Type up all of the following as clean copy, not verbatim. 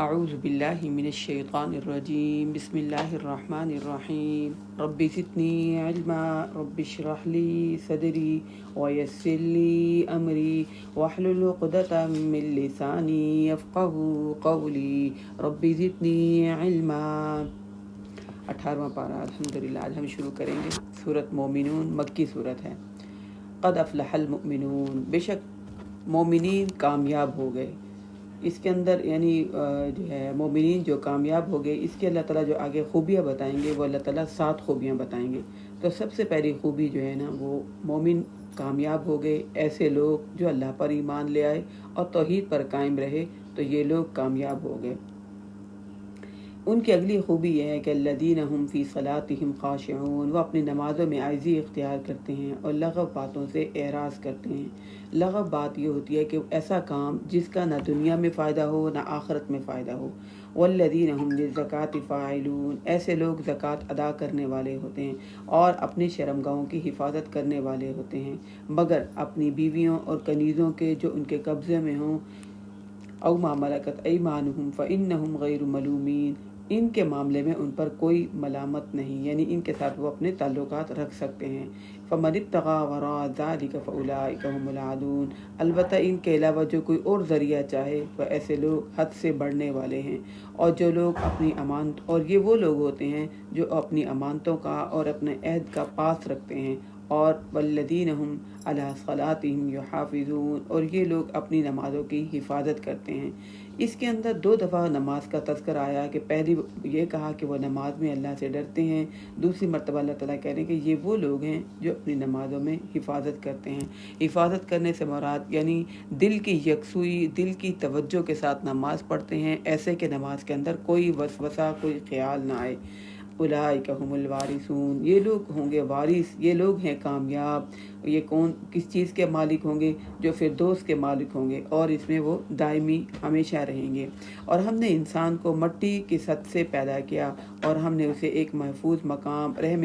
اعوذ باللہ من الشیطان الرجیم بسم اللہ الرحمن الرحیم رب زدنی علما رب اشرح لی صدری ویسر لی امری واحلل عقدۃ من لسانی یفقہوا قولی رب زدنی علما۔ 18واں پارہ الحمدللہ۔ آج ہم شروع کریں گے سورۃ مومنون، مکی سورت ہے۔ قد افلح المؤمنون، بے شک مومنین کامیاب ہو گئے۔ اس کے اندر یعنی جو ہے مومنین جو کامیاب ہو گئے، اس کے اللہ تعالیٰ جو آگے خوبیاں بتائیں گے، وہ اللہ تعالیٰ 7 خوبیاں بتائیں گے۔ تو سب سے پہلی خوبی جو ہے نا، وہ مومن کامیاب ہو گئے، ایسے لوگ جو اللہ پر ایمان لے آئے اور توحید پر قائم رہے، تو یہ لوگ کامیاب ہو گئے۔ ان کی اگلی خوبی یہ ہے کہ الذین هم فی صلاتهم خاشعون، وہ اپنی نمازوں میں عاجزی اختیار کرتے ہیں اور لغو باتوں سے اعراض کرتے ہیں۔ لغو بات یہ ہوتی ہے کہ ایسا کام جس کا نہ دنیا میں فائدہ ہو نہ آخرت میں فائدہ ہو۔ والذین هم للزکاۃ فاعلون، ایسے لوگ زکوٰۃ ادا کرنے والے ہوتے ہیں اور اپنی شرمگاہوں کی حفاظت کرنے والے ہوتے ہیں، مگر اپنی بیویوں اور کنیزوں کے جو ان کے قبضے میں ہوں، او ما ملکت ایمانہم فانہم غیر ملومین، ان کے معاملے میں ان پر کوئی ملامت نہیں، یعنی ان کے ساتھ وہ اپنے تعلقات رکھ سکتے ہیں۔ فمن ابتغى وراء ذلك فاولئک هم العادون، البتہ ان کے علاوہ جو کوئی اور ذریعہ چاہے، وہ ایسے لوگ حد سے بڑھنے والے ہیں۔ اور جو لوگ اپنی امانت، اور یہ وہ لوگ ہوتے ہیں جو اپنی امانتوں کا اور اپنے عہد کا پاس رکھتے ہیں، اور والذین هم علی صلاتهم یحافظون، اور یہ لوگ اپنی نمازوں کی حفاظت کرتے ہیں۔ اس کے اندر 2 دفعہ نماز کا تذکر آیا کہ پہلی یہ کہا کہ وہ نماز میں اللہ سے ڈرتے ہیں، دوسری مرتبہ اللہ تعالیٰ کہہ رہے ہیں کہ یہ وہ لوگ ہیں جو اپنی نمازوں میں حفاظت کرتے ہیں۔ حفاظت کرنے سے مراد یعنی دل کی یکسوئی، دل کی توجہ کے ساتھ نماز پڑھتے ہیں، ایسے کہ نماز کے اندر کوئی وسوسہ، کوئی خیال نہ آئے۔ اولئک هم الوارثون، یہ لوگ ہوں گے وارث، یہ لوگ ہیں کامیاب۔ یہ کون کس چیز کے مالک ہوں گے؟ جو فردوس کے مالک ہوں گے، اور اس میں وہ دائمی ہمیشہ رہیں گے۔ اور ہم نے انسان کو مٹی کی سطح سے پیدا کیا، اور ہم نے اسے ایک محفوظ مقام رحم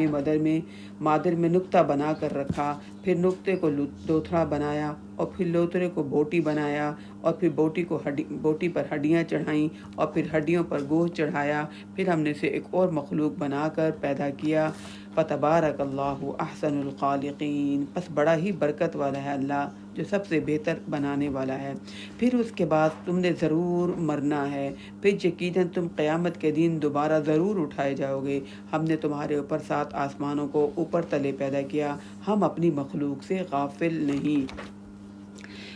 مادر میں نقطہ بنا کر رکھا، پھر نقطے کو لوتھڑا بنایا، اور پھر لوتھڑے کو بوٹی بنایا، اور پھر بوٹی پر ہڈیاں چڑھائیں، اور پھر ہڈیوں پر گوشت چڑھایا، پھر ہم نے اسے ایک اور مخلوق بنا کر پیدا کیا۔ فتبارک اللہ احسن الخالقین، پس بڑا ہی برکت والا ہے اللہ جو سب سے بہتر بنانے والا ہے۔ پھر اس کے بعد تم نے ضرور مرنا ہے، پھر یقیناً تم قیامت کے دن دوبارہ ضرور اٹھائے جاؤ گے۔ ہم نے تمہارے اوپر 7 آسمانوں کو اوپر تلے پیدا کیا، ہم اپنی مخلوق سے غافل نہیں۔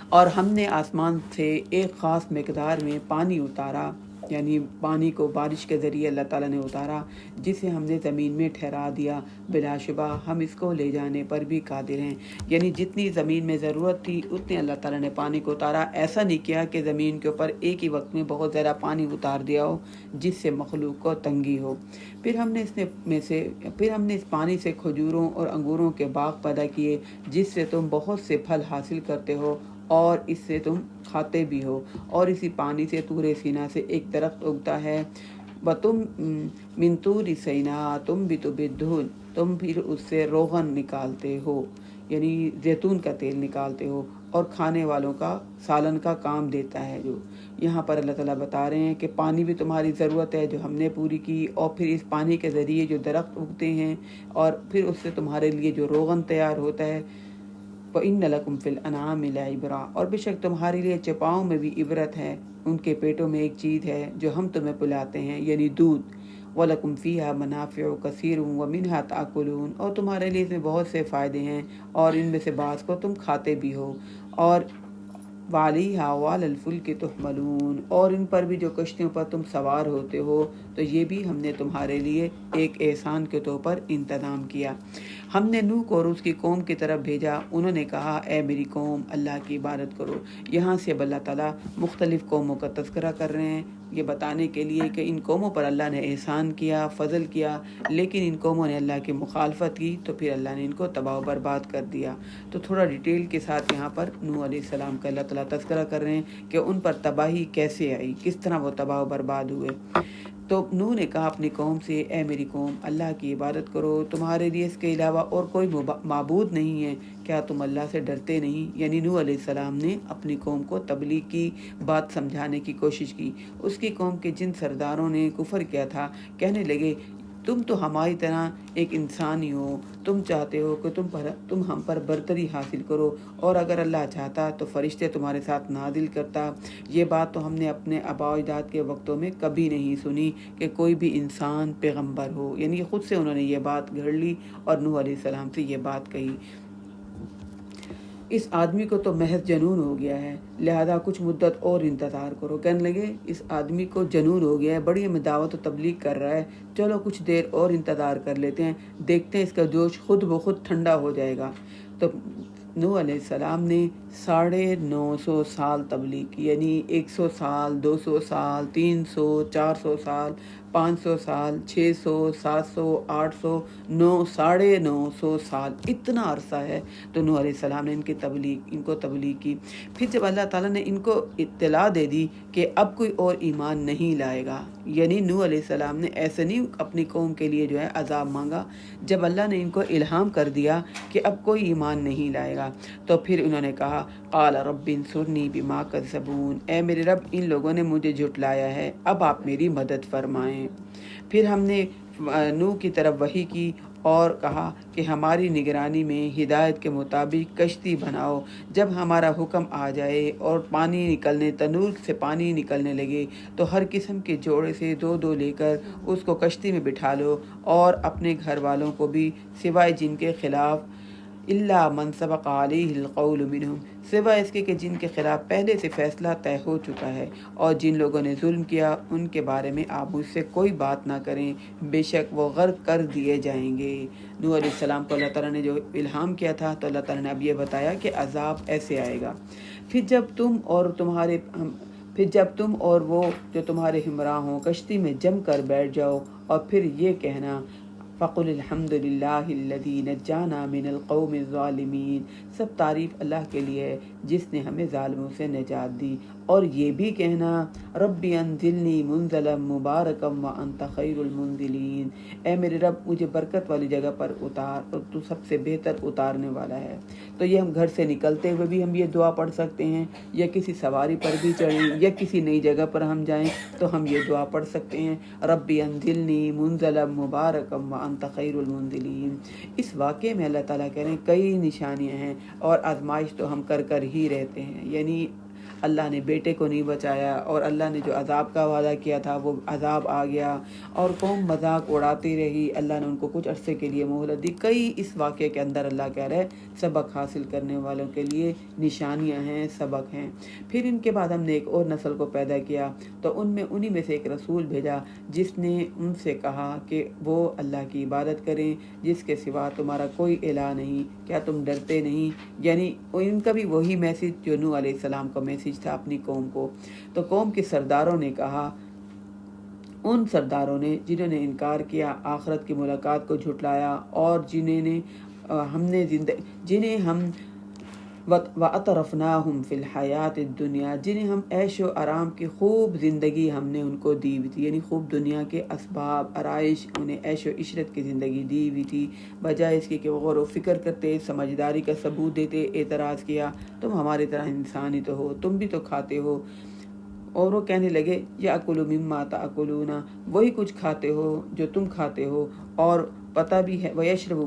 اور ہم نے آسمان سے ایک خاص مقدار میں پانی اتارا، یعنی پانی کو بارش کے ذریعے اللہ تعالیٰ نے اتارا، جسے ہم نے زمین میں ٹھہرا دیا۔ بلا شبہ ہم اس کو لے جانے پر بھی قادر ہیں، یعنی جتنی زمین میں ضرورت تھی اتنے اللہ تعالیٰ نے پانی کو اتارا۔ ایسا نہیں کیا کہ زمین کے اوپر ایک ہی وقت میں بہت زیادہ پانی اتار دیا ہو جس سے مخلوق کو تنگی ہو۔ پھر ہم نے اس پانی سے کھجوروں اور انگوروں کے باغ پیدا کیے، جس سے تم بہت سے پھل حاصل کرتے ہو اور اس سے تم کھاتے بھی ہو۔ اور اسی پانی سے طور سینا سے ایک درخت اگتا ہے، وَتُم مِن طُورِ سِینَاء تُنبِتُ بِالدُّهْنِ، تم پھر اس سے روغن نکالتے ہو، یعنی زیتون کا تیل نکالتے ہو، اور کھانے والوں کا سالن کا کام دیتا ہے۔ جو یہاں پر اللہ تعالیٰ بتا رہے ہیں کہ پانی بھی تمہاری ضرورت ہے جو ہم نے پوری کی، اور پھر اس پانی کے ذریعے جو درخت اگتے ہیں، اور پھر اس سے تمہارے لیے جو روغن تیار ہوتا ہے۔ وَإِنَّ لَكُمْ فِي الْأَنْعَامِ لَعِبْرَةً، اور بے شک تمہارے لیے چپاؤں میں بھی عبرت ہے، ان کے پیٹوں میں ایک چیز ہے جو ہم تمہیں پلاتے ہیں، یعنی دودھ۔ وَلَكُمْ فِيهَا مَنَافِعُ كَثِيرٌ وَمِنْهَا تَأْكُلُونَ، اور تمہارے لیے اس میں بہت سے فائدے ہیں اور ان میں سے بعض کو تم کھاتے بھی ہو۔ اور وَعَلَيْهَا وَعَلَى الْفُلْكِ تُحْمَلُونَ، اور ان پر بھی جو کشتیوں پر تم سوار ہوتے ہو، تو یہ بھی ہم نے تمہارے لیے ایک احسان کے طور پر انتظام کیا۔ ہم نے نوح کو اور اس کی قوم کی طرف بھیجا، انہوں نے کہا اے میری قوم اللہ کی عبادت کرو۔ یہاں سے اب اللہ تعالیٰ مختلف قوموں کا تذکرہ کر رہے ہیں، یہ بتانے کے لیے کہ ان قوموں پر اللہ نے احسان کیا، فضل کیا، لیکن ان قوموں نے اللہ کی مخالفت کی تو پھر اللہ نے ان کو تباہ و برباد کر دیا۔ تو تھوڑا ڈیٹیل کے ساتھ یہاں پر نوح علیہ السلام کا اللہ تعالیٰ تذکرہ کر رہے ہیں کہ ان پر تباہی کیسے آئی، کس طرح وہ تباہ و برباد ہوئے۔ تو نوح نے کہا اپنی قوم سے، اے میری قوم، اللہ کی عبادت کرو، تمہارے لیے اس کے علاوہ اور کوئی معبود نہیں ہے، کیا تم اللہ سے ڈرتے نہیں؟ یعنی نوح علیہ السلام نے اپنی قوم کو تبلیغ کی بات سمجھانے کی کوشش کی۔ اس کی قوم کے جن سرداروں نے کفر کیا تھا کہنے لگے تم تو ہماری طرح ایک انسان ہی ہو، تم چاہتے ہو کہ تم ہم پر برتری حاصل کرو، اور اگر اللہ چاہتا تو فرشتے تمہارے ساتھ نازل کرتا۔ یہ بات تو ہم نے اپنے آباء و اجداد کے وقتوں میں کبھی نہیں سنی کہ کوئی بھی انسان پیغمبر ہو۔ یعنی خود سے انہوں نے یہ بات گھڑ لی اور نوح علیہ السلام سے یہ بات کہی، اس آدمی کو تو محض جنون ہو گیا ہے، لہذا کچھ مدت اور انتظار کرو۔ کہنے لگے اس آدمی کو جنون ہو گیا ہے، بڑی ہمیں دعوت و تبلیغ کر رہا ہے، چلو کچھ دیر اور انتظار کر لیتے ہیں، دیکھتے ہیں اس کا جوش خود بخود ٹھنڈا ہو جائے گا۔ تو نوح علیہ السلام نے 950 سال تبلیغ کی، یعنی 100 سال، 200 سال، 300، 400 سال، 500 سال، 600، 700، 800، 950 سال، اتنا عرصہ ہے۔ تو نوح علیہ السلام نے ان کو تبلیغ کی۔ پھر جب اللہ تعالیٰ نے ان کو اطلاع دے دی کہ اب کوئی اور ایمان نہیں لائے گا، یعنی نوح علیہ السلام نے ایسے نہیں اپنی قوم کے لیے جو ہے عذاب مانگا، جب اللہ نے ان کو الہام کر دیا کہ اب کوئی ایمان نہیں لائے گا، تو پھر انہوں نے کہا قال رب انصرنی بما کذبون، اے میرے رب ان لوگوں نے مجھے جھٹلایا ہے، اب آپ میری مدد فرمائیں۔ پھر ہم نے نوح کی طرف وحی کی اور کہا کہ ہماری نگرانی میں ہدایت کے مطابق کشتی بناؤ، جب ہمارا حکم آ جائے اور تنور سے پانی نکلنے لگے تو ہر قسم کے جوڑے سے 2 لے کر اس کو کشتی میں بٹھا لو، اور اپنے گھر والوں کو بھی سوائے جن کے خلاف الا من سبق علیہ القول منہم، سوائے اس کے کہ جن کے خلاف پہلے سے فیصلہ طے ہو چکا ہے، اور جن لوگوں نے ظلم کیا ان کے بارے میں آپ مجھ سے کوئی بات نہ کریں، بے شک وہ غرق کر دیے جائیں گے۔ نوح علیہ السلام کو اللہ تعالیٰ نے جو الہام کیا تھا، تو اللہ تعالیٰ نے اب یہ بتایا کہ عذاب ایسے آئے گا۔ پھر جب تم اور وہ جو تمہارے ہمراہ ہوں کشتی میں جم کر بیٹھ جاؤ، اور پھر یہ کہنا فَقُلِ الْحَمْدُ لِلَّهِ الَّذِي نَجَّانَا مِنَ الْقَوْمِ الظَّالِمِينَ، سب تعریف اللہ کے لیے ہے جس نے ہمیں ظالموں سے نجات دی، اور یہ بھی کہنا ربی انزلنی منزلا مبارکا وانت خیر المنزلین، اے میرے رب مجھے برکت والی جگہ پر اتار، اور تو سب سے بہتر اتارنے والا ہے۔ تو یہ ہم گھر سے نکلتے ہوئے بھی ہم یہ دعا پڑھ سکتے ہیں، یا کسی سواری پر بھی چڑھیں یا کسی نئی جگہ پر ہم جائیں تو ہم یہ دعا پڑھ سکتے ہیں، ربی انزلنی منزلا مبارکا وانت خیر المنزلین۔ اس واقعے میں اللہ تعالیٰ کہہ رہے ہیں کئی نشانیاں ہیں، اور آزمائش تو ہم کر ہی رہتے ہیں، یعنی اللہ نے بیٹے کو نہیں بچایا، اور اللہ نے جو عذاب کا وعدہ کیا تھا وہ عذاب آ گیا، اور قوم مذاق اڑاتی رہی، اللہ نے ان کو کچھ عرصے کے لیے مہلت دی۔ کئی اس واقعے کے اندر اللہ کہہ رہے سبق حاصل کرنے والوں کے لیے نشانیاں ہیں، سبق ہیں۔ پھر ان کے بعد ہم نے ایک اور نسل کو پیدا کیا، تو انہی میں سے ایک رسول بھیجا جس نے ان سے کہا کہ وہ اللہ کی عبادت کریں جس کے سوا تمہارا کوئی الہ نہیں، کیا تم ڈرتے نہیں؟ یعنی ان کا بھی وہی میسیج جو نوح علیہ السلام کا میسیج تھا اپنی قوم کو۔ تو قوم کے سرداروں نے کہا، ان سرداروں نے جنہوں نے انکار کیا، آخرت کی ملاقات کو جھٹلایا، اور جنہیں ہم وَأَطْرَفْنَاهُمْ فِي الْحَيَاةِ الدُّنْيَا، جنہیں ہم عیش و آرام کی خوب زندگی ہم نے ان کو دی ہوئی تھی، یعنی خوب دنیا کے اسباب آرائش، انہیں عیش و عشرت کی زندگی دی ہوئی تھی، بجائے اس کے کہ وہ غور و فکر کرتے، سمجھداری کا ثبوت دیتے۔ اعتراض کیا تم ہماری طرح انسان ہی تو ہو، تم بھی تو کھاتے ہو، اور وہ کہنے لگے یأکل مما تأکلون، وہی کچھ کھاتے ہو جو تم کھاتے ہو، اور پتہ بھی ہے ویشرب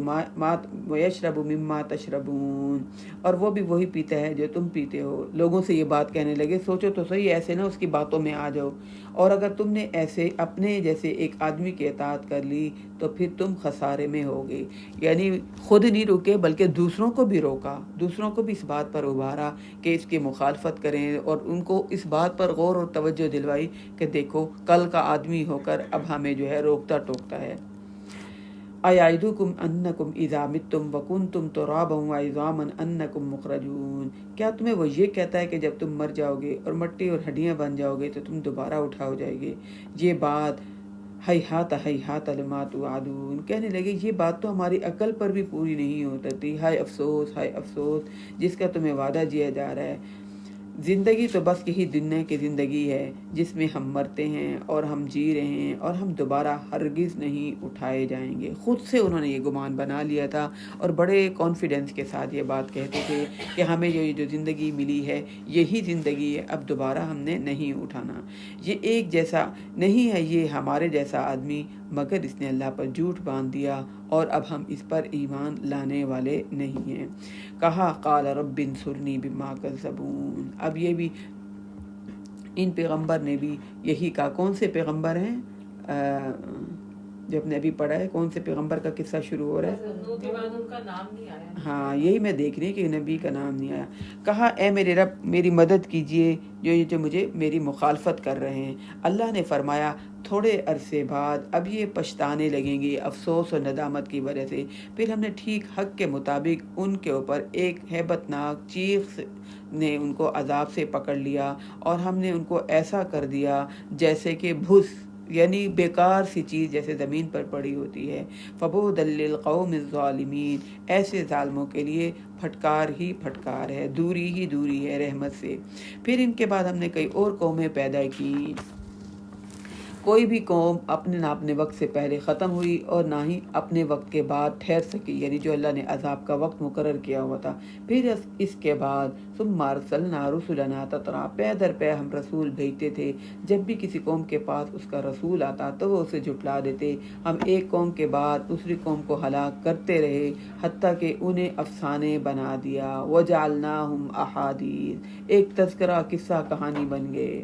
مما تشربون، اور وہ بھی وہی پیتا ہے جو تم پیتے ہو۔ لوگوں سے یہ بات کہنے لگے سوچو تو صحیح، ایسے نہ اس کی باتوں میں آ جاؤ، اور اگر تم نے ایسے اپنے جیسے ایک آدمی کی اطاعت کر لی تو پھر تم خسارے میں ہوگے۔ یعنی خود نہیں رکے بلکہ دوسروں کو بھی روکا، دوسروں کو بھی اس بات پر ابھارا کہ اس کی مخالفت کریں، اور ان کو اس بات پر غور اور توجہ دلوائی کہ دیکھو کل کا آدمی ہو کر اب ہمیں جو ہے روکتا ٹوکتا ہے۔ اَیَعِدُکُمْ أَنَّکُمْ اِذَا مِتُّمْ وَکُنْتُمْ تُرَابًا وَعِظَامًا أَنَّکُمْ مُخْرَجُونَ، کیا تمہیں وہ یہ کہتا ہے کہ جب تم مر جاؤ گے اور مٹی اور ہڈیاں بن جاؤ گے تو تم دوبارہ اٹھاؤ جائے گے؟ یہ بات ہیہات ہیہات لما توعدون، کہنے لگے یہ بات تو ہماری عقل پر بھی پوری نہیں ہو سکتی، ہائے افسوس ہائے افسوس جس کا تمہیں وعدہ دیا جا رہا ہے۔ زندگی تو بس یہی دنیا کی زندگی ہے جس میں ہم مرتے ہیں اور ہم جی رہے ہیں اور ہم دوبارہ ہرگز نہیں اٹھائے جائیں گے۔ خود سے انہوں نے یہ گمان بنا لیا تھا اور بڑے کانفیڈنس کے ساتھ یہ بات کہتے تھے کہ ہمیں جو زندگی ملی ہے یہی زندگی ہے، اب دوبارہ ہم نے نہیں اٹھانا۔ یہ ایک جیسا نہیں ہے یہ ہمارے جیسا آدمی، مگر اس نے اللہ پر جھوٹ باندھ دیا اور اب ہم اس پر ایمان لانے والے نہیں ہیں۔ کہا قال رب انصرنی بما کذبون، اب یہ بھی ان پیغمبر نے بھی یہی کہا۔ کون سے پیغمبر ہیں؟ جب نے ابھی پڑھا ہے کون سے پیغمبر کا قصہ شروع ہو رہا ہے؟ ہاں یہی میں دیکھ رہی کہ نبی کا نام نہیں آیا۔ کہا اے میرے رب میری مدد کیجئے جو مجھے میری مخالفت کر رہے ہیں۔ اللہ نے فرمایا تھوڑے عرصے بعد اب یہ پچھتانے لگیں گے افسوس اور ندامت کی وجہ سے، پھر ہم نے ٹھیک حق کے مطابق ان کے اوپر ایک ہیبت ناک چیخ نے ان کو عذاب سے پکڑ لیا اور ہم نے ان کو ایسا کر دیا جیسے کہ بھس یعنی بیکار سی چیز جیسے زمین پر پڑی ہوتی ہے۔ فبعدا للقوم الظالمین، ایسے ظالموں کے لیے پھٹکار ہی پھٹکار ہے، دوری ہی دوری ہے رحمت سے۔ پھر ان کے بعد ہم نے کئی اور قومیں پیدا کی۔ کوئی بھی قوم اپنے نہ اپنے وقت سے پہلے ختم ہوئی اور نہ ہی اپنے وقت کے بعد ٹھہر سکی، یعنی جو اللہ نے عذاب کا وقت مقرر کیا ہوا تھا۔ پھر اس کے بعد ثم ارسلنا رسلنا تترا، پے در پے ہم رسول بھیجتے تھے۔ جب بھی کسی قوم کے پاس اس کا رسول آتا تو وہ اسے جھٹلا دیتے۔ ہم ایک قوم کے بعد دوسری قوم کو ہلاک کرتے رہے حتیٰ کہ انہیں افسانے بنا دیا۔ وجعلناہم احادیث، ایک تذکرہ قصہ کہانی بن گئے۔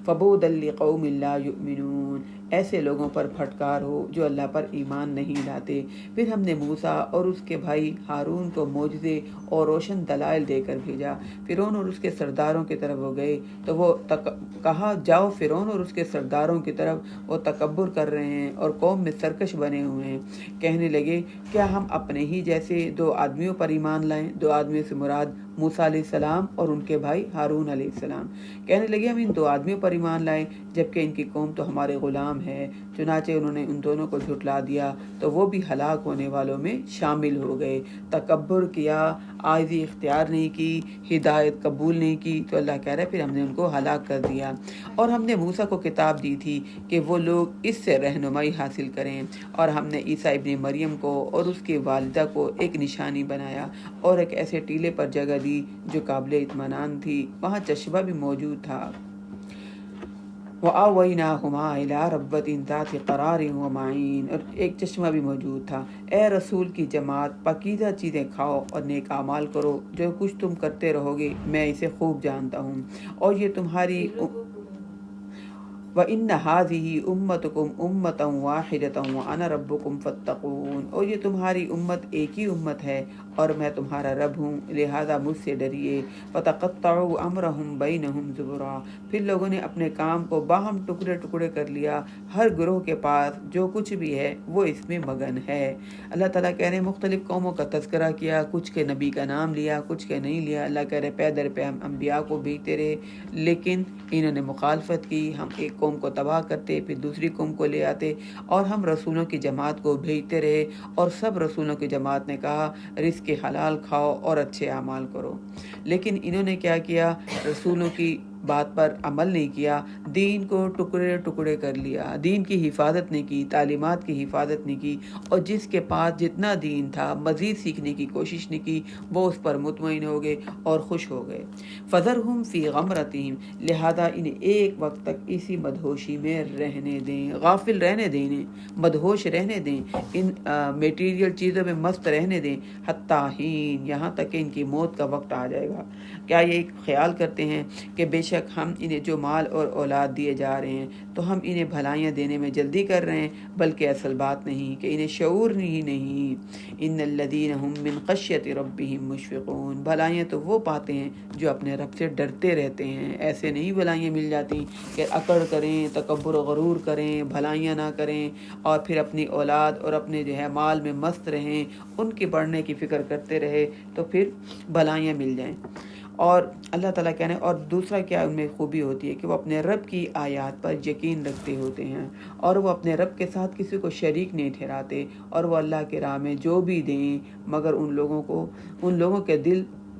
فبعدا لقوم لا یؤمنون، ایسے لوگوں پر پھٹکار ہو جو اللہ پر ایمان نہیں لاتے۔ پھر ہم نے موسیٰ اور اس کے بھائی ہارون کو معجزے اور روشن دلائل دے کر بھیجا۔ فرعون اور اس کے سرداروں کی طرف وہ گئے تو وہ کہا جاؤ فرعون اور اس کے سرداروں کی طرف، وہ تکبر کر رہے ہیں اور قوم میں سرکش بنے ہوئے ہیں۔ کہنے لگے کیا ہم اپنے ہی جیسے دو آدمیوں پر ایمان لائیں؟ دو آدمیوں سے مراد موسیٰ علیہ السلام اور ان کے بھائی ہارون علیہ السلام۔ کہنے لگے ہم ان دو آدمیوں پر ایمان لائیں جبکہ ان کی قوم تو ہمارے غلام ہے۔ چنانچہ انہوں نے ان دونوں کو جھٹلا دیا تو وہ بھی ہلاک ہونے والوں میں شامل ہو گئے۔ تکبر کیا، عاجزی اختیار نہیں کی، ہدایت قبول نہیں کی، تو اللہ کہہ رہا ہے پھر ہم نے ان کو ہلاک کر دیا۔ اور ہم نے موسیٰ کو کتاب دی تھی کہ وہ لوگ اس سے رہنمائی حاصل کریں، اور ہم نے عیسیٰ ابن مریم کو اور اس کی والدہ کو ایک نشانی بنایا اور ایک ایسے ٹیلے پر جگہ دی جو قابل اطمینان تھی، وہاں چشمہ بھی موجود تھا۔ وَآوَيْنَاهُمَا إِلَىٰ رَبَّةٍ ذَاتِ قَرَارٍ وَمَعِينٍ، اور ایک چشمہ بھی موجود تھا۔ اے رسول کی جماعت پاکیزہ چیزیں کھاؤ اور نیک اعمال کرو، جو کچھ تم کرتے رہو گے میں اسے خوب جانتا ہوں، اور یہ تمہاری وَإِنَّ هَٰذِهِ أُمَّتُكُمْ أُمَّةً وَاحِدَةً وَأَنَا رَبُّكُمْ فَاتَّقُونِ، اور یہ تمہاری امت ایک ہی امت ہے اور میں تمہارا رب ہوں، لہذا مجھ سے ڈریے۔ فَتَقَطَّعُوا أَمْرَهُمْ بَيْنَهُمْ زُبُرًا، پھر لوگوں نے اپنے کام کو باہم ٹکڑے ٹکڑے کر لیا، ہر گروہ کے پاس جو کچھ بھی ہے وہ اس میں مگن ہے۔ اللہ تعالیٰ کہہ رہے ہیں مختلف قوموں کا تذکرہ کیا، کچھ کے نبی کا نام لیا، کچھ کے نہیں لیا۔ اللہ کہہ رہے پے در پہ ہم انبیاء کو بھیجتے رہے لیکن انہوں نے مخالفت کی۔ ہم ایک قوم کو تباہ کرتے پھر دوسری قوم کو لے آتے، اور ہم رسولوں کی جماعت کو بھیجتے رہے، اور سب رسولوں کی جماعت نے کہا رزق حلال کھاؤ اور اچھے اعمال کرو، لیکن انہوں نے کیا کیا؟ رسولوں کی بات پر عمل نہیں کیا، دین کو ٹکڑے ٹکڑے کر لیا، دین کی حفاظت نہیں کی، تعلیمات کی حفاظت نہیں کی، اور جس کے پاس جتنا دین تھا مزید سیکھنے کی کوشش نہیں کی، وہ اس پر مطمئن ہو گئے اور خوش ہو گئے۔ فَذَرْهُمْ فِي غَمْرَتِهِمْ، لہذا انہیں ایک وقت تک اسی مدہوشی میں رہنے دیں، غافل رہنے دیں، انہیں مدہوش رہنے دیں، ان میٹیریل چیزوں میں مست رہنے دیں، حتیٰ ہین، یہاں تک کہ ان کی موت کا وقت آ جائے گا۔ کیا یہ خیال کرتے ہیں کہ بے شک ہم انہیں جو مال اور اولاد دیے جا رہے ہیں تو ہم انہیں بھلائیاں دینے میں جلدی کر رہے ہیں؟ بلکہ اصل بات نہیں کہ انہیں شعور ہی نہیں۔ ان الذین هم من خشیت ربهم مشفقون، بھلائیاں تو وہ پاتے ہیں جو اپنے رب سے ڈرتے رہتے ہیں، ایسے نہیں بھلائیاں مل جاتی کہ اکڑ کریں، تکبر و غرور کریں، بھلائیاں نہ کریں اور پھر اپنی اولاد اور اپنے جو ہے مال میں مست رہیں، ان کے بڑھنے کی فکر کرتے رہے تو پھر بھلائیاں مل جائیں۔ اور اللہ تعالیٰ کہنے، اور دوسرا کیا ان میں خوبی ہوتی ہے کہ وہ اپنے رب کی آیات پر یقین رکھتے ہوتے ہیں، اور وہ اپنے رب کے ساتھ کسی کو شریک نہیں ٹھہراتے، اور وہ اللہ کے راہ میں جو بھی دیں مگر ان لوگوں کے دل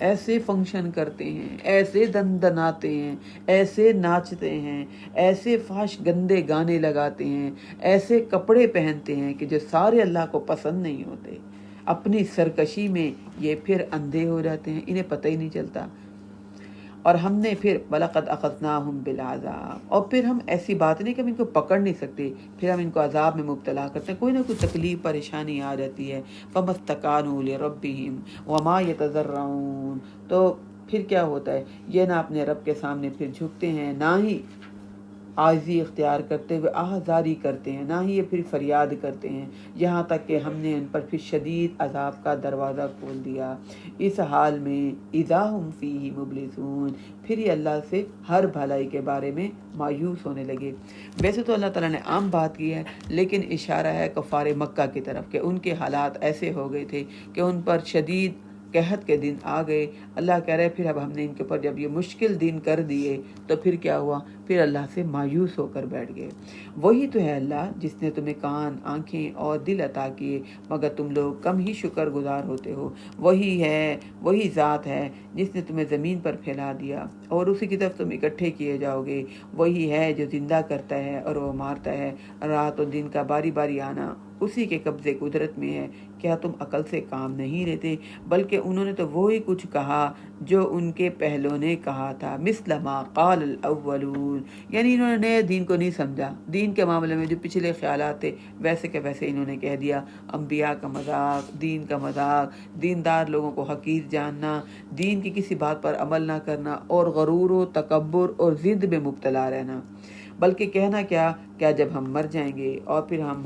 ایسے فنکشن کرتے ہیں، ایسے دندناتے ہیں، ایسے ناچتے ہیں، ایسے فحش گندے گانے لگاتے ہیں، ایسے کپڑے پہنتے ہیں کہ جو سارے اللہ کو پسند نہیں ہوتے. اپنی سرکشی میں یہ پھر اندھے ہو جاتے ہیں، انہیں پتہ ہی نہیں چلتا. اور ہم نے پھر وَلَقَدْ أَخَذْنَاهُمْ بِالْعَذَابِ، اور پھر ہم ایسی بات نہیں کہ ہم ان کو پکڑ نہیں سکتے، پھر ہم ان کو عذاب میں مبتلا کرتے ہیں. کوئی نہ کوئی تکلیف پریشانی آ جاتی ہے. فَمَا اسْتَكَانُوا لِرَبِّهِمْ وَمَا يَتَضَرَّعُونَ، تو پھر کیا ہوتا ہے، یہ نہ اپنے رب کے سامنے پھر جھکتے ہیں، نہ ہی عاجزی اختیار کرتے ہوئے آہذاری کرتے ہیں، نہ ہی یہ پھر فریاد کرتے ہیں، یہاں تک کہ ہم نے ان پر پھر شدید عذاب کا دروازہ کھول دیا. اس حال میں اذا ہم فیہ مبلسون، پھر یہ اللہ سے ہر بھلائی کے بارے میں مایوس ہونے لگے. ویسے تو اللہ تعالیٰ نے عام بات کی ہے، لیکن اشارہ ہے کفار مکہ کی طرف کہ ان کے حالات ایسے ہو گئے تھے کہ ان پر شدید قحط کے دن آ گئے. اللہ کہہ رہے پھر اب ہم نے ان کے اوپر جب یہ مشکل دن کر دیے تو پھر کیا ہوا، پھر اللہ سے مایوس ہو کر بیٹھ گئے. وہی تو ہے اللہ جس نے تمہیں کان، آنکھیں اور دل عطا کیے، مگر تم لوگ کم ہی شکر گزار ہوتے ہو. وہی ذات ہے جس نے تمہیں زمین پر پھیلا دیا اور اسی کی طرف تم اکٹھے کیے جاؤ گے. وہی ہے جو زندہ کرتا ہے اور وہ مارتا ہے. رات اور دن کا باری باری آنا اسی کے قبضے قدرت میں ہے. کیا تم عقل سے کام نہیں لیتے؟ بلکہ انہوں نے تو وہی کچھ کہا جو ان کے پہلوں نے کہا تھا. مثل ما قال الاولون، یعنی انہوں نے نئے دین کو نہیں سمجھا. دین کے معاملے میں جو پچھلے خیالات تھے ویسے کہ ویسے انہوں نے کہہ دیا. انبیاء کا مذاق، دین کا مذاق، دیندار لوگوں کو حقیر جاننا، دین کی کسی بات پر عمل نہ کرنا اور غرور و تکبر اور ضد میں مبتلا رہنا. بلکہ کہنا کیا جب ہم مر جائیں گے اور پھر ہم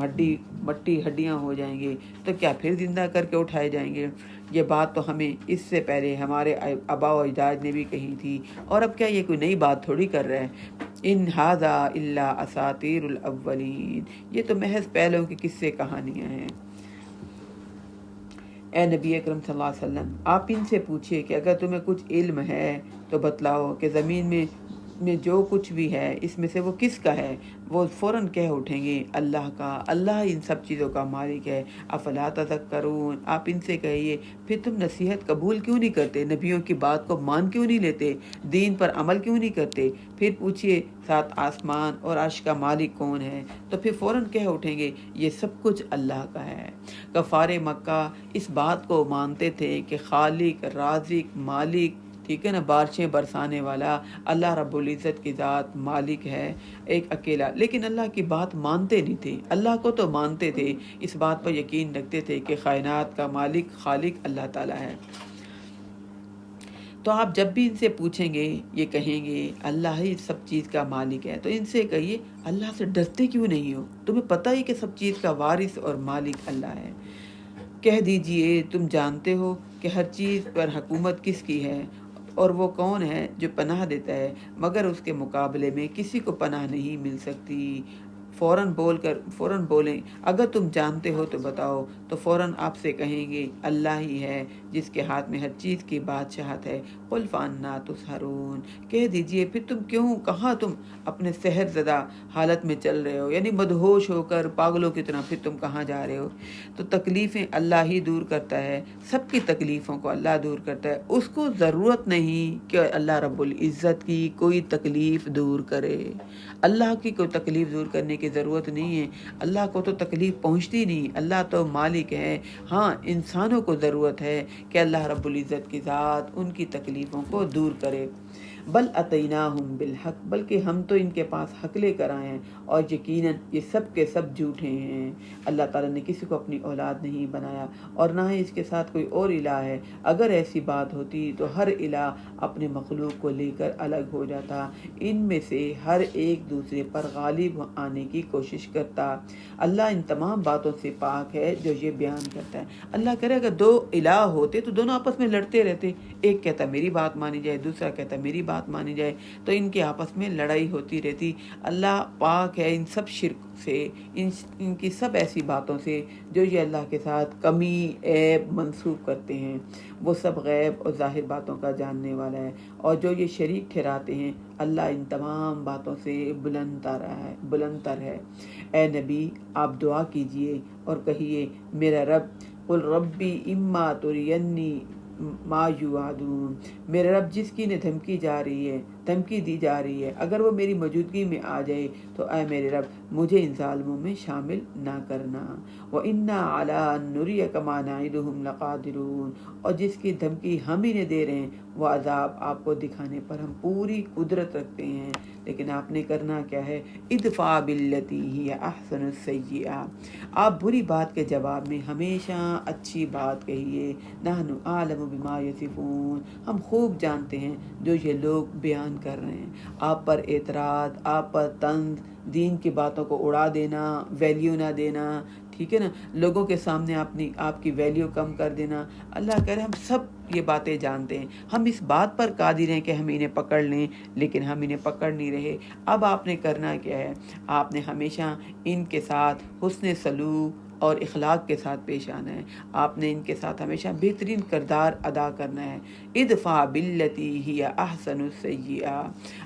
مٹی ہڈیاں ہو جائیں گے تو کیا پھر زندہ کر کے اٹھائے جائیں گے؟ یہ بات تو ہمیں اس سے پہلے ہمارے آباء و اجداد نے بھی کہی تھی، اور اب کیا یہ کوئی نئی بات تھوڑی کر رہے ہیں. ان ھذا الا اساطیر الاولین، یہ تو محض پہلوں کی قصے کہانیاں ہیں. اے نبی اکرم صلی اللہ علیہ وسلم، آپ ان سے پوچھئے کہ اگر تمہیں کچھ علم ہے تو بتلاؤ کہ زمین میں جو کچھ بھی ہے اس میں سے وہ کس کا ہے؟ وہ فوراً کہہ اٹھیں گے اللہ کا. اللہ ان سب چیزوں کا مالک ہے. افلا تذکرون، آپ ان سے کہیے پھر تم نصیحت قبول کیوں نہیں کرتے؟ نبیوں کی بات کو مان کیوں نہیں لیتے؟ دین پر عمل کیوں نہیں کرتے؟ پھر پوچھئے سات آسمان اور عرش کا مالک کون ہے؟ تو پھر فوراً کہہ اٹھیں گے یہ سب کچھ اللہ کا ہے. کفار مکہ اس بات کو مانتے تھے کہ خالق، رازق، مالک، ٹھیک ہے نا، بارشیں برسانے والا اللہ رب العزت کی ذات مالک ہے ایک اکیلا. لیکن اللہ کی بات مانتے نہیں تھے. اللہ کو تو مانتے تھے، اس بات پر یقین رکھتے تھے کہ کائنات کا مالک خالق اللہ تعالیٰ ہے. تو آپ جب بھی ان سے پوچھیں گے یہ کہیں گے اللہ ہی سب چیز کا مالک ہے. تو ان سے کہیے اللہ سے ڈرتے کیوں نہیں ہو؟ تمہیں پتہ ہی کہ سب چیز کا وارث اور مالک اللہ ہے. کہہ دیجئے تم جانتے ہو کہ ہر چیز پر حکومت کس کی ہے، اور وہ کون ہے جو پناہ دیتا ہے، مگر اس کے مقابلے میں کسی کو پناہ نہیں مل سکتی. فوراً بولیں اگر تم جانتے ہو تو بتاؤ. تو فوراً آپ سے کہیں گے اللہ ہی ہے جس کے ہاتھ میں ہر چیز کی بادشاہت ہے. قل فانا تسحرون، کہہ دیجئے پھر تم کہاں تم اپنے سحر زدہ حالت میں چل رہے ہو، یعنی مدہوش ہو کر پاگلوں کی طرح پھر تم کہاں جا رہے ہو؟ تو تکلیفیں اللہ ہی دور کرتا ہے، سب کی تکلیفوں کو اللہ دور کرتا ہے. اس کو ضرورت نہیں کہ اللہ رب العزت کی کوئی تکلیف دور کرے. اللہ کی کوئی تکلیف دور کرنے کی ضرورت نہیں ہے. اللہ کو تو تکلیف پہنچتی نہیں، اللہ تو مالک ہے. ہاں انسانوں کو ضرورت ہے کہ اللہ رب العزت کی ذات ان کی تکلیفوں کو دور کرے. بل اتیناہم بالحق، بلکہ ہم تو ان کے پاس حق لے کر آئے ہیں، اور یقیناً یہ سب کے سب جھوٹے ہیں. اللہ تعالیٰ نے کسی کو اپنی اولاد نہیں بنایا اور نہ ہی اس کے ساتھ کوئی اور الہ ہے. اگر ایسی بات ہوتی تو ہر الہ اپنے مخلوق کو لے کر الگ ہو جاتا. ان میں سے ہر ایک دوسرے پر غالب آنے کی کوشش کرتا. اللہ ان تمام باتوں سے پاک ہے جو یہ بیان کرتا ہے. اللہ کرے اگر دو الہ ہوتے تو دونوں آپس میں لڑتے رہتے. ایک کہتا میری بات مانی جائے، دوسرا کہتا میری بات مانی جائے، تو ان کے آپس میں لڑائی ہوتی رہتی. اللہ پاک ہے ان سب شرک سے، ان کی سب ایسی باتوں سے جو یہ اللہ کے ساتھ کمی عیب منسوب کرتے ہیں. وہ سب غیب اور ظاہر باتوں کا جاننے والا ہے، اور جو یہ شریک ٹھہراتے ہیں اللہ ان تمام باتوں سے بلند تر ہے. اے نبی آپ دعا کیجئے اور کہیے میرا رب، قل ربی اما ترینی ما یوعدون، میرے رب جس کی انہیں دھمکی دی جا رہی ہے، اگر وہ میری موجودگی میں آ جائے تو اے میرے رب مجھے ان ظالموں میں شامل نہ کرنا۔ وَإِنَّا عَلَىٰ أَن نُّرِيَكَ مَا نَعِدُهُمْ لَقَادِرُونَ، اور جس کی دھمکی ہم انہیں دے رہے ہیں وہ عذاب آپ کو دکھانے پر ہم پوری قدرت رکھتے ہیں، لیکن آپ نے کرنا کیا ہے؟ ادفع باللتی ہی احسن السیئہ، آپ بری بات کے جواب میں ہمیشہ اچھی بات کہیے۔ نحن اعلم بما یصفون، ہم خوب جانتے ہیں جو یہ لوگ بیان کر رہے ہیں، آپ پر اعتراض، آپ پر طنز، دین کی باتوں کو اڑا دینا، ویلیو نہ دینا، ٹھیک ہے نا، لوگوں کے سامنے آپ کی ویلیو کم کر دینا۔ اللہ کہہ رہے ہم سب یہ باتیں جانتے ہیں، ہم اس بات پر قادر ہیں کہ ہم انہیں پکڑ لیں، لیکن ہم انہیں پکڑ نہیں رہے۔ اب آپ نے کرنا کیا ہے؟ آپ نے ہمیشہ ان کے ساتھ حسن سلوک اور اخلاق کے ساتھ پیش آنا ہے، آپ نے ان کے ساتھ ہمیشہ بہترین کردار ادا کرنا ہے۔ ادفع باللتی ہی احسن السیئہ،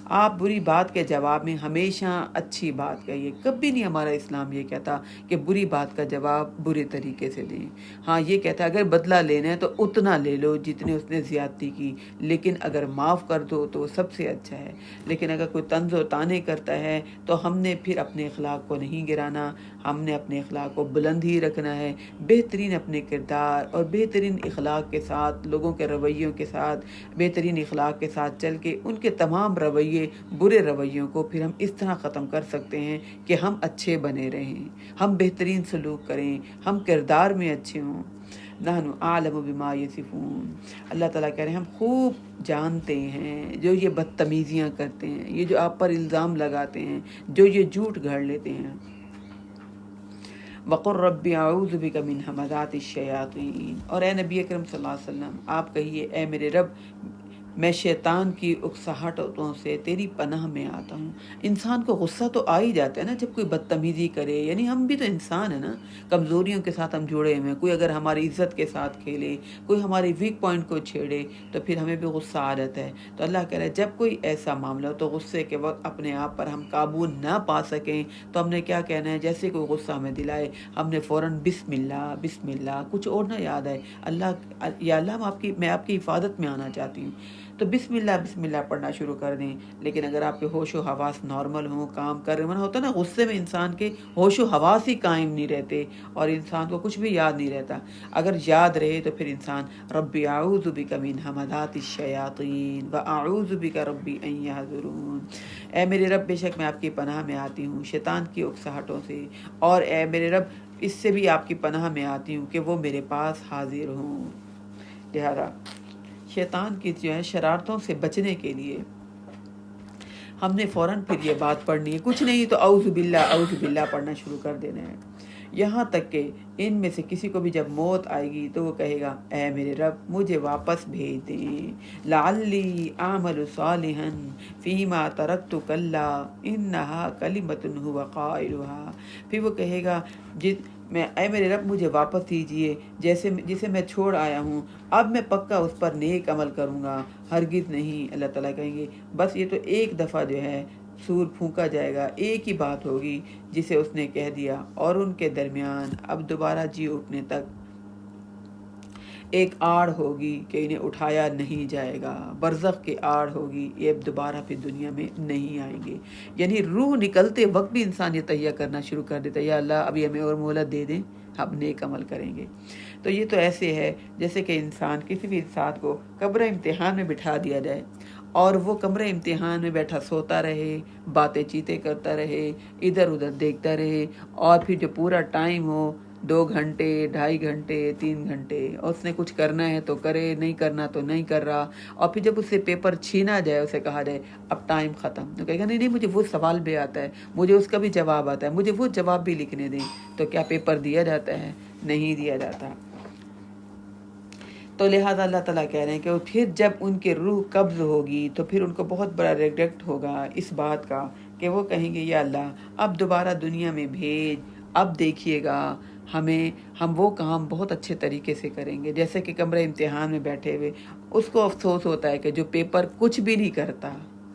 آپ بری بات کے جواب میں ہمیشہ اچھی بات کہیے۔ کبھی نہیں ہمارا اسلام یہ کہتا کہ بری بات کا جواب برے طریقے سے دیں، ہاں یہ کہتا ہے اگر بدلہ لینا ہے تو اتنا لے لو جتنے اس نے زیادتی کی، لیکن اگر معاف کر دو تو سب سے اچھا ہے۔ لیکن اگر کوئی طنز و طعنے کرتا ہے تو ہم نے پھر اپنے اخلاق کو نہیں گرانا، ہم نے اپنے اخلاق کو بلند ہی رکھنا ہے، بہترین اپنے کردار اور بہترین اخلاق کے ساتھ، لوگوں کے رویوں کے ساتھ، بہترین اخلاق کے ساتھ چل کے ان کے تمام رویے، برے رویوں کو پھر ہم اس طرح ختم کر سکتے ہیں کہ ہم اچھے بنے رہیں، ہم بہترین سلوک کریں، ہم کردار میں اچھے ہوں۔ نحن اعلم بما یصفون، اللہ تعالیٰ کہہ رہے ہیں ہم خوب جانتے ہیں جو یہ بدتمیزیاں کرتے ہیں، یہ جو آپ پر الزام لگاتے ہیں، جو یہ جھوٹ گھڑ لیتے ہیں۔ وَقُلْ رَبِّ أَعُوذُ بِكَ مِنْ ہَمَزَاتِ الشَّيَاطِينِ، اور اے نبی اکرم صلی اللہ علیہ وسلم آپ کہیے اے میرے رب میں شیطان کی اکساہٹوں سے تیری پناہ میں آتا ہوں۔ انسان کو غصہ تو آ ہی جاتا ہے نا جب کوئی بدتمیزی کرے، یعنی ہم بھی تو انسان ہیں نا، کمزوریوں کے ساتھ ہم جڑے ہوئے ہیں، کوئی اگر ہماری عزت کے ساتھ کھیلے، کوئی ہمارے ویک پوائنٹ کو چھیڑے تو پھر ہمیں بھی غصہ آ جاتا ہے۔ تو اللہ کہہ رہا ہے جب کوئی ایسا معاملہ ہو تو غصے کے وقت اپنے آپ پر ہم قابو نہ پا سکیں تو ہم نے کیا کہنا ہے؟ جیسے کوئی غصہ ہمیں دلائے ہم نے فوراً بسم اللہ بسم اللہ، کچھ اور نہ یاد آئے، اللہ یا اللہ میں آپ کی حفاظت میں آنا چاہتی ہوں، تو بسم اللہ پڑھنا شروع کر دیں۔ لیکن اگر آپ کے ہوش و حواس نارمل ہوں، کام کر رہے ہوتا نا، غصے میں انسان کے ہوش و حواس ہی قائم نہیں رہتے اور انسان کو کچھ بھی یاد نہیں رہتا۔ اگر یاد رہے تو پھر انسان ربی اعوذ بک من ہمزات الشیاطین واعوذ بک ربی ان یحضرون، اے میرے رب بے شک میں آپ کی پناہ میں آتی ہوں شیطان کی اکساہٹوں سے، اور اے میرے رب اس سے بھی آپ کی پناہ میں آتی ہوں کہ وہ میرے پاس حاضر ہوں۔ لہذا شیطان کی جو ہے شرارتوں سے بچنے کے لیے ہم نے فوراً پھر یہ بات پڑھنی ہے، کچھ نہیں تو اعوذ باللہ پڑھنا شروع کر دینا ہے، یہاں تک کہ ان میں سے کسی کو بھی جب موت آئے گی تو وہ کہے گا اے میرے رب مجھے واپس بھیج دیں، لعلی اعمل صالحا فیما ترکت کلا انہا کلمۃ هو قائلها، پھر وہ کہے گا اے میرے رب مجھے واپس دیجئے جسے میں چھوڑ آیا ہوں، اب میں پکا اس پر نیک عمل کروں گا، ہرگز نہیں۔ اللہ تعالیٰ کہیں گے بس یہ تو ایک دفعہ جو ہے سور پھونکا جائے گا، ایک ہی بات ہوگی جسے اس نے کہہ دیا، اور ان کے درمیان اب دوبارہ جی اٹھنے تک ایک آڑ ہوگی کہ انہیں اٹھایا نہیں جائے گا، برزخ کی آڑ ہوگی، یہ اب دوبارہ پھر دنیا میں نہیں آئیں گے۔ یعنی روح نکلتے وقت بھی انسان یہ تہیہ کرنا شروع کر دیتا ہے یا اللہ ابھی ہمیں اور مہلت دے دیں، ہم نیک عمل کریں گے۔ تو یہ تو ایسے ہے جیسے کہ کسی بھی انسان کو قبر امتحان میں بٹھا دیا جائے اور وہ کمرے امتحان میں بیٹھا سوتا رہے، باتیں چیتیں کرتا رہے، ادھر ادھر دیکھتا رہے، اور پھر جو پورا ٹائم ہو 2 گھنٹے 2.5 گھنٹے 3 گھنٹے اور اس نے کچھ کرنا ہے تو کرے، نہیں کرنا تو نہیں کر رہا، اور پھر جب اسے پیپر چھینا جائے، اسے کہا جائے اب ٹائم ختم، تو کہے گا نہیں مجھے وہ سوال بھی آتا ہے، مجھے اس کا بھی جواب آتا ہے، مجھے وہ جواب بھی لکھنے دیں، تو کیا پیپر دیا جاتا ہے؟ نہیں دیا جاتا۔ تو لہٰذا اللہ تعالیٰ کہہ رہے ہیں کہ پھر جب ان کی روح قبض ہوگی تو پھر ان کو بہت بڑا ریگریٹ ہوگا اس بات کا کہ وہ کہیں گے یا اللہ اب دوبارہ دنیا میں بھیج، اب دیکھیے گا ہم وہ کام بہت اچھے طریقے سے کریں گے، جیسے کہ کمرے امتحان میں بیٹھے ہوئے اس کو افسوس ہوتا ہے کہ جو پیپر کچھ بھی نہیں کرتا،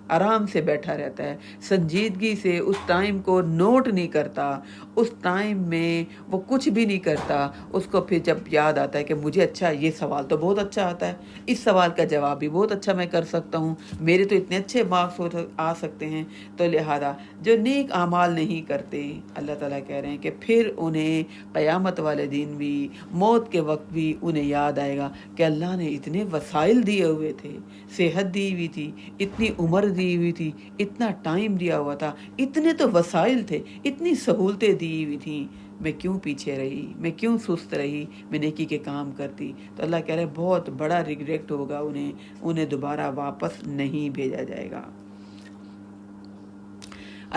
آرام سے بیٹھا رہتا ہے، سنجیدگی سے اس ٹائم کو نوٹ نہیں کرتا، اس ٹائم میں وہ کچھ بھی نہیں کرتا، اس کو پھر جب یاد آتا ہے کہ مجھے اچھا یہ سوال تو بہت اچھا آتا ہے، اس سوال کا جواب بھی بہت اچھا میں کر سکتا ہوں، میرے تو اتنے اچھے مارکس آ سکتے ہیں، تو لہذا جو نیک اعمال نہیں کرتے، اللہ تعالیٰ کہہ رہے ہیں کہ پھر انہیں قیامت والے دن بھی، موت کے وقت بھی انہیں یاد آئے گا کہ اللہ نے اتنے وسائل دیے ہوئے تھے، صحت دی ہوئی تھی، اتنی عمر دی ہوئی تھی، اتنا ٹائم دیا ہوا تھا، اتنے تو وسائل تھے، اتنی سہولتیں دی ہوئی تھیں، میں کیوں پیچھے رہی، میں کیوں سست رہی، میں نیکی کے کام کرتی؟ تو اللہ کہہ رہے بہت بڑا ریگریٹ ہوگا انہیں دوبارہ واپس نہیں بھیجا جائے گا۔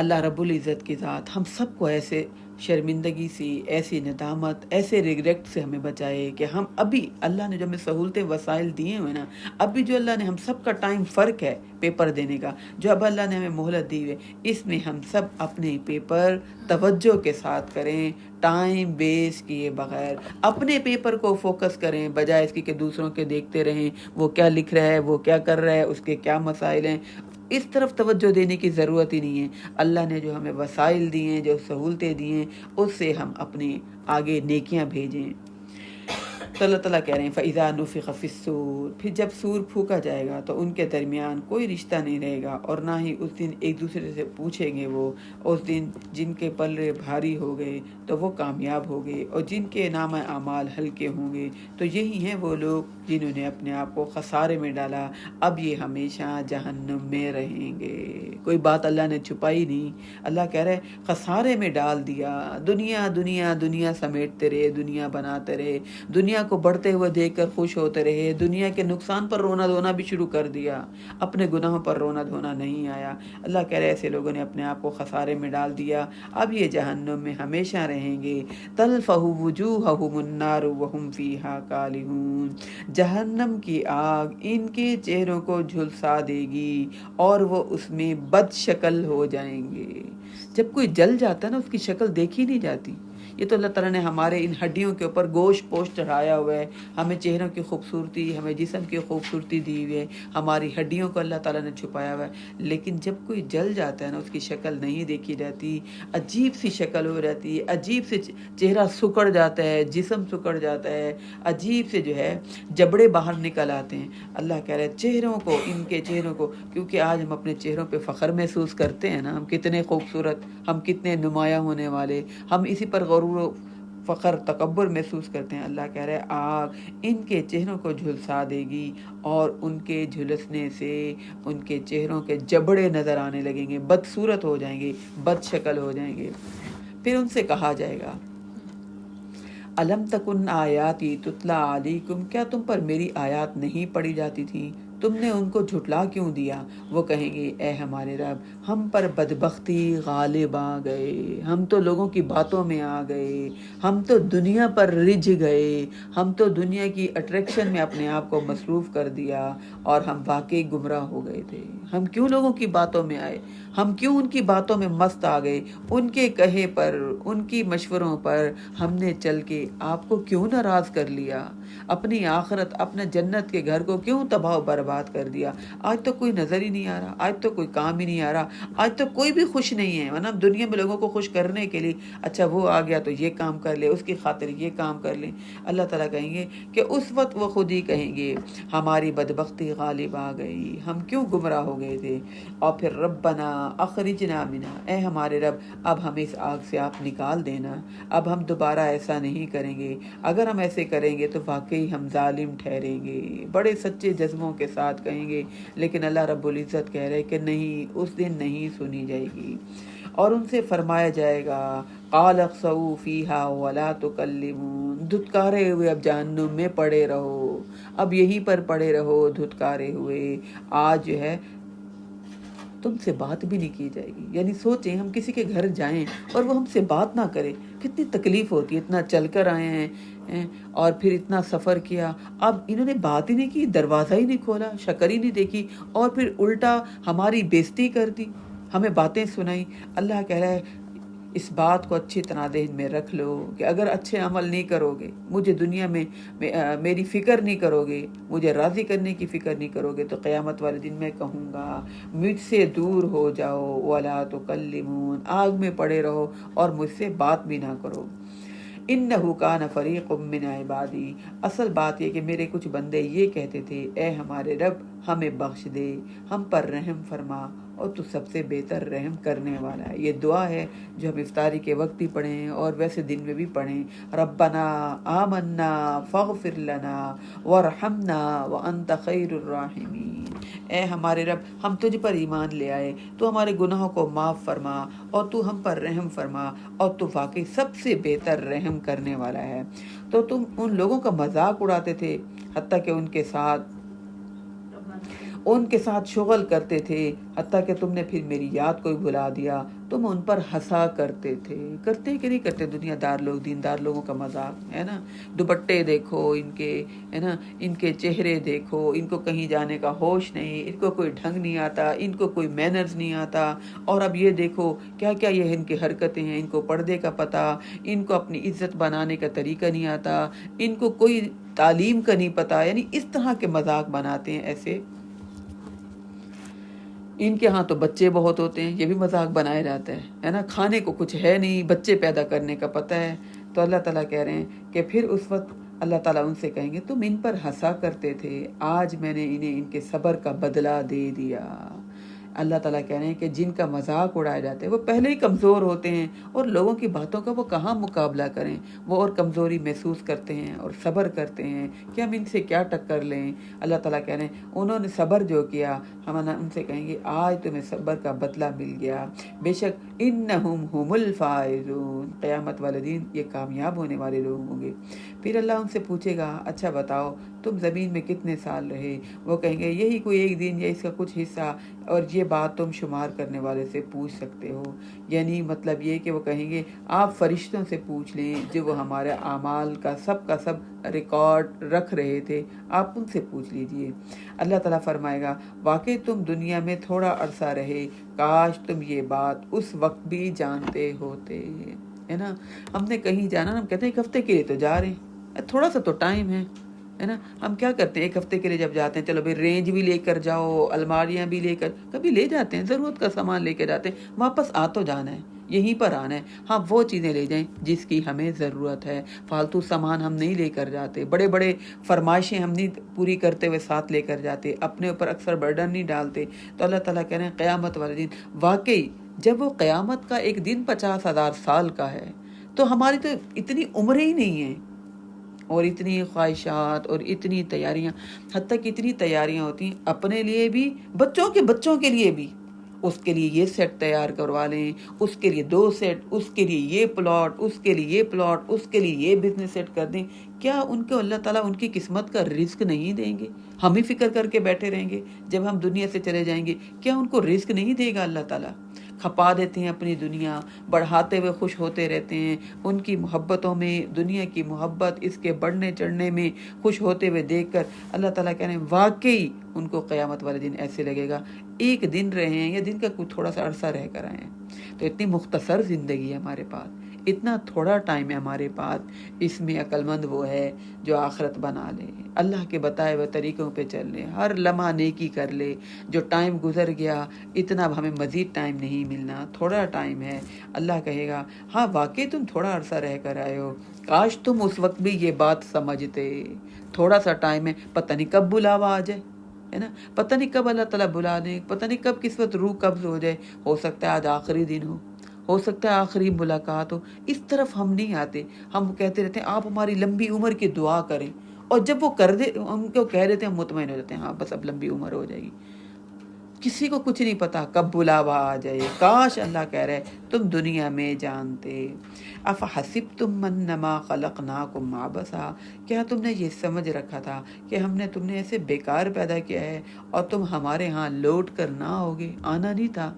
اللہ رب العزت کی ذات ہم سب کو ایسے شرمندگی سے، ایسی ندامت، ایسے ریگریٹ سے ہمیں بچائے کہ ہم ابھی اللہ نے جو ہمیں سہولتیں وسائل دیے ہوئے نا، ابھی جو اللہ نے ہم سب کا ٹائم فرق ہے پیپر دینے کا، جو اب اللہ نے ہمیں مہلت دی ہوئے، اس میں ہم سب اپنے پیپر توجہ کے ساتھ کریں، ٹائم ویسٹ کیے بغیر اپنے پیپر کو فوکس کریں، بجائے اس کی کہ دوسروں کے دیکھتے رہیں وہ کیا لکھ رہا ہے، وہ کیا کر رہا ہے، اس کے کیا مسائل ہیں، اس طرف توجہ دینے کی ضرورت ہی نہیں ہے۔ اللہ نے جو ہمیں وسائل دیے ہیں، جو سہولتیں دی ہیں، اس سے ہم اپنے آگے نیکیاں بھیجیں۔ تو اللہ تعالیٰ کہہ رہے ہیں فَإِذَا نُفِخَ فِي الصُّورِ، پھر جب سور پھونکا جائے گا تو ان کے درمیان کوئی رشتہ نہیں رہے گا، اور نہ ہی اس دن ایک دوسرے سے پوچھیں گے وہ، اس دن جن کے پلے بھاری ہو گئے تو وہ کامیاب ہو گئے، اور جن کے نامہ اعمال ہلکے ہوں گے تو یہی ہیں وہ لوگ جنہوں نے اپنے آپ کو خسارے میں ڈالا، اب یہ ہمیشہ جہنم میں رہیں گے۔ کوئی بات اللہ نے چھپائی نہیں، اللہ کہہ رہے خسارے میں ڈال دیا، دنیا دنیا دنیا سمیٹتے رہے، دنیا بناتے رہے، دنیا کو بڑھتے ہوئے دیکھ کر خوش ہوتے رہے، دنیا کے نقصان پر رونا دھونا بھی شروع کر دیا، اپنے گناہوں پر رونا دھونا نہیں آیا۔ اللہ کہہ رہے ایسے لوگوں نے اپنے آپ کو خسارے میں ڈال دیا، اب یہ جہنم میں ہمیشہ رہیں گے۔ تلفح وجوہہم النار وہم فیہا کالحون، جہنم کی آگ ان کے چہروں کو جھلسا دے گی اور وہ اس میں بد شکل ہو جائیں گے۔ جب کوئی جل جاتا ہے نا، اس کی شکل دیکھی نہیں جاتی۔ یہ تو اللہ تعالیٰ نے ہمارے ان ہڈیوں کے اوپر گوشت پوشت چڑھایا ہوا ہے، ہمیں چہروں کی خوبصورتی، ہمیں جسم کی خوبصورتی دی ہوئی ہے، ہماری ہڈیوں کو اللہ تعالیٰ نے چھپایا ہوا ہے، لیکن جب کوئی جل جاتا ہے نا، اس کی شکل نہیں دیکھی جاتی، عجیب سی شکل ہو جاتی ہے، عجیب سے چہرہ سکڑ جاتا ہے، جسم سکڑ جاتا ہے، عجیب سے جو ہے جبڑے باہر نکل آتے ہیں۔ اللہ کہہ رہے چہروں کو، ان کے چہروں کو، کیونکہ آج ہم اپنے چہروں پہ فخر محسوس کرتے ہیں نا، ہم کتنے خوبصورت، ہم کتنے نمایاں ہونے والے، ہم اسی پر غرور و فخر تکبر محسوس کرتے ہیں۔ اللہ کہہ رہے آگ ان کے چہروں کو جھلسا دے گی، اور ان کے جھلسنے سے ان کے چہروں کے جبڑے نظر آنے لگیں گے، بدصورت ہو جائیں گے، بد شکل ہو جائیں گے۔ پھر ان سے کہا جائے گا الم تکن آیاتی تتلا علیکم، کیا تم پر میری آیات نہیں پڑھی جاتی تھی؟ تم نے ان کو جھٹلا کیوں دیا؟ وہ کہیں گے اے ہمارے رب، ہم پر بدبختی غالب آ گئے، ہم تو لوگوں کی باتوں میں آ گئے، ہم تو دنیا پر رجھ گئے، ہم تو دنیا کی اٹریکشن میں اپنے آپ کو مصروف کر دیا، اور ہم واقعی گمراہ ہو گئے تھے۔ ہم کیوں لوگوں کی باتوں میں آئے؟ ہم کیوں ان کی باتوں میں مست آ گئے؟ ان کے کہے پر، ان کی مشوروں پر ہم نے چل کے آپ کو کیوں ناراض کر لیا؟ اپنی آخرت، اپنا جنت کے گھر کو کیوں تباہ و برباد کر دیا؟ آج تو کوئی نظر ہی نہیں آ رہا، آج تو کوئی کام ہی نہیں آ رہا، آج تو کوئی بھی خوش نہیں ہے، ورنہ دنیا میں لوگوں کو خوش کرنے کے لیے اچھا وہ آ گیا تو یہ کام کر لے، اس کی خاطر یہ کام کر لیں۔ اللہ تعالیٰ کہیں گے کہ اس وقت وہ خود ہی کہیں گے ہماری بدبختی غالب آ گئی، ہم کیوں گمراہ ہو گئے تھے۔ اور پھر ربنا اخرجنا منہا، اے ہمارے رب اب ہمیں اس آگ سے آپ نکال دینا، اب ہم دوبارہ ایسا نہیں کریں گے، اگر ہم ایسے کریں گے تو واقعی ہم ظالم ٹھہریں گے۔ بڑے سچے جذبوں کے ساتھ کہیں گے، لیکن اللہ رب العزت کہہ رہے کہ نہیں، اس دن نہیں سنی جائے گی۔ اور ان سے فرمایا جائے گا قال اخسؤوا فیہا ولا تکلمون، دھتکارے ہوئے اب جہنم میں پڑے رہو، اب یہیں پر پڑے رہو دھتکارے ہوئے، آج جو ہے تم سے بات بھی نہیں کی جائے گی۔ یعنی سوچیں ہم کسی کے گھر جائیں اور وہ ہم سے بات نہ کرے، کتنی تکلیف ہوتی ہے، اتنا چل کر آئے ہیں اور پھر اتنا سفر کیا، اب انہوں نے بات ہی نہیں کی، دروازہ ہی نہیں کھولا، شکر ہی نہیں دیکھی، اور پھر الٹا ہماری بےزتی کر دی، ہمیں باتیں سنائی۔ اللہ کہہ رہا ہے اس بات کو اچھی طرح ذہن میں رکھ لو کہ اگر اچھے عمل نہیں کرو گے، مجھے دنیا میں میری فکر نہیں کرو گے، مجھے راضی کرنے کی فکر نہیں کرو گے، تو قیامت والے دن میں کہوں گا مجھ سے دور ہو جاؤ، وَلَا تُكَلِّمُونَ، آگ میں پڑے رہو اور مجھ سے بات بھی نہ کرو۔ انہو کان فریق من عبادی، اصل بات یہ کہ میرے کچھ بندے یہ کہتے تھے اے ہمارے رب ہمیں بخش دے، ہم پر رحم فرما، اور تو سب سے بہتر رحم کرنے والا ہے۔ یہ دعا ہے جو ہم افطاری کے وقت بھی پڑھیں اور ویسے دن میں بھی پڑھیں، ربنا آمنا فاغفر لنا وارحمنا وانت خیر الراحمین، اے ہمارے رب ہم تجھ پر ایمان لے آئے، تو ہمارے گناہوں کو معاف فرما اور تو ہم پر رحم فرما، اور تو واقعی سب سے بہتر رحم کرنے والا ہے۔ تو تم ان لوگوں کا مذاق اڑاتے تھے، حتیٰ کہ ان کے ساتھ شغل کرتے تھے، حتیٰ کہ تم نے پھر میری یاد کو ہی بھلا دیا، تم ان پر ہنسا کرتے تھے۔ کرتے کہ نہیں کرتے دنیا دار لوگ، دیندار لوگوں کا مذاق ہے نا؟ دوپٹے دیکھو ان کے، ہے نا، ان کے چہرے دیکھو، ان کو کہیں جانے کا ہوش نہیں، ان کو کوئی ڈھنگ نہیں آتا، ان کو کوئی مینرز نہیں آتا، اور اب یہ دیکھو کیا کیا یہ ان کی حرکتیں ہیں، ان کو پردے کا پتہ، ان کو اپنی عزت بنانے کا طریقہ نہیں آتا، ان کو کوئی تعلیم کا نہیں پتہ، یعنی اس طرح کے مذاق بناتے ہیں ایسے۔ ان کے ہاں تو بچے بہت ہوتے ہیں، یہ بھی مذاق بنایا جاتا ہے نا، کھانے کو کچھ ہے نہیں، بچے پیدا کرنے کا پتہ ہے۔ تو اللہ تعالیٰ کہہ رہے ہیں کہ پھر اس وقت اللہ تعالیٰ ان سے کہیں گے تم ان پر ہنسا کرتے تھے، آج میں نے انہیں ان کے صبر کا بدلہ دے دیا۔ اللہ تعالیٰ کہہ رہے ہیں کہ جن کا مذاق اڑایا جاتا ہے وہ پہلے ہی کمزور ہوتے ہیں، اور لوگوں کی باتوں کا وہ کہاں مقابلہ کریں، وہ اور کمزوری محسوس کرتے ہیں اور صبر کرتے ہیں کہ ہم ان سے کیا ٹکر لیں۔ اللہ تعالیٰ کہہ رہے ہیں انہوں نے صبر جو کیا، ہم ان سے کہیں گے آج تمہیں صبر کا بدلہ مل گیا، بے شک انہم ہم الفائزون، قیامت والے دن یہ کامیاب ہونے والے لوگ ہوں گے۔ پھر اللہ ان سے پوچھے گا اچھا بتاؤ تم زمین میں کتنے سال رہے؟ وہ کہیں گے یہی کوئی ایک دن یا اس کا کچھ حصہ، اور یہ بات تم شمار کرنے والے سے پوچھ سکتے ہو، یعنی مطلب یہ کہ وہ کہیں گے آپ فرشتوں سے پوچھ لیں جو وہ ہمارے اعمال کا سب ریکارڈ رکھ رہے تھے، آپ ان سے پوچھ لیجئے۔ اللہ تعالیٰ فرمائے گا واقعی تم دنیا میں تھوڑا عرصہ رہے، کاش تم یہ بات اس وقت بھی جانتے ہوتے، ہے نا۔ ہم نے کہیں جانا، ہم کہتے ہیں ایک ہفتے کے لیے تو جا رہے ہیں، تھوڑا سا تو ٹائم ہے نا۔ ہم کیا کرتے ہیں ایک ہفتے کے لیے جب جاتے ہیں چلو بھائی رینج بھی لے کر جاؤ، الماریاں بھی لے کر، کبھی لے جاتے ہیں، ضرورت کا سامان لے کے جاتے ہیں، واپس آ تو جانا ہے، یہیں پر آنا ہے۔ ہاں وہ چیزیں لے جائیں جس کی ہمیں ضرورت ہے، فالتو سامان ہم نہیں لے کر جاتے، بڑے بڑے فرمائشیں ہم نہیں پوری کرتے ہوئے ساتھ لے کر جاتے، اپنے اوپر اکثر برڈن نہیں ڈالتے۔ تو اللہ تعالیٰ کہہ رہے ہیں قیامت والے دن واقعی جب وہ قیامت کا ایک دن 50,000 سال کا ہے، تو ہماری تو اتنی عمریں ہی نہیں ہیں، اور اتنی خواہشات اور اتنی تیاریاں، حتیٰ کہ اتنی تیاریاں ہوتی ہیں اپنے لیے بھی، بچوں کے لیے بھی، اس کے لیے یہ سیٹ تیار کروا لیں، اس کے لیے 2 سیٹ، اس کے لیے یہ پلاٹ، اس کے لیے یہ پلاٹ، اس کے لیے یہ بزنس سیٹ کر دیں۔ کیا ان کو اللہ تعالیٰ ان کی قسمت کا رزق نہیں دیں گے؟ ہم ہی فکر کر کے بیٹھے رہیں گے جب ہم دنیا سے چلے جائیں گے، کیا ان کو رزق نہیں دے گا اللہ تعالیٰ؟ کھپا دیتے ہیں اپنی دنیا، بڑھاتے ہوئے خوش ہوتے رہتے ہیں، ان کی محبتوں میں، دنیا کی محبت اس کے بڑھنے چڑھنے میں خوش ہوتے ہوئے دیکھ کر اللہ تعالیٰ کہہ رہے ہیں واقعی ان کو قیامت والے دن ایسے لگے گا ایک دن رہے ہیں یا دن کا کوئی تھوڑا سا عرصہ رہ کر آئے ہیں۔ تو اتنی مختصر زندگی ہے ہمارے پاس، اتنا تھوڑا ٹائم ہے ہمارے پاس، اس میں عقل مند وہ ہے جو آخرت بنا لے، اللہ کے بتائے ہوئے طریقوں پہ چل لے، ہر لمحہ نیکی کر لے۔ جو ٹائم گزر گیا اتنا اب ہمیں مزید ٹائم نہیں ملنا، تھوڑا ٹائم ہے۔ اللہ کہے گا ہاں واقعی تم تھوڑا عرصہ رہ کر آئے ہو، کاش تم اس وقت بھی یہ بات سمجھتے، تھوڑا سا ٹائم ہے، پتہ نہیں کب بلاوا آ جائے، ہے نا، پتہ نہیں کب اللہ تعالیٰ بلا دیں، پتہ نہیں کب کس وقت روح قبض ہو جائے، ہو سکتا ہے آج آخری دن ہو سکتا ہے آخری ملاقات ہو۔ اس طرف ہم نہیں آتے، ہم کہتے رہتے ہیں آپ ہماری لمبی عمر کی دعا کریں، اور جب وہ کر دے ان کو کہہ دیتے ہیں ہم مطمئن ہو جاتے ہیں ہاں بس اب لمبی عمر ہو جائے گی۔ کسی کو کچھ نہیں پتا کب بلاوا آ جائے، کاش اللہ کہہ رہے تم دنیا میں جانتے۔ افحسبتم انما خلقناکم عبثا، کیا تم نے یہ سمجھ رکھا تھا کہ ہم نے تم نے ایسے بیکار پیدا کیا ہے اور تم ہمارے ہاں لوٹ کر نہ ہوگے، آنا نہیں تھا؟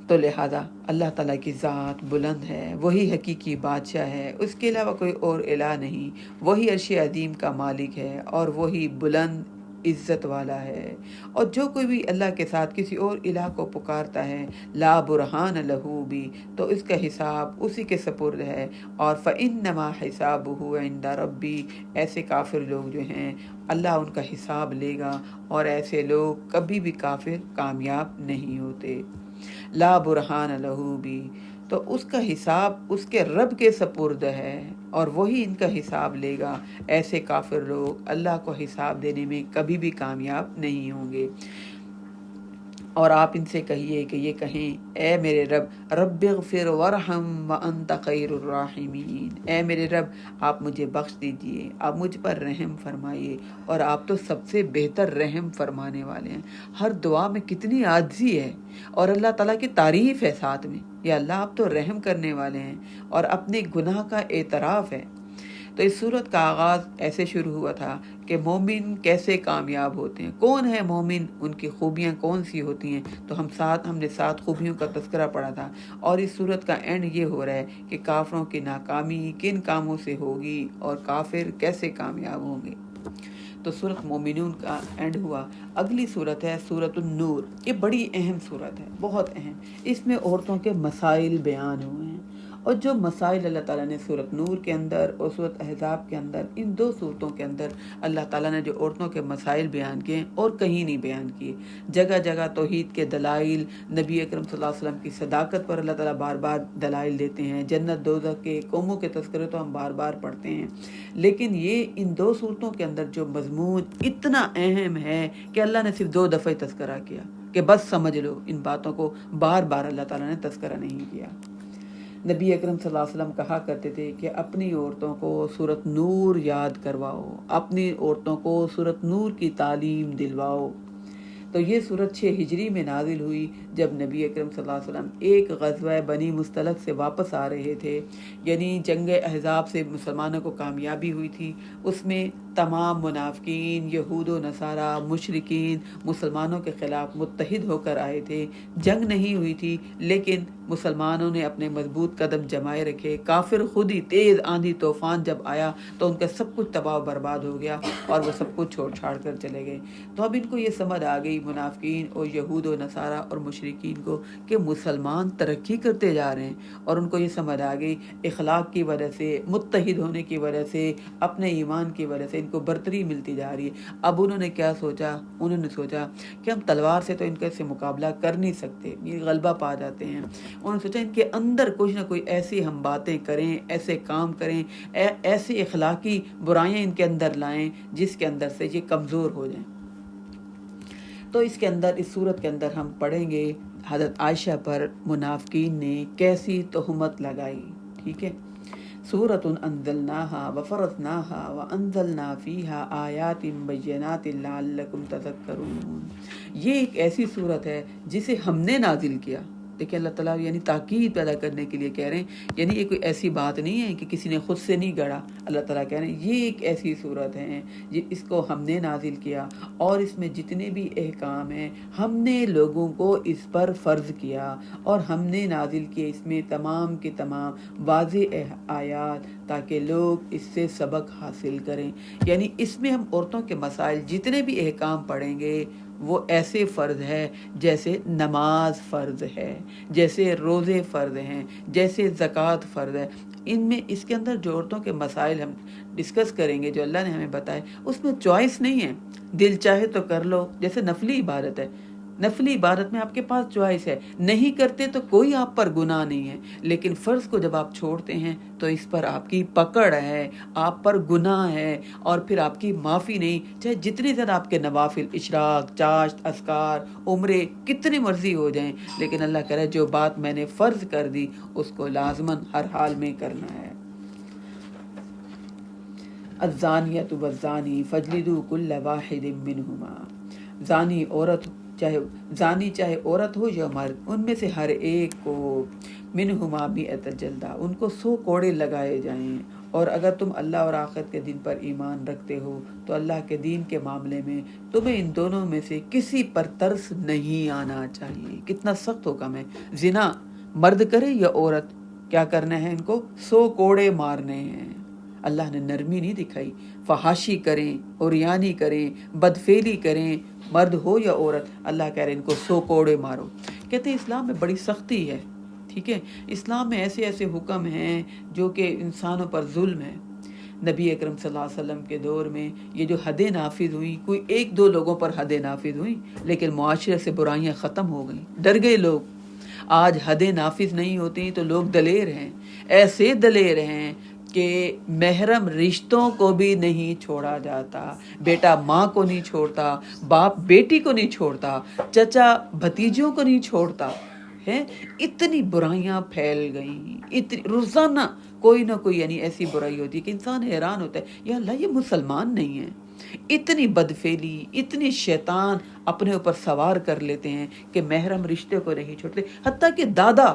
تو لہذا اللہ تعالیٰ کی ذات بلند ہے، وہی حقیقی بادشاہ ہے، اس کے علاوہ کوئی اور الہ نہیں، وہی عرش عظیم کا مالک ہے اور وہی بلند عزت والا ہے۔ اور جو کوئی بھی اللہ کے ساتھ کسی اور الہ کو پکارتا ہے، لا برہان لہو بھی، تو اس کا حساب اسی کے سپرد ہے۔ اور فإنما حسابہ عند ربی، ایسے کافر لوگ جو ہیں اللہ ان کا حساب لے گا، اور ایسے لوگ کبھی بھی کافر کامیاب نہیں ہوتے۔ لا برہان لہو بھی، تو اس کا حساب اس کے رب کے سپرد ہے، اور وہی ان کا حساب لے گا۔ ایسے کافر لوگ اللہ کو حساب دینے میں کبھی بھی کامیاب نہیں ہوں گے۔ اور آپ ان سے کہیے کہ یہ کہیں، اے میرے رب، رب اغفر ورحم وانت خیر الراحمین، اے میرے رب آپ مجھے بخش دیجئے، آپ مجھ پر رحم فرمائیے، اور آپ تو سب سے بہتر رحم فرمانے والے ہیں۔ ہر دعا میں کتنی عاجزی ہے، اور اللہ تعالیٰ کی تعریف ہے ساتھ میں، یا اللہ آپ تو رحم کرنے والے ہیں، اور اپنے گناہ کا اعتراف ہے۔ تو اس صورت کا آغاز ایسے شروع ہوا تھا کہ مومن کیسے کامیاب ہوتے ہیں، کون ہے مومن، ان کی خوبیاں کون سی ہوتی ہیں۔ تو ہم نے 7 خوبیوں کا تذکرہ پڑھا تھا، اور اس صورت کا اینڈ یہ ہو رہا ہے کہ کافروں کی ناکامی کن کاموں سے ہوگی، اور کافر کیسے کامیاب ہوں گے۔ تو سورۃ مومنون کا اینڈ ہوا۔ اگلی سورت ہے سورۃ النور۔ یہ بڑی اہم سورت ہے، بہت اہم۔ اس میں عورتوں کے مسائل بیان ہوئے ہیں، اور جو مسائل اللہ تعالیٰ نے سورۃ نور کے اندر اور سورۃ احزاب کے اندر، ان 2 صورتوں کے اندر اللہ تعالیٰ نے جو عورتوں کے مسائل بیان کیے اور کہیں نہیں بیان کیے۔ جگہ جگہ توحید کے دلائل، نبی اکرم صلی اللہ علیہ وسلم کی صداقت پر اللہ تعالیٰ بار بار دلائل دیتے ہیں، جنت دوزخ کے قوموں کے تذکرے تو ہم بار بار پڑھتے ہیں، لیکن یہ ان 2 صورتوں کے اندر جو مضمون اتنا اہم ہے کہ اللہ نے صرف 2 دفعہ تذکرہ کیا، کہ بس سمجھ لو، ان باتوں کو بار بار اللہ تعالیٰ نے تذکرہ نہیں کیا۔ نبی اکرم صلی اللہ علیہ وسلم کہا کرتے تھے کہ اپنی عورتوں کو سورۃ نور یاد کرواؤ، اپنی عورتوں کو سورۃ نور کی تعلیم دلواؤ۔ تو یہ سورت 6 ہجری میں نازل ہوئی، جب نبی اکرم صلی اللہ علیہ وسلم ایک غزوہ بنی مستلق سے واپس آ رہے تھے، یعنی جنگ احزاب سے مسلمانوں کو کامیابی ہوئی تھی۔ اس میں تمام منافقین، یہود و نصارہ، مشرکین مسلمانوں کے خلاف متحد ہو کر آئے تھے۔ جنگ نہیں ہوئی تھی، لیکن مسلمانوں نے اپنے مضبوط قدم جمائے رکھے۔ کافر خود ہی تیز آندھی طوفان جب آیا تو ان کا سب کچھ تباہ و برباد ہو گیا، اور وہ سب کچھ چھوڑ چھاڑ کر چلے گئے۔ تو اب ان کو یہ سمجھ آ گئی، منافقین اور یہود و نصارہ اور مشرکین کو، کہ مسلمان ترقی کرتے جا رہے ہیں، اور ان کو یہ سمجھ آ گئی اخلاق کی وجہ سے، متحد ہونے کی وجہ سے، اپنے ایمان کی وجہ سے ان کو برتری ملتی جا رہی ہے۔ اب انہوں نے کیا سوچا؟ انہوں نے سوچا کہ ہم تلوار سے تو ان کا سے مقابلہ کر نہیں سکتے، یہ غلبہ پا جاتے ہیں۔ انہوں نے سوچا ان کے اندر کچھ نہ کوئی ایسی ہم باتیں کریں، ایسے کام کریں، ایسی اخلاقی برائیاں ان کے اندر لائیں جس کے اندر سے یہ کمزور ہو جائیں۔ تو اس کے اندر، اس صورت کے اندر ہم پڑھیں گے حضرت عائشہ پر منافقین نے کیسی تہمت لگائی، ٹھیک ہے۔ سورۃ انزلناہا وفرضناہا وانزلنا فیہا آیات بینات لعلکم تذکرون۔ یہ ایک ایسی صورت ہے جسے ہم نے نازل کیا۔ دیکھیں اللہ تعالیٰ یعنی تاکید پیدا کرنے کے لیے کہہ رہے ہیں، یعنی یہ کوئی ایسی بات نہیں ہے کہ کسی نے خود سے نہیں گڑھا۔ اللہ تعالیٰ کہہ رہے ہیں یہ ایک ایسی صورت ہے، اس کو ہم نے نازل کیا، اور اس میں جتنے بھی احکام ہیں ہم نے لوگوں کو اس پر فرض کیا، اور ہم نے نازل کیے اس میں تمام کے تمام واضح آیات، تاکہ لوگ اس سے سبق حاصل کریں۔ یعنی اس میں ہم عورتوں کے مسائل جتنے بھی احکام پڑھیں گے وہ ایسے فرض ہے جیسے نماز فرض ہے، جیسے روزے فرض ہیں، جیسے زکوٰۃ فرض ہے۔ ان میں اس کے اندر جو عورتوں کے مسائل ہم ڈسکس کریں گے، جو اللہ نے ہمیں بتائے، اس میں چوائس نہیں ہے، دل چاہے تو کر لو، جیسے نفلی عبادت ہے۔ نفلی عبادت میں آپ کے پاس چوائس ہے، نہیں کرتے تو کوئی آپ پر گناہ نہیں ہے، لیکن فرض کو جب آپ چھوڑتے ہیں تو اس پر آپ کی پکڑ ہے، آپ پر گناہ ہے، اور پھر آپ کی معافی نہیں، چاہے جتنی زیادہ آپ کے نوافل، اشراق، چاشت، اذکار، عمرے کتنی مرضی ہو جائیں، لیکن اللہ کہہ رہا ہے جو بات میں نے فرض کر دی اس کو لازماً ہر حال میں کرنا ہے۔ الزانیۃ والزانی فاجلدوا کل واحد منہما۔ زانی عورت چاہے عورت ہو یا مرد، ان میں سے ہر ایک کو منہما مئۃ جلدہ، ان کو 100 کوڑے لگائے جائیں۔ اور اگر تم اللہ اور آخرت کے دن پر ایمان رکھتے ہو تو اللہ کے دین کے معاملے میں تمہیں ان دونوں میں سے کسی پر ترس نہیں آنا چاہیے۔ کتنا سخت حکم ہے۔ زنا مرد کرے یا عورت، کیا کرنا ہے ان کو؟ 100 کوڑے مارنے ہیں۔ اللہ نے نرمی نہیں دکھائی. فحاشی کریں، اوریانی کریں، بدفعلی کریں، مرد ہو یا عورت، اللہ کہہ رہے ان کو 100 کوڑے مارو. کہتے ہیں اسلام میں بڑی سختی ہے. ٹھیک ہے، اسلام میں ایسے ایسے حکم ہیں جو کہ انسانوں پر ظلم ہے. نبی اکرم صلی اللہ علیہ وسلم کے دور میں یہ جو حدیں نافذ ہوئیں، کوئی 1-2 لوگوں پر حدیں نافذ ہوئیں، لیکن معاشرے سے برائیاں ختم ہو گئیں، ڈر گئے لوگ. آج حدیں نافذ نہیں ہوتی تو لوگ دلیر ہیں، ایسے دلیر ہیں کہ محرم رشتوں کو بھی نہیں چھوڑا جاتا. بیٹا ماں کو نہیں چھوڑتا، باپ بیٹی کو نہیں چھوڑتا، چچا بھتیجوں کو نہیں چھوڑتا ہے. اتنی برائیاں پھیل گئیں، روزانہ کوئی نہ کوئی یعنی ایسی برائی ہوتی ہے کہ انسان حیران ہوتا ہے یا اللہ یہ مسلمان نہیں ہیں. اتنی بدفعلی، اتنی شیطان اپنے اوپر سوار کر لیتے ہیں کہ محرم رشتے کو نہیں چھوڑتے. حتیٰ کہ دادا،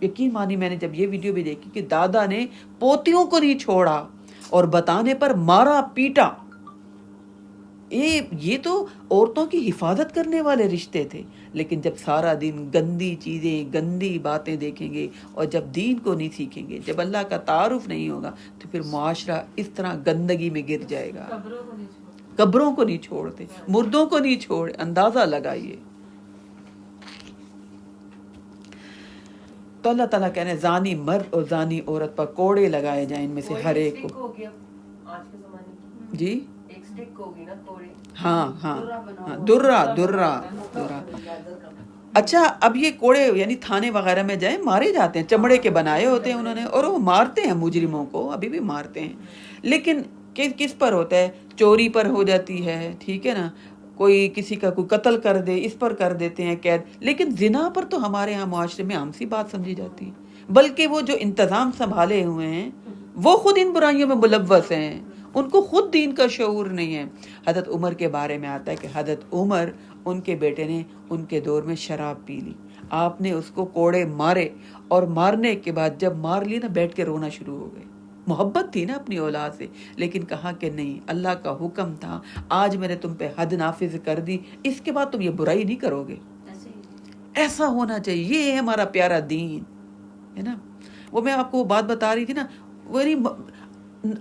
یقین مانی میں نے جب یہ ویڈیو بھی دیکھی کہ دادا نے پوتیوں کو نہیں چھوڑا اور بتانے پر مارا پیٹا. یہ تو عورتوں کی حفاظت کرنے والے رشتے تھے، لیکن جب سارا دن گندی چیزیں، گندی باتیں دیکھیں گے اور جب دین کو نہیں سیکھیں گے، جب اللہ کا تعارف نہیں ہوگا تو پھر معاشرہ اس طرح گندگی میں گر جائے گا. قبروں کو نہیں چھوڑتے، مردوں کو نہیں چھوڑ. اندازہ لگائیے. تو اللہ تعالیٰ کہنے زانی مرد اور زانی عورت پر کوڑے لگائے جائیں ان میں سے ہر ایک کو. جی ہاں درہ. اچھا اب یہ کوڑے یعنی تھانے وغیرہ میں جائیں مارے جاتے ہیں، چمڑے کے بنائے ہوتے ہیں انہوں نے، اور وہ مارتے ہیں مجرموں کو، ابھی بھی مارتے ہیں. لیکن کس پر ہوتا ہے؟ چوری پر ہو جاتی ہے، ٹھیک ہے نا، کوئی کسی کا کوئی قتل کر دے اس پر کر دیتے ہیں قید. لیکن زنا پر تو ہمارے ہاں معاشرے میں عام سی بات سمجھی جاتی ہے. بلکہ وہ جو انتظام سنبھالے ہوئے ہیں وہ خود ان برائیوں میں ملوث ہیں، ان کو خود دین کا شعور نہیں ہے. حضرت عمر کے بارے میں آتا ہے کہ حضرت عمر، ان کے بیٹے نے ان کے دور میں شراب پی لی، آپ نے اس کو کوڑے مارے، اور مارنے کے بعد جب مار لی نا بیٹھ کے رونا شروع ہو گئے. محبت تھی نا اپنی اولاد سے، لیکن کہا کہ نہیں، اللہ کا حکم تھا، آج میں نے تم پہ حد نافذ کر دی، اس کے بعد تم یہ برائی نہیں کرو گے. ایسا ہونا چاہیے، یہ ہے ہمارا پیارا دین، ہے نا. وہ میں آپ کو بات بتا رہی تھی نا، وہ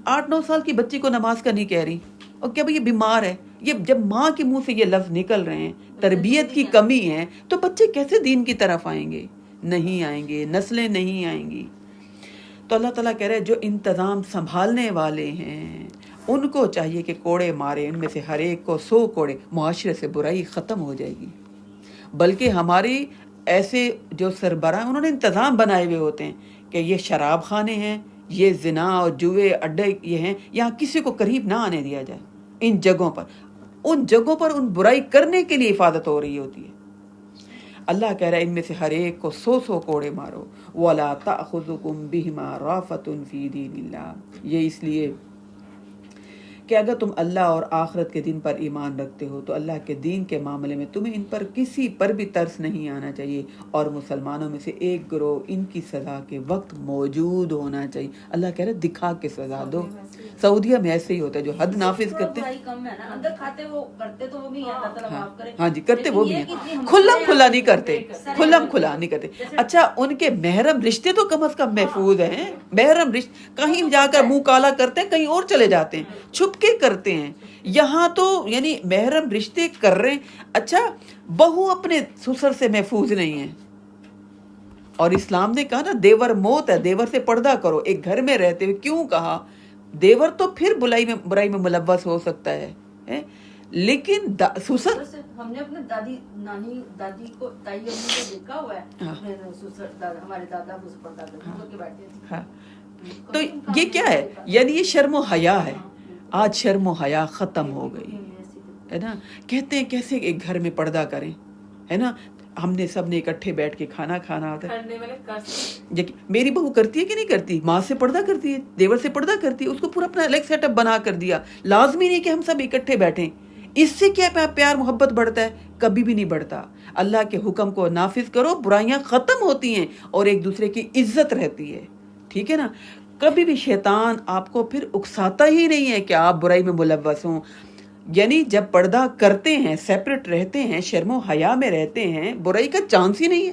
8-9 سال کی بچی کو نماز کا نہیں کہہ رہی، اور کیا بھئی یہ بیمار ہے. یہ جب ماں کے منہ سے یہ لفظ نکل رہے ہیں، تربیت کی کمی ہے، تو بچے کیسے دین کی طرف آئیں گے؟ نہیں آئیں گے، نسلیں نہیں آئیں گی. تو اللہ تعالیٰ کہہ رہے ہیں جو انتظام سنبھالنے والے ہیں ان کو چاہیے کہ کوڑے مارے، ان میں سے ہر ایک کو 100 کوڑے. معاشرے سے برائی ختم ہو جائے گی. بلکہ ہماری ایسے جو سربراہ انہوں نے انتظام بنائے ہوئے ہوتے ہیں کہ یہ شراب خانے ہیں، یہ زنا اور جوئے اڈے یہ ہیں، یہاں کسی کو قریب نہ آنے دیا جائے. ان جگہوں پر ان برائی کرنے کے لیے حفاظت ہو رہی ہوتی ہے. اللہ کہہ رہا ہے ان میں سے ہر ایک کو 100 کوڑے مارو. وَلَا تَأْخُذُكُمْ بِهِمَا رَأْفَةٌ فِي دِينِ اللَّهِ. یہ اس لیے کہ اگر تم اللہ اور آخرت کے دن پر ایمان رکھتے ہو تو اللہ کے دین کے معاملے میں تمہیں ان پر کسی پر بھی ترس نہیں آنا چاہیے، اور مسلمانوں میں سے ایک گروہ ان کی سزا کے وقت موجود ہونا چاہیے. اللہ کہہ رہے دکھا کے سزا دو. سعودیہ میں ایسے ہی ہوتا ہے، جو حد نافذ کرتے ہیں ہاں جی کرتے وہ بھی ہیں، کھلم کھلا نہیں کرتے. اچھا ان کے محرم رشتے تو کم از کم محفوظ ہیں. محرم رشتے کہیں جا کر منہ کالا کرتے ہیں، کہیں اور چلے جاتے ہیں، چھپ کے کرتے ہیں. یہاں تو یعنی محرم رشتے کر رہے ہیں. اچھا بہو اپنے سسر سے محفوظ نہیں ہے، اور اسلام نے کہا نا دیور موت ہے، دیور سے پردہ کرو. ایک گھر میں رہتے ہوئے کیوں کہا؟ دیور تو پھر برائی میں ملوث ہو سکتا ہے، لیکن سسر ہم نے اپنے دادی کو تائی امی کو دیکھا ہوا ہے، ہمارے دادا کو پردہ کر کے بیٹھے تھے. تو یہ کیا ہے؟ یعنی یہ شرم و حیا ہے. آج شرم و حیا ختم ہو گئی ہے نا. کہتے ہیں کیسے ایک گھر میں پردہ کریں، ہے نا. ہم نے سب نے اکٹھے بیٹھ کے کھانا کھانا ہوتا ہے. میری بہو کرتی ہے کہ نہیں کرتی؟ ماں سے پردہ کرتی ہے، دیور سے پردہ کرتی ہے، اس کو پورا اپنا الگ سیٹ اپ بنا کر دیا. لازمی نہیں کہ ہم سب اکٹھے بیٹھیں. اس سے کیا پیار محبت بڑھتا ہے؟ کبھی بھی نہیں بڑھتا. اللہ کے حکم کو نافذ کرو، برائیاں ختم ہوتی ہیں اور ایک دوسرے کی عزت رہتی ہے. ٹھیک ہے نا. کبھی بھی شیطان آپ کو پھر اکساتا ہی نہیں ہے کہ آپ برائی میں ملوث ہوں. یعنی جب پردہ کرتے ہیں، سیپریٹ رہتے ہیں، شرم و حیا میں رہتے ہیں، برائی کا چانس ہی نہیں ہے.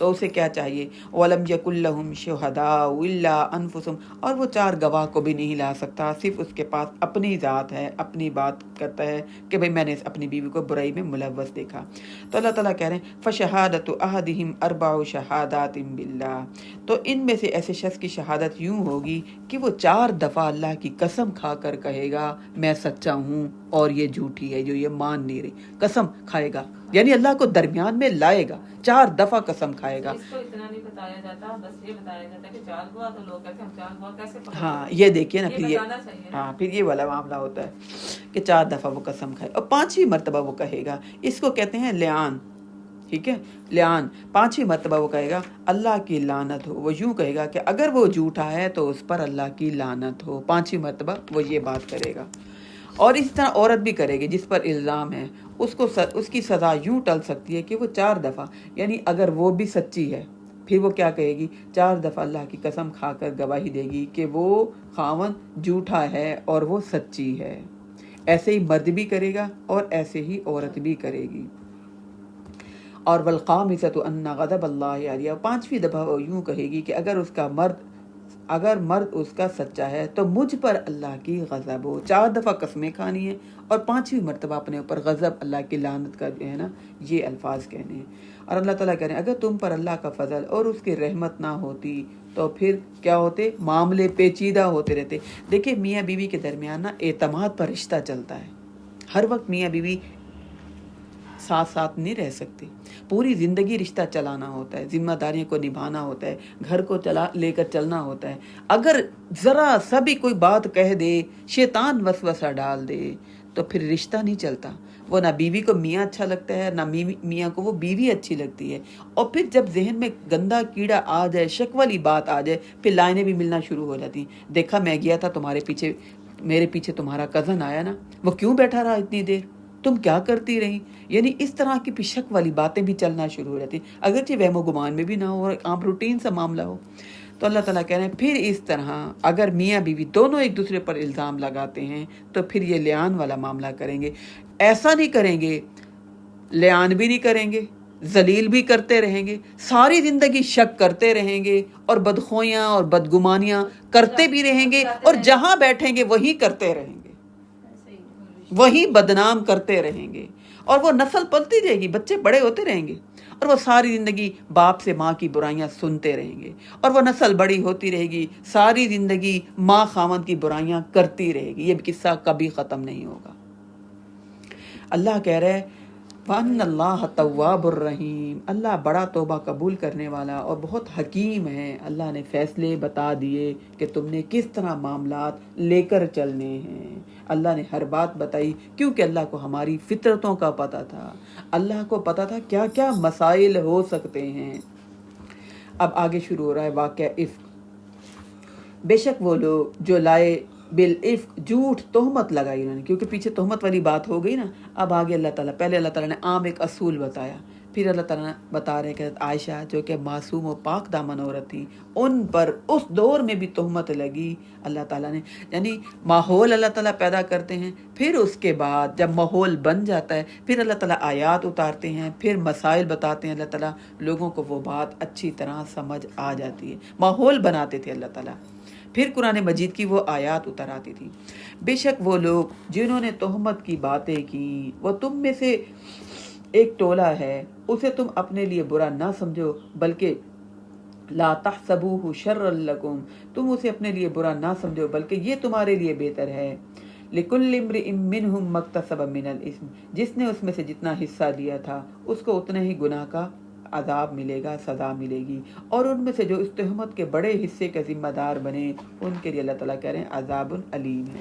تو اسے کیا چاہیے؟ وَلَمْ يَكُنْ لَهُمْ شُهَدَاءُ إِلَّا أَنفُسُهُمْ، اور وہ 4 گواہ کو بھی نہیں لا سکتا، صرف اس کے پاس اپنی ذات ہے، اپنی بات کرتا ہے کہ بھئی میں نے اپنی بیوی کو برائی میں ملوث دیکھا۔ تو اللہ تعالیٰ کہہ رہے ہیں فَشَهَادَةُ أَحَدِهِمْ 4 شَهَادَاتٍ بِاللَّهِ، تو ان میں سے ایسے شخص کی شہادت یوں ہوگی کہ وہ 4 دفعہ اللہ کی قسم کھا کر کہے گا میں سچا ہوں اور یہ جھوٹی ہے جو یہ مان نہیں رہی، قسم کھائے گا، یعنی اللہ کو درمیان میں لائے گا، 4 دفعہ قسم کھائے گا۔ اس کو اتنا نہیں بتایا جاتا، بس یہ بتایا جاتا ہے کہ 4 گواہ، تو لوگ کہتے ہیں ہم 4 گواہ کیسے پکڑیں؟ ہاں یہ دیکھیے نا، پھر یہ بتانا چاہیے۔ ہاں پھر یہ والا معاملہ ہوتا ہے کہ 4 دفعہ وہ قسم کھائے اور 5ویں مرتبہ وہ کہے گا، اس کو کہتے ہیں لعان، ٹھیک ہے، لعان، 5ویں مرتبہ وہ کہے گا اللہ کی لعنت ہو، وہ یوں کہے گا کہ اگر وہ جھوٹا ہے تو اس پر اللہ کی لعنت ہو، 5ویں مرتبہ وہ یہ بات کرے گا۔ اور اس طرح عورت بھی کرے گی جس پر الزام ہے، اس کی سزا یوں ٹل سکتی ہے کہ وہ 4 دفعہ، یعنی اگر وہ بھی سچی ہے پھر وہ کیا کہے گی، 4 دفعہ اللہ کی قسم کھا کر گواہی دے گی کہ وہ خاوند جھوٹا ہے اور وہ سچی ہے۔ ایسے ہی مرد بھی کرے گا اور ایسے ہی عورت بھی کرے گی۔ اور والخامسۃ ان غضب اللہ علیہ، 5ویں دفعہ وہ یوں کہے گی کہ اگر مرد اس کا سچا ہے تو مجھ پر اللہ کی غضب ہو۔ 4 دفعہ قسمیں کھانی ہیں اور 5ویں مرتبہ اپنے اوپر غضب، اللہ کی لعنت کا جو ہے نا یہ الفاظ کہنے ہیں۔ اور اللہ تعالیٰ کہہ رہے ہیں اگر تم پر اللہ کا فضل اور اس کی رحمت نہ ہوتی تو پھر کیا ہوتے، معاملے پیچیدہ ہوتے رہتے۔ دیکھیں میاں بیوی کے درمیان نا اعتماد پر رشتہ چلتا ہے، ہر وقت میاں بیوی ساتھ ساتھ نہیں رہ سکتے، پوری زندگی رشتہ چلانا ہوتا ہے، ذمہ داریوں کو نبھانا ہوتا ہے، گھر کو لے کر چلنا ہوتا ہے۔ اگر ذرا سا بھی کوئی بات کہہ دے، شیطان وسوسہ ڈال دے تو پھر رشتہ نہیں چلتا۔ وہ نہ بیوی کو میاں اچھا لگتا ہے، نہ میاں کو وہ بیوی اچھی لگتی ہے۔ اور پھر جب ذہن میں گندا کیڑا آ جائے، شک والی بات آ جائے، پھر لائنیں بھی ملنا شروع ہو جاتی ہیں۔ دیکھا میں گیا تھا تمہارے پیچھے، میرے پیچھے تمہارا کزن آیا نا، وہ کیوں بیٹھا رہا اتنی دیر، تم کیا کرتی رہی، یعنی اس طرح کی شک والی باتیں بھی چلنا شروع ہو جاتی ہیں، اگرچہ وہم و گمان میں بھی نہ ہو اور عام روٹین سا معاملہ ہو۔ تو اللہ تعالیٰ کہہ رہے ہیں پھر اس طرح اگر میاں بیوی دونوں ایک دوسرے پر الزام لگاتے ہیں تو پھر یہ لعان والا معاملہ کریں گے۔ ایسا نہیں کریں گے، لعان بھی نہیں کریں گے، ذلیل بھی کرتے رہیں گے، ساری زندگی شک کرتے رہیں گے اور بدخویاں اور بدگمانیاں کرتے بھی رہیں گے، اور جہاں بیٹھیں گے وہی کرتے رہیں گے، وہی بدنام کرتے رہیں گے، اور وہ نسل پلتی رہے گی، بچے بڑے ہوتے رہیں گے اور وہ ساری زندگی باپ سے ماں کی برائیاں سنتے رہیں گے، اور وہ نسل بڑی ہوتی رہے گی، ساری زندگی ماں خاوند کی برائیاں کرتی رہے گی، یہ قصہ کبھی ختم نہیں ہوگا۔ اللہ کہہ رہے ہیں وَأَنَّ اللَّهَ تَوَّابٌ الرحیم، اللہ بڑا توبہ قبول کرنے والا اور بہت حکیم ہے۔ اللہ نے فیصلے بتا دیے کہ تم نے کس طرح معاملات لے کر چلنے ہیں، اللہ نے ہر بات بتائی، کیونکہ اللہ کو ہماری فطرتوں کا پتہ تھا، اللہ کو پتہ تھا کیا کیا مسائل ہو سکتے ہیں۔ اب آگے شروع ہو رہا ہے واقعہ عفق۔ بے شک وہ لوگ جو لائے بالعفق، جھوٹ، تہمت لگائی انہوں نے، کیونکہ پیچھے تہمت والی بات ہو گئی نا۔ اب آگے اللہ تعالیٰ، پہلے اللہ تعالیٰ نے عام ایک اصول بتایا، پھر اللہ تعالیٰ نے بتا رہے کہ عائشہ جو کہ معصوم و پاک دامن عورت تھی، ان پر اس دور میں بھی تہمت لگی۔ اللہ تعالیٰ نے یعنی ماحول اللہ تعالیٰ پیدا کرتے ہیں، پھر اس کے بعد جب ماحول بن جاتا ہے پھر اللہ تعالیٰ آیات اتارتے ہیں، پھر مسائل بتاتے ہیں اللہ تعالیٰ، لوگوں کو وہ بات اچھی طرح سمجھ آ جاتی ہے۔ ماحول بناتے تھے اللہ تعالیٰ، پھر قرآن مجید کی وہ آیات اتر آتی تھی۔ بے شک وہ لوگ جنہوں نے تہمت کی باتیں کی، وہ تم میں سے ایک ٹولہ ہے، اسے تم اپنے لیے برا نہ سمجھو بلکہ لا تحسبوہ شرا لکم، تم اسے اپنے لیے برا نہ سمجھو بلکہ یہ تمہارے لیے بہتر ہے۔ لکل امرئ منہم ما اکتسب من الاثم، جس نے اس میں سے جتنا حصہ لیا تھا اس کو اتنے ہی گناہ کا عذاب ملے گا، سزا ملے گی، اور ان میں سے جو اس تہمت کے بڑے حصے کا ذمہ دار بنے ان کے لیے اللہ تعالیٰ کہہ رہے ہیں عذاب علیم ہے۔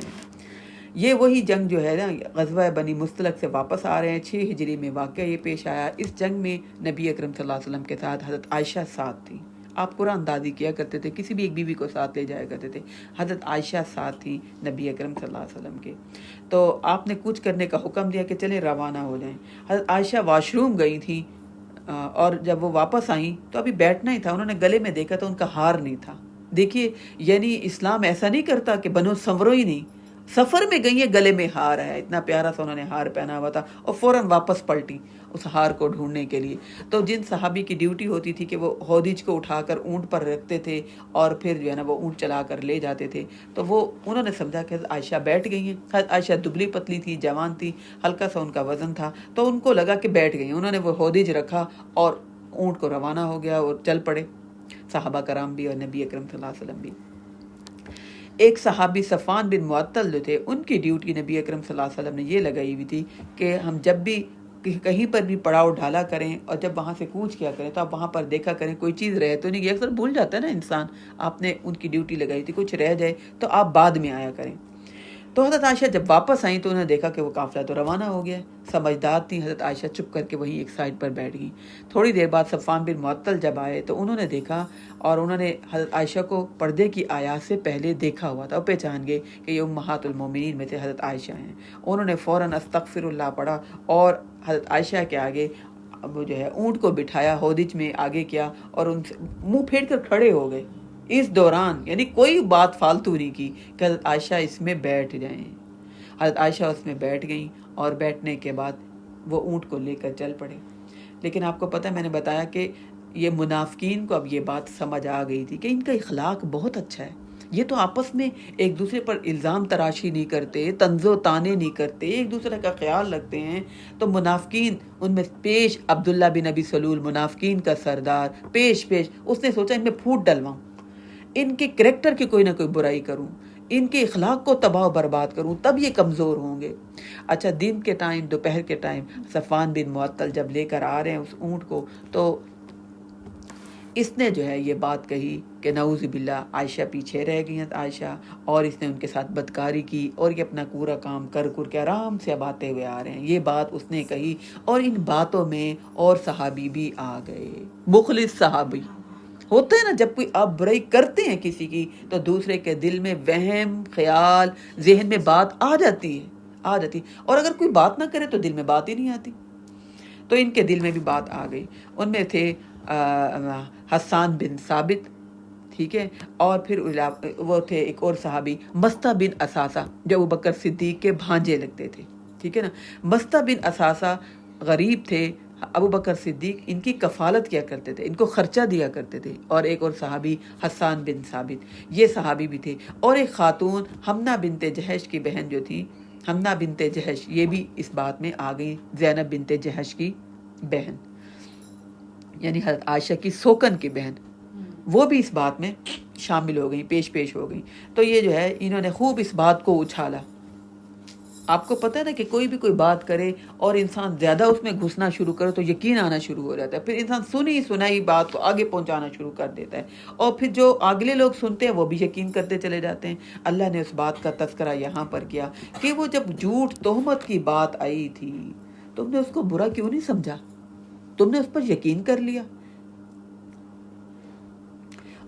یہ وہی جنگ جو ہے نا، غزوہ بنی مستلق سے واپس آ رہے ہیں، 6 ہجری میں واقعہ یہ پیش آیا۔ اس جنگ میں نبی اکرم صلی اللہ علیہ وسلم کے ساتھ حضرت عائشہ ساتھ تھی، آپ قرآن اندازی کیا کرتے تھے، کسی بھی ایک بیوی کو ساتھ لے جایا کرتے تھے، حضرت عائشہ ساتھ تھی نبی اکرم صلی اللہ علیہ وسلم کے۔ تو آپ نے کچھ کرنے کا حکم دیا کہ چلیں روانہ ہو جائیں۔ حضرت عائشہ واش روم گئی تھی، اور جب وہ واپس آئیں تو ابھی بیٹھنا ہی تھا، انہوں نے گلے میں دیکھا تو ان کا ہار نہیں تھا۔ دیکھیے یعنی اسلام ایسا نہیں کرتا کہ بنو سنورو ہی نہیں، سفر میں گئی ہیں، گلے میں ہار ہے، اتنا پیارا سا انہوں نے ہار پہنا ہوا تھا، اور فوراً واپس پلٹی اس ہار کو ڈھونڈنے کے لیے. تو جن صحابی کی ڈیوٹی ہوتی تھی کہ وہ ہودج کو اٹھا کر اونٹ پر رکھتے تھے اور پھر جو ہے نا وہ اونٹ چلا کر لے جاتے تھے، تو وہ انہوں نے سمجھا کہ حضرت عائشہ بیٹھ گئی ہیں. حضرت عائشہ دبلی پتلی تھی، جوان تھی، ہلکا سا ان کا وزن تھا، تو ان کو لگا کہ بیٹھ گئی ہیں. انہوں نے وہ ہودج رکھا اور اونٹ کو روانہ ہو گیا اور چل پڑے صحابہ کرام بھی اور نبی اکرم صلی اللہ علیہ وسلم بھی. ایک صحابی صفوان بن معطل جو تھے، ان کی ڈیوٹی نبی اکرم صلی اللہ علیہ وسلم نے یہ لگائی ہوئی تھی کہ ہم جب بھی کہیں پر بھی پڑاؤ ڈھالا کریں اور جب وہاں سے کوچ کیا کریں تو آپ وہاں پر دیکھا کریں کوئی چیز رہے تو نہیں. اکثر بھول جاتا ہے نا انسان، آپ نے ان کی ڈیوٹی لگائی تھی، کچھ رہ جائے تو آپ بعد میں آیا کریں. تو حضرت عائشہ جب واپس آئیں تو انہوں نے دیکھا کہ وہ قافلہ تو روانہ ہو گیا. سمجھدار تھی حضرت عائشہ، چپ کر کے وہیں ایک سائڈ پر بیٹھ گئی. تھوڑی دیر بعد صفوان بن معطل جب آئے تو انہوں نے دیکھا، اور انہوں نے حضرت عائشہ کو پردے کی آیات سے پہلے دیکھا ہوا تھا اور پہچان گئے کہ یہ امہات المومنین میں سے حضرت عائشہ ہیں. انہوں نے فوراً استغفر اللہ پڑھا اور حضرت عائشہ کے آگے وہ جو ہے اونٹ کو بٹھایا، ہودج میں آگے کیا اور ان سے منہ پھیر کر کھڑے ہو گئے. اس دوران یعنی کوئی بات فالتو نہیں کی کہ حضرت عائشہ اس میں بیٹھ جائیں. حضرت عائشہ اس میں بیٹھ گئیں اور بیٹھنے کے بعد وہ اونٹ کو لے کر چل پڑے. لیکن آپ کو پتہ ہے، میں نے بتایا کہ یہ منافقین کو اب یہ بات سمجھ آ گئی تھی کہ ان کا اخلاق بہت اچھا ہے. یہ تو آپس میں ایک دوسرے پر الزام تراشی نہیں کرتے، طنز و طعنے نہیں کرتے، ایک دوسرے کا خیال رکھتے ہیں. تو منافقین ان میں پیش عبداللہ بن ابی سلول، منافقین کا سردار، پیش اس نے سوچا ان میں پھوٹ ڈلواؤں، ان کے کریکٹر کی کوئی نہ کوئی برائی کروں، ان کے اخلاق کو تباہ و برباد کروں، تب یہ کمزور ہوں گے. اچھا، دن کے ٹائم، دوپہر کے ٹائم صفوان بن معطل جب لے کر آ رہے ہیں اس اونٹ کو، تو اس نے جو ہے یہ بات کہی کہ نعوذ باللہ عائشہ پیچھے رہ گئی ہیں عائشہ، اور اس نے ان کے ساتھ بدکاری کی اور یہ اپنا پورا کام کر کے آرام سے اب آتے ہوئے آ رہے ہیں. یہ بات اس نے کہی اور ان باتوں میں اور صحابی بھی آ گئے. مخلص صحابی ہوتا ہے نا، جب کوئی آپ برائی کرتے ہیں کسی کی تو دوسرے کے دل میں وہم خیال، ذہن میں بات آ جاتی ہے. اور اگر کوئی بات نہ کرے تو دل میں بات ہی نہیں آتی. تو ان کے دل میں بھی بات آ گئی. ان میں تھے حسان بن ثابت، ٹھیک ہے، اور پھر وہ تھے ایک اور صحابی مستہ بن اساسہ جو ابوبکر صدیق کے بھانجے لگتے تھے، ٹھیک ہے نا. مستہ بن اساسہ غریب تھے، ابوبکر صدیق ان کی کفالت کیا کرتے تھے، ان کو خرچہ دیا کرتے تھے. اور ایک اور صحابی حسان بن ثابت، یہ صحابی بھی تھے. اور ایک خاتون حمنہ بنت جہش کی بہن جو تھی، حمنہ بنت جہش، یہ بھی اس بات میں آ گئی، زینب بنت جہش کی بہن، یعنی حضرت عائشہ کی سوکن کی بہن، وہ بھی اس بات میں شامل ہو گئی، پیش ہو گئی. تو یہ جو ہے انہوں نے خوب اس بات کو اچھالا. آپ کو پتہ ہے نا کہ کوئی بھی کوئی بات کرے اور انسان زیادہ اس میں گھسنا شروع کرے تو یقین آنا شروع ہو جاتا ہے. پھر انسان سنائی بات کو آگے پہنچانا شروع کر دیتا ہے، اور پھر جو اگلے لوگ سنتے ہیں وہ بھی یقین کرتے چلے جاتے ہیں. اللہ نے اس بات کا تذکرہ یہاں پر کیا کہ وہ جب جھوٹ تہمت کی بات آئی تھی تم نے اس کو برا کیوں نہیں سمجھا، تم نے اس پر یقین کر لیا.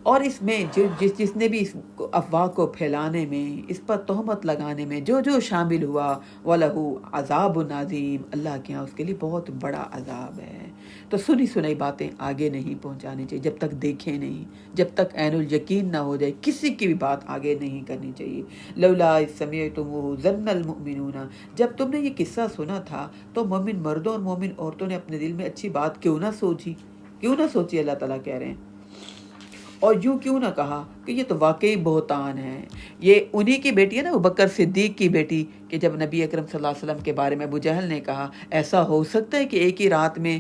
اور اس میں جس نے بھی اس افواہ کو پھیلانے میں، اس پر تہمت لگانے میں جو شامل ہوا، وَلَهُ عَذَابٌ عَظِيمٌ، اللہ کے ہاں اس کے لیے بہت بڑا عذاب ہے. تو سنی باتیں آگے نہیں پہنچانی چاہیے، جب تک دیکھیں نہیں، جب تک عین الیقین نہ ہو جائے کسی کی بھی بات آگے نہیں کرنی چاہیے. لولا اذ سمعتموہ ظن المؤمنون، جب تم نے یہ قصہ سنا تھا تو مومن مردوں اور مومن عورتوں نے اپنے دل میں اچھی بات کیوں نہ سوچی، اللہ تعالیٰ کہہ رہے ہیں. اور یوں کیوں نہ کہا کہ یہ تو واقعی بہتان ہے. یہ انہی کی بیٹی ہے نا، ابوبکر صدیق کی بیٹی، کہ جب نبی اکرم صلی اللہ علیہ وسلم کے بارے میں ابو جہل نے کہا ایسا ہو سکتا ہے کہ ایک ہی رات میں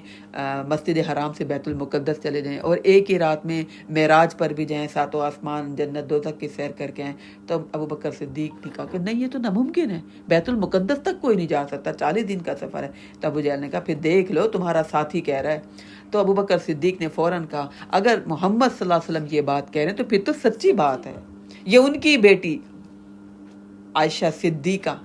مسجد حرام سے بیت المقدس چلے جائیں اور ایک ہی رات میں معراج پر بھی جائیں، ساتوں آسمان جنت دوزخ کی سیر کر کے آئیں. تو ابوبکر صدیق نے کہا کہ نہیں، یہ تو ناممکن ہے، بیت المقدس تک کوئی نہیں جا سکتا، 40 دن کا سفر ہے. تو ابو جہل نے کہا پھر دیکھ لو، تمہارا ساتھی کہہ رہا ہے. تو ابوبکر صدیق نے فوراً کہا اگر محمد صلی اللہ علیہ وسلم یہ بات کہہ رہے ہیں تو پھر تو سچی بات ہے، یہ ان کی بیٹی عائشہ صدیقہ،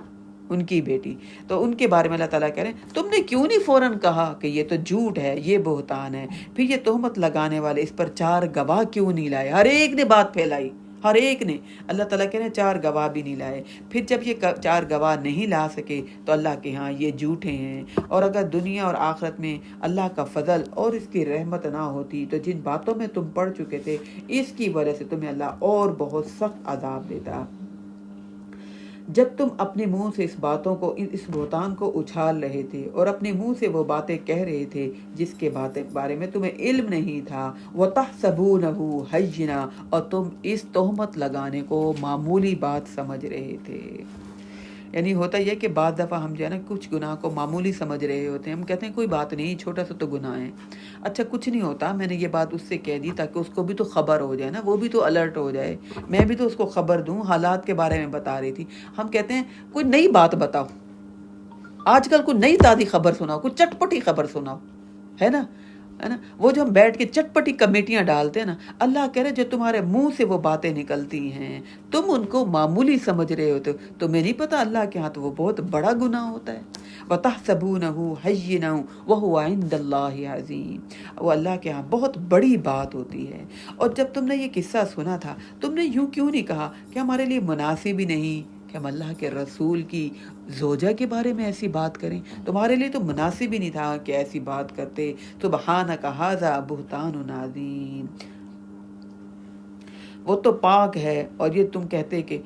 ان کی بیٹی، تو ان کے بارے میں اللہ تعالیٰ کہہ رہے ہیں تم نے کیوں نہیں فوراً کہا کہ یہ تو جھوٹ ہے، یہ بہتان ہے. پھر یہ تہمت لگانے والے اس پر 4 گواہ کیوں نہیں لائے؟ ہر ایک نے بات پھیلائی، ہر ایک نے. اللہ تعالیٰ کہہ رہے ہیں 4 گواہ بھی نہیں لائے. پھر جب یہ 4 گواہ نہیں لا سکے تو اللہ کے ہاں یہ جھوٹے ہیں. اور اگر دنیا اور آخرت میں اللہ کا فضل اور اس کی رحمت نہ ہوتی تو جن باتوں میں تم پڑھ چکے تھے اس کی وجہ سے تمہیں اللہ اور بہت سخت عذاب دیتا. جب تم اپنے منہ سے اس بہتان کو اچھال رہے تھے اور اپنے منہ سے وہ باتیں کہہ رہے تھے جس کے بارے میں تمہیں علم نہیں تھا، وَتَحْسَبُونَهُ هَيِّنًا، اور تم اس تہمت لگانے کو معمولی بات سمجھ رہے تھے۔ یعنی ہوتا یہ کہ بعض دفعہ ہم جو ہے نا کچھ گناہ کو معمولی سمجھ رہے ہوتے ہیں، ہم کہتے ہیں کوئی بات نہیں، چھوٹا سا تو گناہ ہے، اچھا کچھ نہیں ہوتا، میں نے یہ بات اس سے کہہ دی تاکہ اس کو بھی تو خبر ہو جائے نا، وہ بھی تو الرٹ ہو جائے، میں بھی تو اس کو خبر دوں، حالات کے بارے میں بتا رہی تھی۔ ہم کہتے ہیں کوئی نئی بات بتاؤ، آج کل کوئی نئی تازی خبر سناؤ، کوئی چٹپٹی خبر سناؤ، ہے نا، ہے نا، وہ جو ہم بیٹھ کے چٹپٹی کمیٹیاں ڈالتے ہیں نا، اللہ کہہ رہے جو تمہارے منہ سے وہ باتیں نکلتی ہیں تم ان کو معمولی سمجھ رہے ہوتے ہو، تمہیں نہیں پتا اللہ کے ہاں تو وہ بہت بڑا گناہ ہوتا ہے۔ وَتَحْسَبُونَهُ هَيِّنًا وَهُوَ عِندَ اللَّهِ عَظِيمٌ، وہ اللہ کے ہاں بہت بڑی بات ہوتی ہے۔ اور جب تم نے یہ قصہ سنا تھا تم نے یوں کیوں نہیں کہا کہ ہمارے لیے مناسب ہی نہیں کہ ہم اللہ کے رسول کی زوجہ کے بارے میں ایسی بات کریں، تمہارے لیے تو مناسب ہی نہیں تھا کہ ایسی بات کرتے۔ سبحانک ھذا بہتان عظیم، وہ تو پاک ہے، اور یہ تم کہتے کہ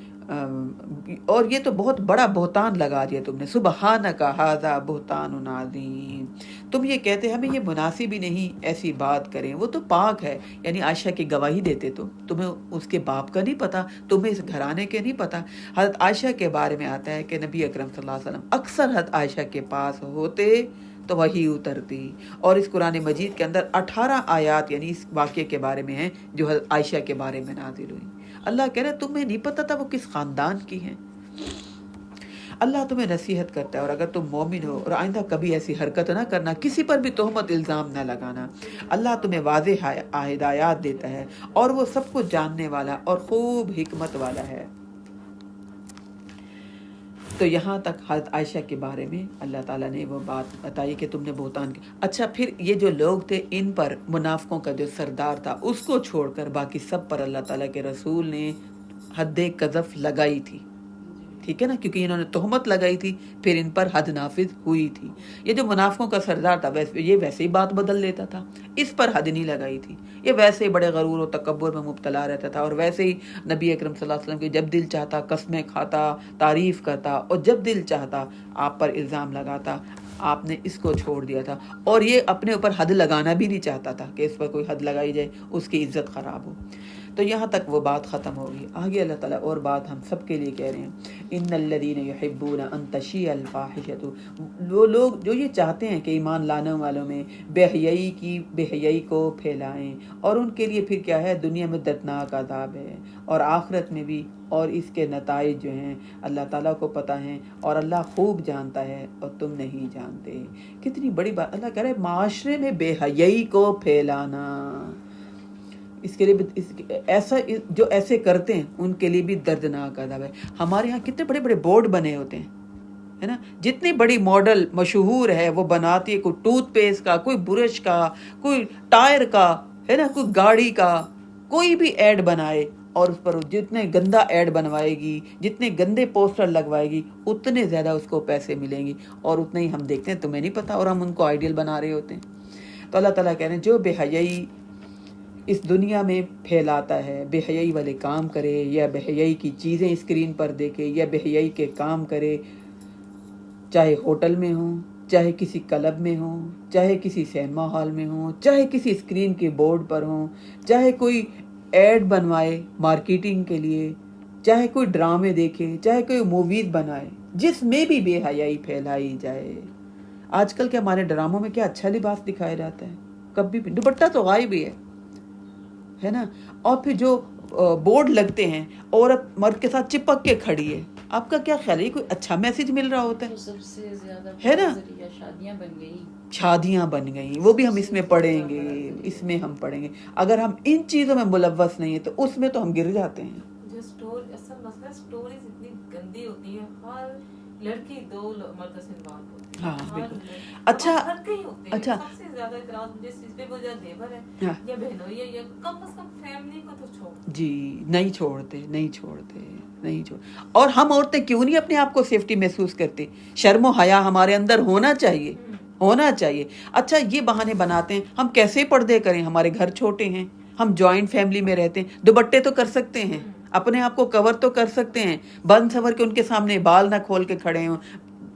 اور یہ تو بہت بڑا بہتان لگا دیا تم نے، سبحانک ھذا بہتان عظیم، تم یہ کہتے ہمیں یہ مناسب ہی نہیں ایسی بات کریں، وہ تو پاک ہے۔ یعنی عائشہ کی گواہی دیتے تو تمہیں اس کے باپ کا نہیں پتا، تمہیں اس گھرانے کے نہیں پتا۔ حضرت عائشہ کے بارے میں آتا ہے کہ نبی اکرم صلی اللہ علیہ وسلم اکثر حضرت عائشہ کے پاس ہوتے تو وحی اترتی، اور اس قرآن مجید کے اندر 18 آیات یعنی اس واقعے کے بارے میں ہیں جو حضرت عائشہ کے بارے میں نازل ہوئی۔ اللہ کہہ رہا ہے تمہیں نہیں پتا تھا وہ کس خاندان کی ہیں۔ اللہ تمہیں نصیحت کرتا ہے، اور اگر تم مومن ہو اور آئندہ کبھی ایسی حرکت نہ کرنا، کسی پر بھی تہمت الزام نہ لگانا۔ اللہ تمہیں واضح ہدایات دیتا ہے اور وہ سب کچھ جاننے والا اور خوب حکمت والا ہے۔ تو یہاں تک حضرت عائشہ کے بارے میں اللہ تعالیٰ نے وہ بات بتائی کہ تم نے بہتان کی۔ اچھا پھر یہ جو لوگ تھے ان پر منافقوں کا جو سردار تھا اس کو چھوڑ کر باقی سب پر اللہ تعالیٰ کے رسول نے حد قذف لگائی تھی، ٹھیک ہے نا، کیونکہ انہوں نے تہمت لگائی تھی، پھر ان پر حد نافذ ہوئی تھی۔ یہ جو منافقوں کا سردار تھا یہ ویسے ہی بات بدل لیتا تھا، اس پر حد نہیں لگائی تھی، یہ ویسے ہی بڑے غرور و تکبر میں مبتلا رہتا تھا، اور ویسے ہی نبی اکرم صلی اللہ علیہ وسلم کے جب دل چاہتا قسمیں کھاتا، تعریف کرتا، اور جب دل چاہتا آپ پر الزام لگاتا۔ آپ نے اس کو چھوڑ دیا تھا، اور یہ اپنے اوپر حد لگانا بھی نہیں چاہتا تھا کہ اس پر کوئی حد لگائی جائے اس کی عزت خراب ہو۔ تو یہاں تک وہ بات ختم ہوگی۔ آگے اللہ تعالیٰ اور بات ہم سب کے لیے کہہ رہے ہیں، ان الذین یحبون ان تشیع الفاحشۃ، وہ لوگ جو یہ چاہتے ہیں کہ ایمان لانے والوں میں بے حیائی کو پھیلائیں، اور ان کے لیے پھر کیا ہے، دنیا میں دردناک عذاب ہے اور آخرت میں بھی، اور اس کے نتائج جو ہیں اللہ تعالیٰ کو پتہ ہیں، اور اللہ خوب جانتا ہے اور تم نہیں جانتے۔ کتنی بڑی بات، اللہ کہہ رہے ہیں معاشرے میں بے حیائی کو پھیلانا، اس کے لیے ایسا جو ایسے کرتے ہیں ان کے لیے بھی دردناک عذاب ہے۔ ہمارے ہاں کتنے بڑے بڑے بورڈ بنے ہوتے ہیں، ہے نا، جتنی بڑی ماڈل مشہور ہے وہ بناتی ہے، کوئی ٹوتھ پیسٹ کا، کوئی برش کا، کوئی ٹائر کا، ہے نا، کوئی گاڑی کا، کوئی بھی ایڈ بنائے، اور اس پر جتنے گندا ایڈ بنوائے گی، جتنے گندے پوسٹر لگوائے گی، اتنے زیادہ اس کو پیسے ملیں گی، اور اتنا ہی ہم دیکھتے ہیں، تمہیں نہیں پتا، اور ہم ان کو آئیڈیل بنا رہے ہوتے ہیں۔ تو اللہ تعالیٰ کہہ رہے ہیں جو بے حیائی اس دنیا میں پھیلاتا ہے، بے حیائی والے کام کرے، یا بے حیائی کی چیزیں اسکرین پر دیکھے، یا بے حیائی کے کام کرے، چاہے ہوٹل میں ہوں، چاہے کسی کلب میں ہوں، چاہے کسی سینما ہال میں ہوں، چاہے کسی اسکرین کے بورڈ پر ہوں، چاہے کوئی ایڈ بنوائے مارکیٹنگ کے لیے، چاہے کوئی ڈرامے دیکھے، چاہے کوئی موویز بنائے، جس میں بھی بے حیائی پھیلائی جائے۔ آج کل کے ہمارے ڈراموں میں کیا اچھا لباس دکھایا جاتا ہے، کبھی بھی دوپٹہ تو غائب ہی ہے نا، اور پھر جو بورڈ لگتے ہیں عورت مرد کے ساتھ چپک کے کھڑی ہے، آپ کا کیا خیال ہے یہ کوئی اچھا میسج مل رہا ہوتا ہے؟ سب سے زیادہ ہے نا، شادیاں بن گئی، وہ بھی ہم اس میں پڑھیں گے، اس میں ہم پڑھیں گے۔ اگر ہم ان چیزوں میں ملوث نہیں ہیں تو اس میں تو ہم گر جاتے ہیں۔ جو اصل مسئلہ سٹوریز اتنی گندی ہوتی ہے، ہر لڑکی دو مرد سے بات ہوتی ہے، ہاں بالکل۔ اچھا اچھا سب سے زیادہ اعتراض مجھے اس چیز پہ وہ جو دیور ہے یا بہنوئی ہے، یا کم از کم فیملی کو تو چھوڑ جی نہیں چھوڑتے۔ اور ہم عورتیں کیوں نہیں اپنے آپ کو سیفٹی محسوس کرتے؟ شرم و حیا ہمارے اندر ہونا چاہیے۔ اچھا یہ بہانے بناتے ہیں ہم کیسے پردے کریں، ہمارے گھر چھوٹے ہیں، ہم جوائنٹ فیملی میں رہتے ہیں، دوپٹے تو کر سکتے ہیں، اپنے آپ کو کور تو کر سکتے ہیں، بند سنور کے ان کے سامنے بال نہ کھول کے کھڑے ہوں،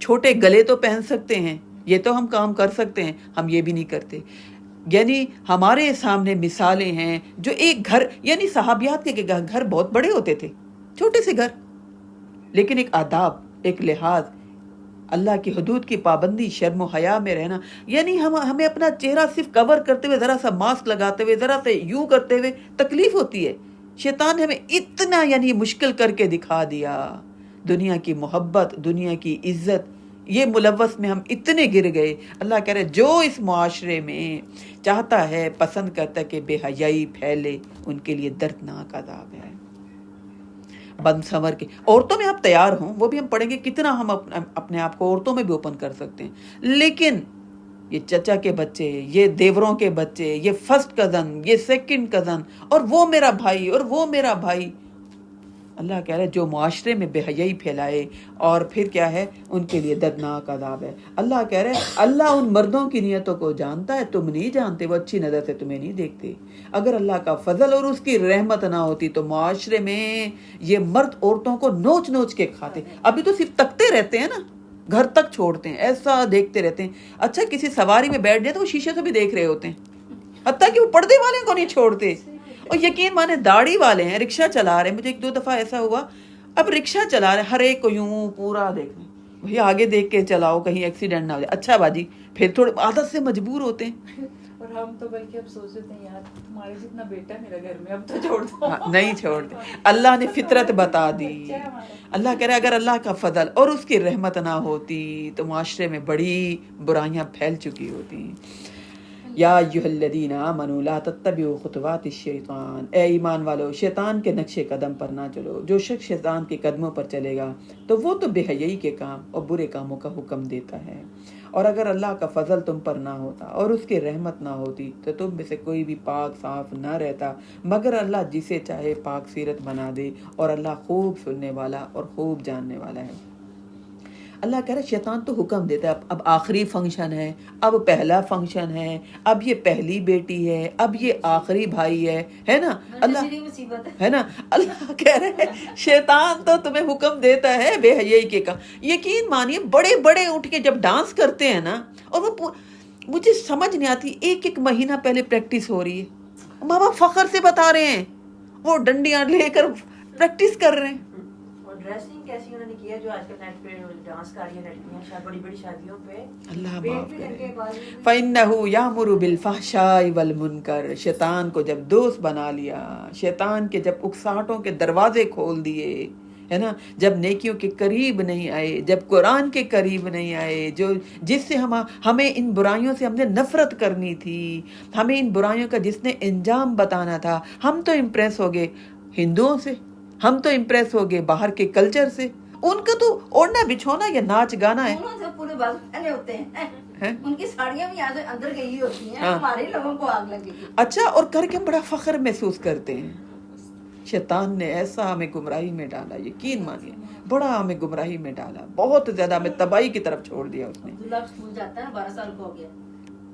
چھوٹے گلے تو پہن سکتے ہیں، یہ تو ہم کام کر سکتے ہیں، ہم یہ بھی نہیں کرتے۔ یعنی ہمارے سامنے مثالیں ہیں جو ایک گھر، یعنی صحابیات کے گھر بہت بڑے ہوتے تھے، چھوٹے سے گھر، لیکن ایک آداب، ایک لحاظ، اللہ کی حدود کی پابندی، شرم و حیا میں رہنا۔ یعنی ہمیں اپنا چہرہ صرف کور کرتے ہوئے، ذرا سا ماسک لگاتے ہوئے، ذرا سا یوں کرتے ہوئے تکلیف ہوتی ہے۔ شیطان نے ہمیں اتنا یعنی مشکل کر کے دکھا دیا، دنیا کی محبت، دنیا کی عزت، یہ ملوث میں ہم اتنے گر گئے۔ اللہ کہہ رہے جو اس معاشرے میں چاہتا ہے، پسند کرتا ہے کہ بے حیائی پھیلے، ان کے لیے دردناک عذاب ہے۔ بند سنور کے عورتوں میں آپ تیار ہوں، وہ بھی ہم پڑھیں گے کتنا ہم اپنے آپ کو عورتوں میں بھی اوپن کر سکتے ہیں، لیکن یہ چچا کے بچے، یہ دیوروں کے بچے، یہ فرسٹ کزن، یہ سیکنڈ کزن، اور وہ میرا بھائی اور وہ میرا بھائی، اللہ کہہ رہا ہے جو معاشرے میں بے حیائی پھیلائے اور پھر کیا ہے، ان کے لیے دردناک عذاب ہے۔ اللہ کہہ رہے ہیں اللہ ان مردوں کی نیتوں کو جانتا ہے، تم نہیں جانتے، وہ اچھی نظر سے تمہیں نہیں دیکھتے۔ اگر اللہ کا فضل اور اس کی رحمت نہ ہوتی تو معاشرے میں یہ مرد عورتوں کو نوچ نوچ کے کھاتے۔ ابھی تو صرف تکتے رہتے ہیں نا، گھر تک چھوڑتے ہیں، ایسا دیکھتے رہتے ہیں۔ اچھا کسی سواری میں بیٹھ جائے تو وہ شیشے سے بھی دیکھ رہے ہوتے ہیں، حتیٰ کہ وہ پردے والے کو نہیں چھوڑتے۔ اور یقین مانے داڑھی والے ہیں، رکشہ چلا رہے ہیں، مجھے ایک دو دفعہ ایسا ہوا، اب رکشہ چلا رہے ہر ایک کو یوں پورا دیکھنے، بھئی آگے دیکھ کے چلاؤ کہیں ایکسیڈنٹ نہ ہو جائے۔ اچھا باجی، پھر تھوڑے عادت سے مجبور ہوتے ہیں۔ اور ہم تو بلکہ اب سوچتے ہیں یار تمہارے جتنا بیٹا میرا گھر میں، اب تو چھوڑ دو۔ نہیں چھوڑتے، اللہ نے فطرت بتا دی۔ اللہ کہہ رہا ہے اگر اللہ کا فضل اور اس کی رحمت نہ ہوتی تو معاشرے میں بڑی برائیاں پھیل چکی ہوتی۔ یا ایھا الذین آمنوا لا تتبعوا خطوات الشیطان، اے ایمان والو شیطان کے نقش قدم پر نہ چلو۔ جو شخص شیطان کے قدموں پر چلے گا تو وہ تو بے حیائی کے کام اور برے کاموں کا حکم دیتا ہے۔ اور اگر اللہ کا فضل تم پر نہ ہوتا اور اس کی رحمت نہ ہوتی تو تم میں سے کوئی بھی پاک صاف نہ رہتا، مگر اللہ جسے چاہے پاک سیرت بنا دے، اور اللہ خوب سننے والا اور خوب جاننے والا ہے۔ اللہ کہہ رہا ہے شیطان تو حکم دیتا ہے، اب آخری فنکشن ہے، اب پہلا فنکشن ہے، اب یہ پہلی بیٹی ہے، اب یہ آخری بھائی ہے نا، اللہ ہے نا، اللہ کہہ رہے ہیں شیطان تو تمہیں حکم دیتا ہے بے حیائی کے کام۔ یقین مانیے بڑے بڑے اٹھ کے جب ڈانس کرتے ہیں نا، اور وہ مجھے سمجھ نہیں آتی، ایک ایک مہینہ پہلے پریکٹس ہو رہی ہے، ماں باپ فخر سے بتا رہے ہیں، وہ ڈنڈیاں لے کر پریکٹس کر رہے ہیں۔ ڈریسنگ کیسی انہوں نے کیا جو آج کل نیٹ پہ ڈانس کر رہی ہیں لڑکیاں بڑی بڑی شادیوں پہ، اللہ معاف کرے۔ فَإِنَّهُ يَأْمُرُ بِالْفَحْشَاءِ وَالْمُنکَرِ، شیطان کو جب دوست بنا لیا، شیطان کے جب اکساہٹوں کے دروازے کھول دیے، ہے نا، جب نیکیوں کے قریب نہیں آئے، جب قرآن کے قریب نہیں آئے، جو جس سے ہمیں ان برائیوں سے ہم نے نفرت کرنی تھی، ہمیں ان برائیوں کا جس نے انجام بتانا تھا، ہم تو امپریس ہو گئے ہندوؤں سے، ہم تو امپریس ہو گئے باہر کے کلچر سے، ان کا تو اوڑھنا بچھونا یا ناچ گانا ہے، پورے بال پھیلے ہوتے ہیں، ان کی ساڑیاں بھی یہاں سے اندر گئی ہوتی ہیں، ہمارے لوگوں کو آگ لگے گی۔ اچھا، اور کر کے بڑا فخر محسوس کرتے ہیں۔ شیطان نے ایسا ہمیں گمراہی میں ڈالا، یقین مانیے بڑا ہمیں گمراہی میں ڈالا، بہت زیادہ ہمیں تباہی کی طرف چھوڑ دیا اس نے۔ عبداللہ اسکول جاتا ہے، 12 سال کا ہو گیا،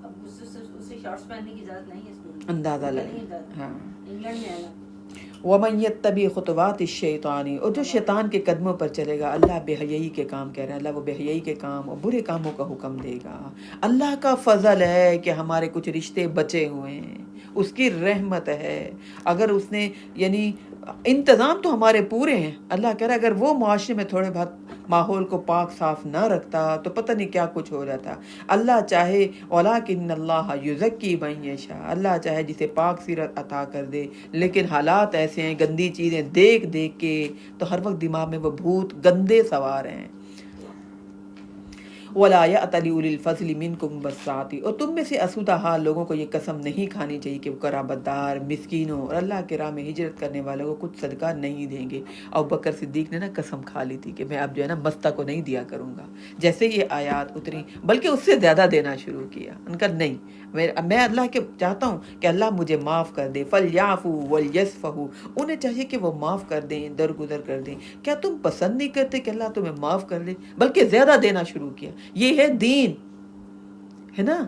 اب اسے شارٹس پہننے کی اجازت نہیں ہے اسکول میں، اندازہ لگے، ہاں۔ انگلینڈ میں آیا۔ وَمَن يَتَّبِعْ خُطُوَاتِ الشَّيْطَانِ، اور جو شیطان کے قدموں پر چلے گا، اللہ بے حیائی کے کام کہہ رہے ہیں، اللہ وہ بے حیائی کے کام اور برے کاموں کا حکم دے گا۔ اللہ کا فضل ہے کہ ہمارے کچھ رشتے بچے ہوئے ہیں، اس کی رحمت ہے، اگر اس نے یعنی انتظام تو ہمارے پورے ہیں۔ اللہ کہہ رہا ہے اگر وہ معاشرے میں تھوڑے بہت ماحول کو پاک صاف نہ رکھتا تو پتہ نہیں کیا کچھ ہو جاتا۔ اللہ چاہے وَلَٰكِنَّ اللَّهَ يُزَكِّي مَن يَشَاءُ، اللہ چاہے جسے پاک سیرت عطا کر دے، لیکن حالات ایسے ہیں، گندی چیزیں دیکھ دیکھ کے تو ہر وقت دماغ میں وہ بھوت گندے سوار ہیں۔ وَلَا يَأْتَلِ أُولِي الْفَضْلِ مِنْكُمْ وَالسَّعَةِ، اور تم میں سے اسودہ حال لوگوں کو یہ قسم نہیں کھانی چاہیے کہ وہ قرابت دار، مسکینوں اور اللہ کے راہ میں ہجرت کرنے والوں کو کچھ صدقہ نہیں دیں گے۔ ابوبکر صدیق نے نا قسم کھا لی تھی کہ میں اب جو ہے نا مستہ کو نہیں دیا کروں گا۔ جیسے یہ آیات اتری بلکہ اس سے زیادہ دینا شروع کیا، ان کا نہیں، میں اللہ کے چاہتا ہوں کہ اللہ مجھے معاف کر دے، فَلْيَعْفُوا وَلْيَصْفَحُوا، انہیں چاہیے کہ وہ معاف کر دیں، درگزر کر دیں۔ کیا تم پسند نہیں کرتے کہ اللہ تمہیں معاف کر دے؟ بلکہ زیادہ دینا شروع کیا۔ یہ ہے دین، ہے نا،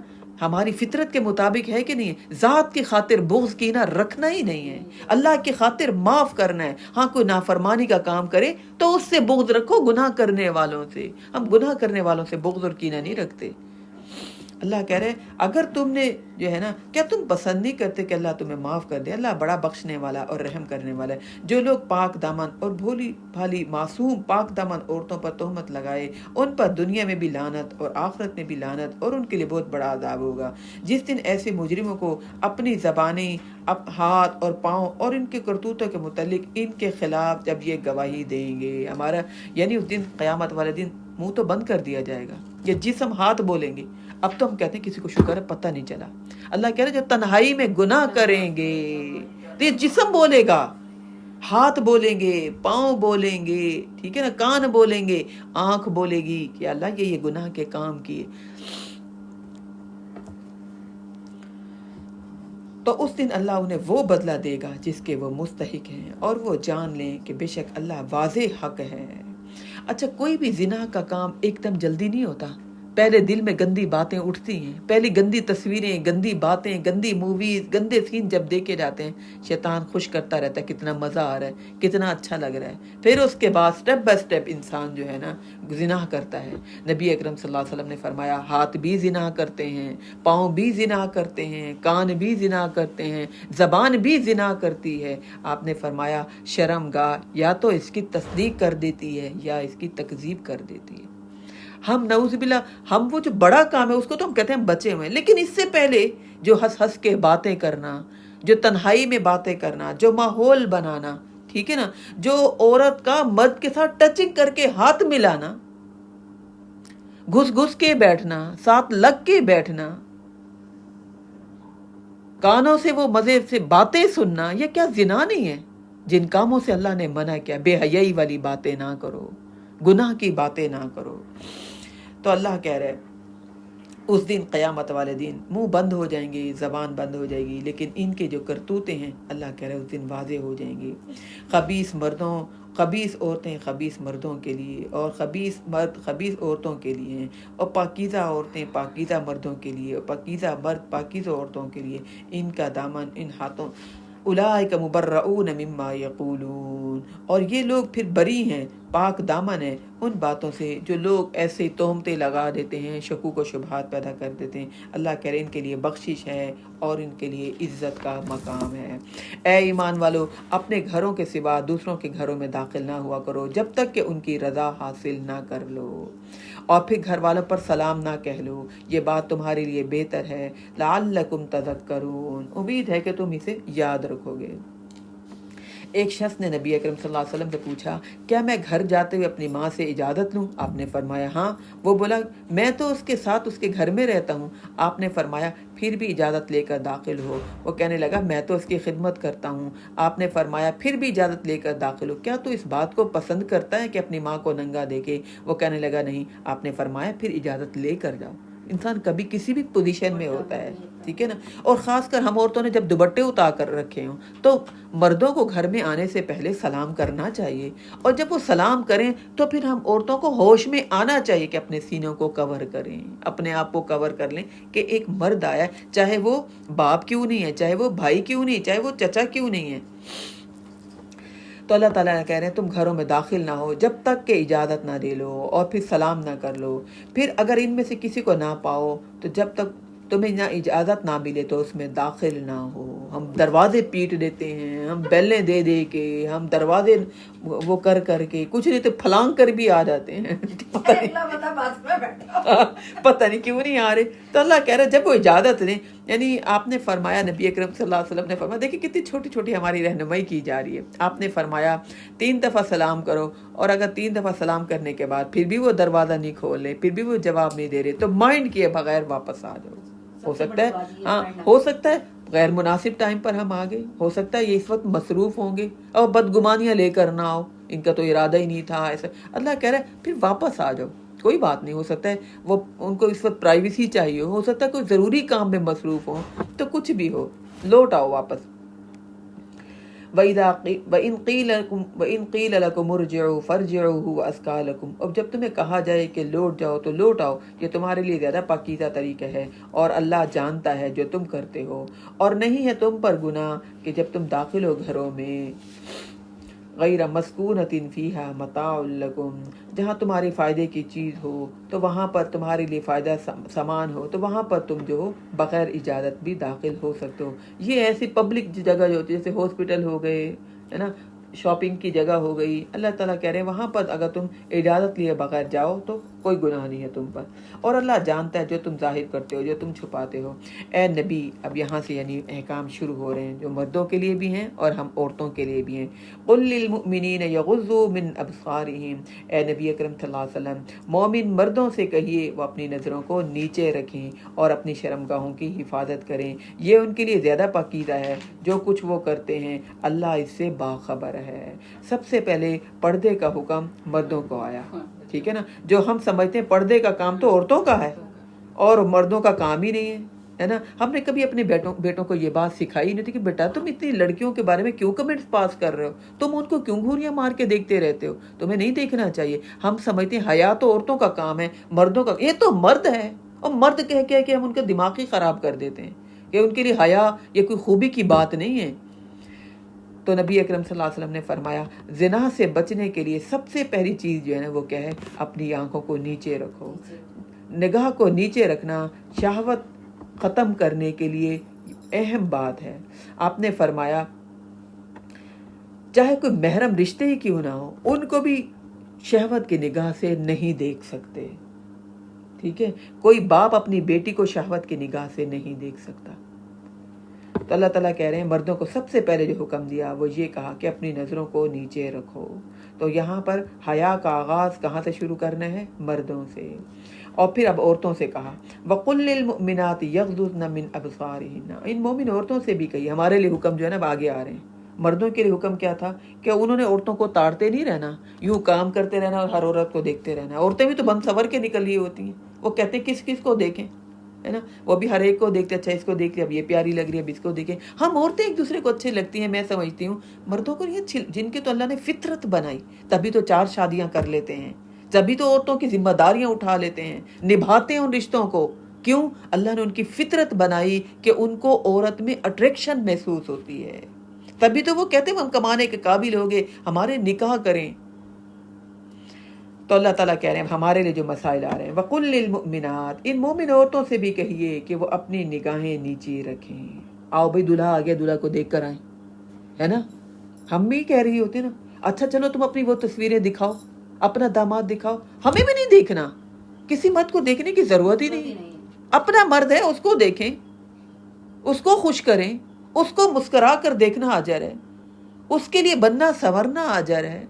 ہماری فطرت کے مطابق ہے کہ نہیں؟ ذات کی خاطر بغض کینہ رکھنا ہی نہیں ہے، اللہ کی خاطر معاف کرنا ہے. ہاں کوئی نافرمانی کا کام کرے تو اس سے بغض رکھو، گناہ کرنے والوں سے. ہم گناہ کرنے والوں سے بغض اور کینہ نہیں رکھتے. اللہ کہہ رہے اگر تم نے جو ہے نا، کیا تم پسند نہیں کرتے کہ اللہ تمہیں معاف کر دے؟ اللہ بڑا بخشنے والا اور رحم کرنے والا ہے. جو لوگ پاک دامن اور بھولی بھالی معصوم پاک دامن عورتوں پر تہمت لگائے، ان پر دنیا میں بھی لعنت اور آخرت میں بھی لعنت، اور ان کے لیے بہت بڑا عذاب ہوگا. جس دن ایسے مجرموں کو اپنی زبانیں، ہاتھ اور پاؤں اور ان کے کرتوتوں کے متعلق ان کے خلاف جب یہ گواہی دیں گے، ہمارا یعنی اس دن قیامت والے دن منہ تو بند کر دیا جائے گا. یہ جسم ہاتھ بولیں گے. اب تو ہم کہتے ہیں کسی کو شکر ہے پتہ نہیں چلا. اللہ کہہ رہے جو تنہائی میں گناہ کریں گے تو یہ جسم بولے گا، ہاتھ بولیں گے، پاؤں بولیں گے، ٹھیک ہے نا، کان بولیں گے، آنکھ بولے گی کہ اللہ یہ گناہ کے کام کیے. تو اس دن اللہ انہیں وہ بدلہ دے گا جس کے وہ مستحق ہیں، اور وہ جان لیں کہ بے شک اللہ واضح حق ہے. اچھا، کوئی بھی زنا کا کام ایک دم جلدی نہیں ہوتا. پہلے دل میں گندی باتیں اٹھتی ہیں، پہلی گندی تصویریں، گندی باتیں، گندی موویز، گندے سین جب دیکھے جاتے ہیں، شیطان خوش کرتا رہتا ہے کتنا مزہ آ رہا ہے، کتنا اچھا لگ رہا ہے. پھر اس کے بعد سٹیپ بائی سٹیپ انسان جو ہے نا زنا کرتا ہے. نبی اکرم صلی اللہ علیہ وسلم نے فرمایا ہاتھ بھی زنا کرتے ہیں، پاؤں بھی زنا کرتے ہیں، کان بھی زنا کرتے ہیں، زبان بھی زنا کرتی ہے. آپ نے فرمایا شرم گاہ یا تو اس کی تصدیق کر دیتی ہے یا اس کی تکذیب کر دیتی ہے. ہم نعوذ باللہ، ہم وہ جو بڑا کام ہے اس کو تو ہم کہتے ہیں بچے ہوئے، لیکن اس سے پہلے جو ہنس ہنس کے باتیں کرنا، جو تنہائی میں باتیں کرنا، جو ماحول بنانا، ٹھیک ہے نا، جو عورت کا مرد کے ساتھ ٹچنگ کر کے ہاتھ ملانا، گھس گھس کے بیٹھنا، ساتھ لگ کے بیٹھنا، کانوں سے وہ مزے سے باتیں سننا، یہ کیا زنا نہیں ہے؟ جن کاموں سے اللہ نے منع کیا، بے حیائی والی باتیں نہ کرو، گناہ کی باتیں نہ کرو. تو اللہ کہہ رہے اس دن قیامت والے دن منہ بند ہو جائیں گے، زبان بند ہو جائے گی، لیکن ان کے جو کرتوتے ہیں اللہ کہہ رہے اس دن واضح ہو جائیں گے. خبیث عورتیں خبیث مردوں کے لیے، اور خبیث مرد خبیث عورتوں کے لیے ہیں، اور پاکیزہ عورتیں پاکیزہ مردوں کے لیے، اور پاکیزہ مرد پاکیزہ عورتوں کے لیے. ان کا دامن ان ہاتھوں اولئک مبرؤون مما یقولون، اور یہ لوگ پھر بری ہیں، پاک دامن ہے ان باتوں سے جو لوگ ایسے تہمتیں لگا دیتے ہیں، شکوک و شبہات پیدا کر دیتے ہیں. اللہ کہہ رہے ان کے لیے بخشش ہے اور ان کے لیے عزت کا مقام ہے. اے ایمان والو، اپنے گھروں کے سوا دوسروں کے گھروں میں داخل نہ ہوا کرو جب تک کہ ان کی رضا حاصل نہ کر لو، اور پھر گھر والوں پر سلام نہ کہہ لو، یہ بات تمہارے لیے بہتر ہے. لعلکم تذکرون، امید ہے کہ تم اسے یاد رکھو گے. ایک شخص نے نبی اکرم صلی اللہ علیہ وسلم سے پوچھا کیا میں گھر جاتے ہوئے اپنی ماں سے اجازت لوں؟ آپ نے فرمایا ہاں. وہ بولا میں تو اس کے ساتھ اس کے گھر میں رہتا ہوں. آپ نے فرمایا پھر بھی اجازت لے کر داخل ہو. وہ کہنے لگا میں تو اس کی خدمت کرتا ہوں. آپ نے فرمایا پھر بھی اجازت لے کر داخل ہو. کیا تو اس بات کو پسند کرتا ہے کہ اپنی ماں کو ننگا دیکھے؟ وہ کہنے لگا نہیں. آپ نے فرمایا پھر اجازت لے کر جاؤ. انسان کبھی کسی بھی پوزیشن میں ہوتا ہے، ٹھیک ہے نا، اور خاص کر ہم عورتوں نے جب دوپٹے اتار کر رکھے ہوں تو مردوں کو گھر میں آنے سے پہلے سلام کرنا چاہیے، اور جب وہ سلام کریں تو پھر ہم عورتوں کو ہوش میں آنا چاہیے کہ اپنے سینوں کو کور کریں، اپنے آپ کو کور کر لیں کہ ایک مرد آیا ہے، چاہے وہ باپ کیوں نہیں ہے، چاہے وہ بھائی کیوں نہیں، چاہے وہ چچا کیوں نہیں ہے. تو اللہ تعالیٰ کہہ رہے ہیں تم گھروں میں داخل نہ ہو جب تک کہ اجازت نہ دے لو، اور پھر سلام نہ کر لو. پھر اگر ان میں سے کسی کو نہ پاؤ تو جب تک تمہیں نہ اجازت نہ ملے تو اس میں داخل نہ ہو. ہم دروازے پیٹ دیتے ہیں، ہم بیلیں دے دے کے، ہم دروازے وہ کر کر کے، کچھ نہیں تو پھلانگ کر بھی آ جاتے ہیں. پتہ نہیں کیوں نہیں آ رہے. تو اللہ کہہ رہا ہے جب وہ اجازت دیں، یعنی آپ نے فرمایا، نبی اکرم صلی اللہ علیہ وسلم نے فرمایا، دیکھیں کتنی چھوٹی چھوٹی ہماری رہنمائی کی جا رہی ہے. آپ نے فرمایا 3 دفعہ سلام کرو، اور اگر 3 دفعہ سلام کرنے کے بعد پھر بھی وہ دروازہ نہیں کھول رہے، پھر بھی وہ جواب نہیں دے رہے، تو مائنڈ کیے بغیر واپس آ جاؤ. ہو سکتا ہے ہاں، ہو سکتا ہے غیر مناسب ٹائم پر ہم آ گئے، ہو سکتا ہے یہ اس وقت مصروف ہوں گے اور بدگمانیاں لے کر نہ آؤ، ان کا تو ارادہ ہی نہیں تھا ایسا. اللہ کہہ رہا ہے پھر واپس آ جاؤ، کوئی بات نہیں. ہو سکتا ہے وہ ان کو اس وقت پرائیویسی چاہیے، ہو سکتا ہے کوئی ضروری کام میں مصروف ہو، تو کچھ بھی ہو، لوٹ آؤ واپس. وَإِن قِيلَ لَكُمُ ارْجِعُوا فَارْجِعُوا هُوَ أَزْكَىٰ لَكُمْ، اور جب تمہیں کہا جائے کہ لوٹ جاؤ تو لوٹ آؤ، یہ تمہارے لیے زیادہ پاکیزہ طریقہ ہے، اور اللہ جانتا ہے جو تم کرتے ہو، اور نہیں ہے تم پر گناہ کہ جب تم داخل ہو گھروں میں غیر مسکونۃ فیہا متاع لکم، جہاں تمہارے فائدے کی چیز ہو تو وہاں پر تمہارے لیے فائدہ سامان ہو تو وہاں پر تم جو ہو بغیر اجازت بھی داخل ہو سکتے ہو۔ یہ ایسی پبلک جگہ جو ہوتی ہے جیسے ہاسپٹل ہو گئے، ہے نا، شاپنگ کی جگہ ہو گئی، اللہ تعالیٰ کہہ رہے ہیں وہاں پر اگر تم اجازت لیے بغیر جاؤ تو کوئی گناہ نہیں ہے تم پر، اور اللہ جانتا ہے جو تم ظاہر کرتے ہو، جو تم چھپاتے ہو۔ اے نبی، اب یہاں سے یعنی احکام شروع ہو رہے ہیں جو مردوں کے لیے بھی ہیں اور ہم عورتوں کے لیے بھی ہیں۔ قل للمؤمنین یغضوا من ابصارہم، اے نبی اکرم صلی اللہ علیہ وسلم، مومن مردوں سے کہیے وہ اپنی نظروں کو نیچے رکھیں اور اپنی شرمگاہوں کی حفاظت کریں، یہ ان کے لیے زیادہ پاکیزہ ہے، جو کچھ وہ کرتے ہیں اللہ اس سے باخبر ہے۔ سب سے پہلے پردے کا حکم مردوں کو آیا، ٹھیک ہے نا، جو ہم سمجھتے ہیں پردے کا کام تو عورتوں کا ہے اور مردوں کا کام ہی نہیں ہے نا۔ ہم نے کبھی اپنے بیٹوں کو یہ بات سکھائی نہیں تھی کہ بیٹا تم اتنی لڑکیوں کے بارے میں کیوں کمنٹس پاس کر رہے ہو، تم ان کو کیوں گھوریاں مار کے دیکھتے رہتے ہو، تمہیں نہیں دیکھنا چاہیے۔ ہم سمجھتے ہیں حیا تو عورتوں کا کام ہے، مردوں کا، یہ تو مرد ہے، اور مرد کہہ کے ہم ان کا دماغ ہی خراب کر دیتے ہیں کہ ان کے لیے حیا یہ کوئی خوبی کی بات نہیں ہے۔ تو نبی اکرم صلی اللہ علیہ وسلم نے فرمایا زنا سے بچنے کے لیے سب سے پہلی چیز جو ہے نا وہ کیا ہے، اپنی آنکھوں کو نیچے رکھو۔ نگاہ کو نیچے رکھنا شہوت ختم کرنے کے لیے اہم بات ہے۔ آپ نے فرمایا چاہے کوئی محرم رشتے ہی کیوں نہ ہو ان کو بھی شہوت کی نگاہ سے نہیں دیکھ سکتے، ٹھیک ہے، کوئی باپ اپنی بیٹی کو شہوت کی نگاہ سے نہیں دیکھ سکتا۔ تو اللہ تعالیٰ کہہ رہے ہیں مردوں کو سب سے پہلے جو حکم دیا وہ یہ کہا کہ اپنی نظروں کو نیچے رکھو۔ تو یہاں پر حیا کا آغاز کہاں سے شروع کرنا ہے؟ مردوں سے، اور پھر اب عورتوں سے کہا وَقُلْ لِلْمُؤْمِنَاتِ يَغْضُضْنَ مِنْ أَبْصَارِهِنَّ، ان مومن عورتوں سے بھی کہی، ہمارے لیے حکم جو ہے نا آگے آ رہے ہیں۔ مردوں کے لیے حکم کیا تھا کہ انہوں نے عورتوں کو تاڑتے نہیں رہنا، یوں کام کرتے رہنا اور ہر عورت کو دیکھتے رہنا۔ عورتیں بھی تو بن سور کے نکل رہی ہوتی ہیں، وہ کہتے ہیں کس کس کو دیکھیں، ہے نا، وہ بھی ہر ایک کو دیکھتے، اچھا اس کو دیکھ لیا، اب یہ پیاری لگ رہی ہے، اب اس کو دیکھیں۔ ہم عورتیں ایک دوسرے کو اچھے لگتی ہیں، میں سمجھتی ہوں مردوں کو یہ جن کے تو اللہ نے فطرت بنائی تبھی تو 4 شادیاں کر لیتے ہیں، تبھی تو عورتوں کی ذمہ داریاں اٹھا لیتے ہیں، نبھاتے ہیں ان رشتوں کو۔ کیوں؟ اللہ نے ان کی فطرت بنائی کہ ان کو عورت میں اٹریکشن محسوس ہوتی ہے، تبھی تو وہ کہتے ہیں ہم کمانے کے قابل ہو گئے، ہمارے نکاح کریں۔ تو اللہ تعالیٰ کہہ رہے ہیں ہمارے لیے جو مسائل آ رہے ہیں وَقُلْ لِلْمُؤْمِنَاتِ، ان مومن عورتوں سے بھی کہیے کہ وہ اپنی نگاہیں نیچے رکھیں۔ آؤ بھائی دلہا آ گیا، دلہا کو دیکھ کر آئیں، ہے نا، ہم بھی کہہ رہی ہوتے نا، اچھا چلو تم اپنی وہ تصویریں دکھاؤ، اپنا داماد دکھاؤ، ہمیں بھی نہیں دیکھنا، کسی مرد کو دیکھنے کی ضرورت ہی نہیں، اپنا مرد ہے اس کو دیکھیں، اس کو خوش کریں، اس کو مسکرا کر دیکھنا اجر ہے، اس کے لیے بننا سنورنا اجر ہے۔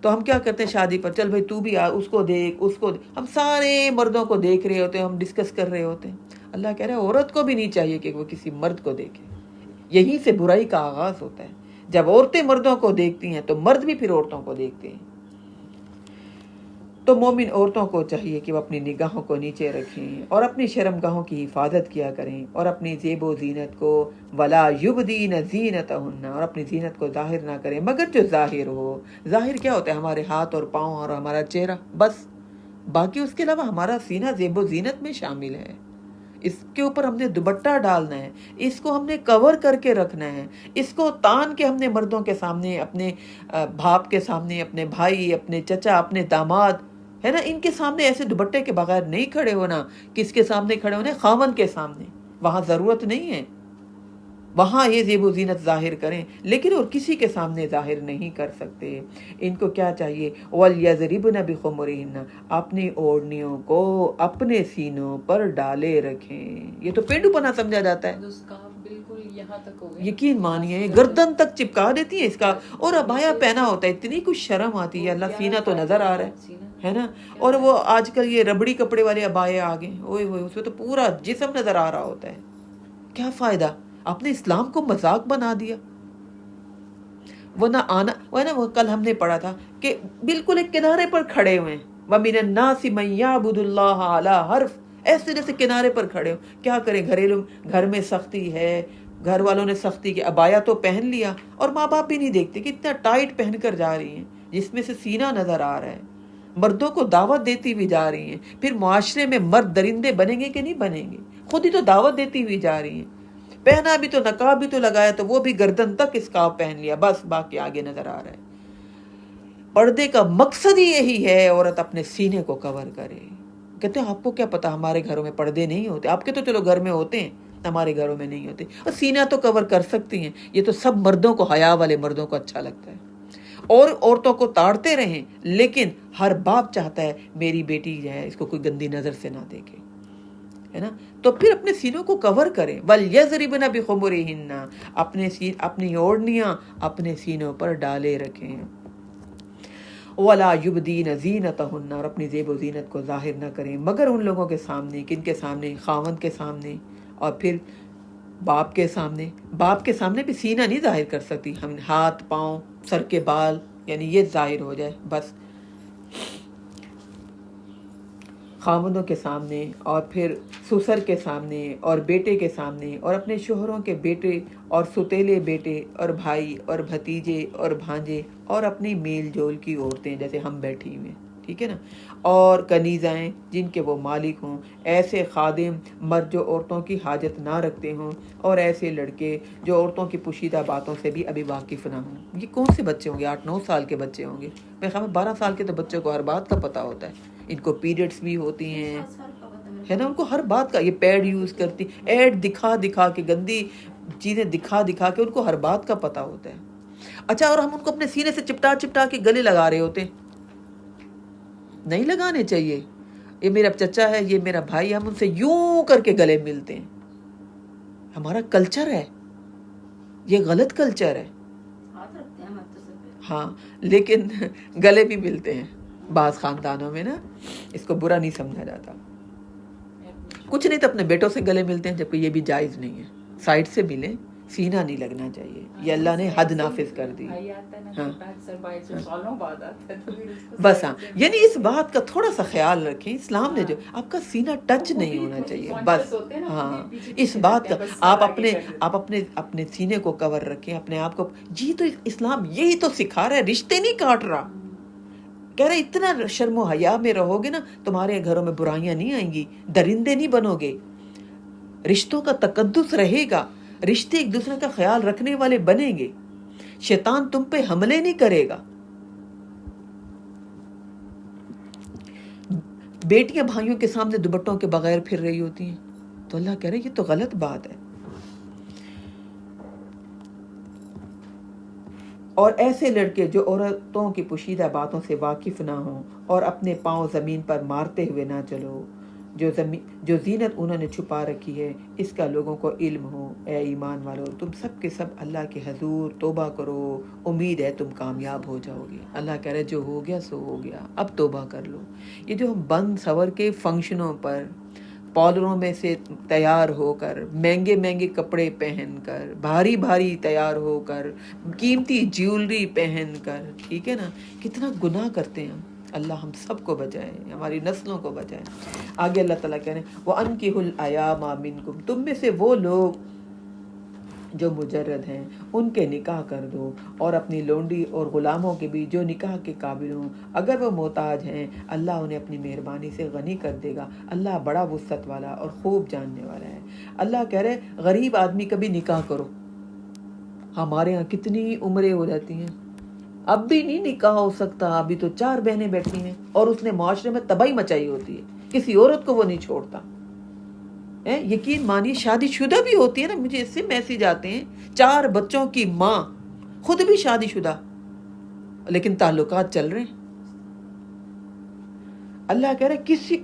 تو ہم کیا کرتے ہیں شادی پر، چل بھائی تو بھی آ، اس کو دیکھ، اس کو دیکھ، ہم سارے مردوں کو دیکھ رہے ہوتے ہیں، ہم ڈسکس کر رہے ہوتے ہیں۔ اللہ کہہ رہا ہے عورت کو بھی نہیں چاہیے کہ وہ کسی مرد کو دیکھے، یہیں سے برائی کا آغاز ہوتا ہے۔ جب عورتیں مردوں کو دیکھتی ہیں تو مرد بھی پھر عورتوں کو دیکھتے ہیں۔ تو مومن عورتوں کو چاہیے کہ وہ اپنی نگاہوں کو نیچے رکھیں اور اپنی شرمگاہوں کی حفاظت کیا کریں، اور اپنی زیب و زینت کو ولا یبدین زینتہن، اور اپنی زینت کو ظاہر نہ کریں مگر جو ظاہر ہو۔ ظاہر کیا ہوتا ہے؟ ہمارے ہاتھ اور پاؤں اور ہمارا چہرہ، بس، باقی اس کے علاوہ ہمارا سینہ زیب و زینت میں شامل ہے۔ اس کے اوپر ہم نے دوپٹہ ڈالنا ہے، اس کو ہم نے کور کر کے رکھنا ہے، اس کو تان کے ہم نے مردوں کے سامنے، اپنے باپ کے سامنے، اپنے بھائی، اپنے چچا، اپنے داماد، ہے نا، ان کے سامنے ایسے دوپٹے کے بغیر نہیں کھڑے ہونا۔ کس کے سامنے کھڑے ہونا؟ خاوند کے سامنے، وہاں ضرورت نہیں ہے، وہاں یہ زیب و زینت ظاہر کریں، لیکن اور کسی کے سامنے ظاہر نہیں کر سکتے۔ ان کو کیا چاہیے؟ وَلْيَضْرِبْنَ بِخُمُرِهِنَّ، اپنی اوڑھنیوں کو اپنے سینوں پر ڈالے رکھیں۔ یہ تو پینڈو پنا سمجھا جاتا ہے، بالکل یہاں تک ہو گیا، یقین مانیے گردن تک چپکا دیتی ہے اس کا، اور ابایا پہنا ہوتا ہے، اتنی کچھ شرم آتی ہے، اللہ سینہ تو نظر آ رہا ہے نا۔ اور وہ آج کل یہ ربڑی کپڑے والے ابائے آ گئے، اوئے ہوئے، اس میں تو پورا جسم نظر آ رہا ہوتا ہے۔ کیا فائدہ؟ آپ نے اسلام کو مذاق بنا دیا۔ وہ نہ آنا، وہ نا، وہ کل ہم نے پڑھا تھا کہ بالکل ایک کنارے پر کھڑے ہوئے ہیں، وَمِنَ النَّاسِ مَن يَعْبُدُ اللَّهَ عَلَى حَرْفٍ، ایسے جیسے کنارے پر کھڑے ہو۔ کیا کریں؟ گھر میں سختی ہے، گھر والوں نے سختی کی، عبایا تو پہن لیا، اور ماں باپ بھی نہیں دیکھتے کہ اتنا ٹائٹ پہن کر جا رہی ہیں جس میں سے سینہ نظر آ رہا ہے، مردوں کو دعوت دیتی ہوئی جا رہی ہیں. پھر معاشرے میں مرد درندے بنیں گے کہ نہیں بنیں گے؟ خود ہی تو دعوت دیتی ہوئی جا رہی ہیں. پہنا بھی تو نقاب بھی تو لگایا، تو وہ بھی گردن تک اسکارف پہن لیا، بس باقی آگے نظر آ رہا ہے. پردے کا مقصد ہی یہی ہے، عورت اپنے سینے کو کور کرے. کہتے ہیں آپ کو کیا پتا ہمارے گھروں میں پردے نہیں ہوتے، آپ کے تو چلو گھر میں ہوتے ہیں، ہمارے گھروں میں نہیں ہوتے. اور سینہ تو کور کر سکتی ہیں، یہ تو سب مردوں کو، حیا والے مردوں کو اچھا لگتا ہے. اور عورتوں کو تاڑتے رہیں، لیکن ہر باپ چاہتا ہے میری بیٹی جو ہے اس کو کوئی گندی نظر سے نہ دیکھے، ہے نا. تو پھر اپنے سینوں کو کور کریں. وَلْيَضْرِبْنَ بِخُمُرِهِنَّ، اپنی اوڑھنیاں اپنے سینوں پر ڈالے رکھیں. وَلَا يُبْدِينَ زِينَتَهُنَّ، اور اپنی زیب و زینت کو ظاہر نہ کریں مگر ان لوگوں کے سامنے. کن کے سامنے؟ خاوند کے سامنے، اور پھر باپ کے سامنے. باپ کے سامنے بھی سینہ نہیں ظاہر کر سکتی، ہم ہاتھ پاؤں سر کے بال، یعنی یہ ظاہر ہو جائے بس. خاوندوں کے سامنے، اور پھر سسر کے سامنے، اور بیٹے کے سامنے، اور اپنے شوہروں کے بیٹے اور ستیلے بیٹے اور بھائی اور بھتیجے اور بھانجے، اور اپنی میل جول کی عورتیں جیسے ہم بیٹھی ہوئے، ٹھیک ہے نا، اور کنیزائیں جن کے وہ مالک ہوں، ایسے خادم مرد جو عورتوں کی حاجت نہ رکھتے ہوں، اور ایسے لڑکے جو عورتوں کی پوشیدہ باتوں سے بھی ابھی واقف نہ ہوں. یہ کون سے بچے ہوں گے؟ 8-9 سال کے بچے ہوں گے. میرے خیال میں 12 سال کے تو بچوں کو ہر بات کا پتہ ہوتا ہے، ان کو پیریڈز بھی ہوتی ہیں، ہے نا، ان کو ہر بات کا، یہ پیڈ یوز کرتی، ایڈ دکھا دکھا کے، گندی چیزیں دکھا دکھا کے ان کو ہر بات کا پتہ ہوتا ہے. اچھا، اور ہم ان کو اپنے سینے سے چپٹا چپٹا کے گلے لگا رہے ہوتے ہیں. نہیں لگانے چاہیے. یہ میرا چچا ہے، یہ میرا بھائی، ہم ان سے یوں کر کے گلے ملتے ہیں. ہمارا کلچر ہے، یہ غلط کلچر ہے. ہاں، لیکن گلے بھی ملتے ہیں بعض خاندانوں میں نا، اس کو برا نہیں سمجھا جاتا. کچھ نہیں تو اپنے بیٹوں سے گلے ملتے ہیں، جبکہ یہ بھی جائز نہیں ہے. سائڈ سے ملیں، سینہ نہیں لگنا چاہیے، یہ اللہ نے حد نافذ کر دی. ہاں بس، ہاں، یعنی اس بات کا تھوڑا سا خیال رکھیں. اسلام نے جو آپ کا سینہ ٹچ نہیں ہونا چاہیے، بس. ہاں، اس بات کا آپ اپنے سینے کو کور رکھیں، اپنے آپ کو. جی تو اسلام یہی تو سکھا رہا ہے، رشتے نہیں کاٹ رہا. کہہ رہے اتنا شرم و حیا میں رہو گے نا، تمہارے گھروں میں برائیاں نہیں آئیں گی، درندے نہیں بنو گے، رشتوں کا تقدس رہے گا، رشتے ایک دوسرے کا خیال رکھنے والے بنیں گے، شیطان تم پہ حملے نہیں کرے گا. بیٹیاں بھائیوں کے سامنے دوپٹوں کے بغیر پھر رہی ہوتی ہیں، تو اللہ کہہ رہے یہ تو غلط بات ہے. اور ایسے لڑکے جو عورتوں کی پوشیدہ باتوں سے واقف نہ ہوں، اور اپنے پاؤں زمین پر مارتے ہوئے نہ چلو، جو زینت انہوں نے چھپا رکھی ہے اس کا لوگوں کو علم ہو. اے ایمان والو، تم سب کے سب اللہ کے حضور توبہ کرو، امید ہے تم کامیاب ہو جاؤ گے. اللہ کہہ رہے جو ہو گیا سو ہو گیا، اب توبہ کر لو. یہ جو ہم بند سور کے فنکشنوں پر پارلروں میں سے تیار ہو کر، مہنگے مہنگے کپڑے پہن کر، بھاری بھاری تیار ہو کر، قیمتی جیولری پہن کر، ٹھیک ہے نا، کتنا گناہ کرتے ہیں ہم. اللہ ہم سب کو بچائے، ہماری نسلوں کو بچائے. آگے اللہ تعالیٰ کہہ رہے ہیں وَأَنْكِحُوا الْأَيَامَ مِنْكُمْ، تم میں سے وہ لوگ جو مجرد ہیں ان کے نکاح کر دو، اور اپنی لونڈی اور غلاموں کے بھی جو نکاح کے قابل ہوں، اگر وہ محتاج ہیں اللہ انہیں اپنی مہربانی سے غنی کر دے گا. اللہ بڑا وسعت والا اور خوب جاننے والا ہے. اللہ کہہ رہے غریب آدمی کا بھی نکاح کرو. ہمارے ہاں کتنی عمریں ہو جاتی ہیں، اب بھی نہیں نکاح ہو سکتا. ابھی تو 4 بہنیں بیٹھی ہیں، اور اس نے معاشرے میں تباہی مچائی ہوتی ہے، کسی عورت کو وہ نہیں چھوڑتا. یقین مانی شادی شدہ بھی ہوتی ہے نا، مجھے اس سے میسج آتے ہیں، 4 بچوں کی ماں، خود بھی شادی شدہ، لیکن تعلقات چل رہے ہیں. اللہ کہہ رہے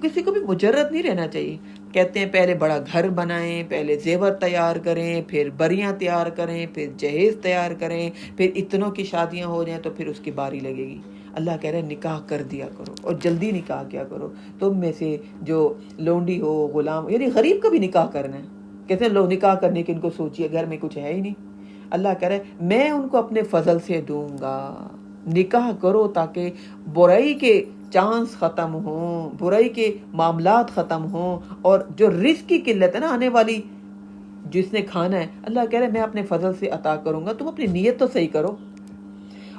کسی کو بھی مجرد نہیں رہنا چاہیے. کہتے ہیں پہلے بڑا گھر بنائیں، پہلے زیور تیار کریں، پھر بریاں تیار کریں، پھر جہیز تیار کریں، پھر اتنوں کی شادیاں ہو جائیں تو پھر اس کی باری لگے گی. اللہ کہہ رہے نکاح کر دیا کرو، اور جلدی نکاح کیا کرو. تم میں سے جو لونڈی ہو، غلام، یعنی غریب کا بھی نکاح کرنا ہے. کہتے ہیں لوگ نکاح کرنے کی ان کو سوچیے، گھر میں کچھ ہے ہی نہیں. اللہ کہہ رہے میں ان کو اپنے فضل سے دوں گا. نکاح کرو تاکہ برائی کے چانس ختم ہوں، برائی کے معاملات ختم ہوں، اور جو رزق کی قلت ہے نا آنے والی، جس نے کھانا ہے اللہ کہہ رہے ہیں میں اپنے فضل سے عطا کروں گا، تم اپنی نیت تو صحیح کرو.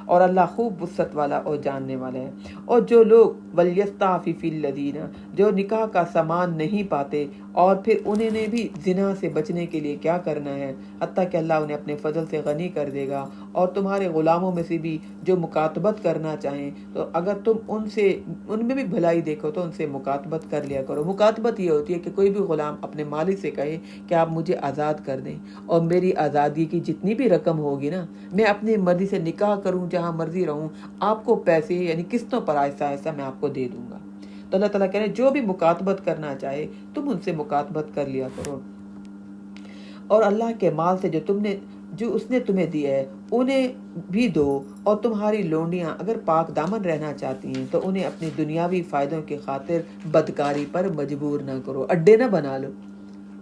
اور اللہ خوب وسعت والا اور جاننے والا ہے. اور جو لوگ ولیستعفف الذین، جو نکاح کا سامان نہیں پاتے اور پھر انہیں نے بھی زنا سے بچنے کے لیے کیا کرنا ہے، حتیٰ کہ اللہ انہیں اپنے فضل سے غنی کر دے گا. اور تمہارے غلاموں میں سے بھی جو مکاتبت کرنا چاہیں تو اگر تم ان میں بھی بھلائی دیکھو تو ان سے مکاتبت کر لیا کرو. مکاتبت یہ ہوتی ہے کہ کوئی بھی غلام اپنے مالک سے کہے کہ آپ مجھے آزاد کر دیں اور میری آزادی کی جتنی بھی رقم ہوگی نا میں اپنی مرضی سے نکاح کروں، جہاں مرضی رہوں، آپ کو پیسے یعنی قسطوں پر آہستہ آہستہ میں آپ کو دے دوں گا. تو اللہ تعالیٰ کہہ رہے ہیں جو بھی مکاتبت کرنا چاہے تم ان سے مکاتبت کر لیا کرو. اور اللہ کے مال سے جو اس نے تمہیں دیا ہے انہیں بھی دو. اور تمہاری لونڈیاں اگر پاک دامن رہنا چاہتی ہیں تو انہیں اپنی دنیاوی فائدوں کی خاطر بدکاری پر مجبور نہ کرو. اڈے نہ بنا لو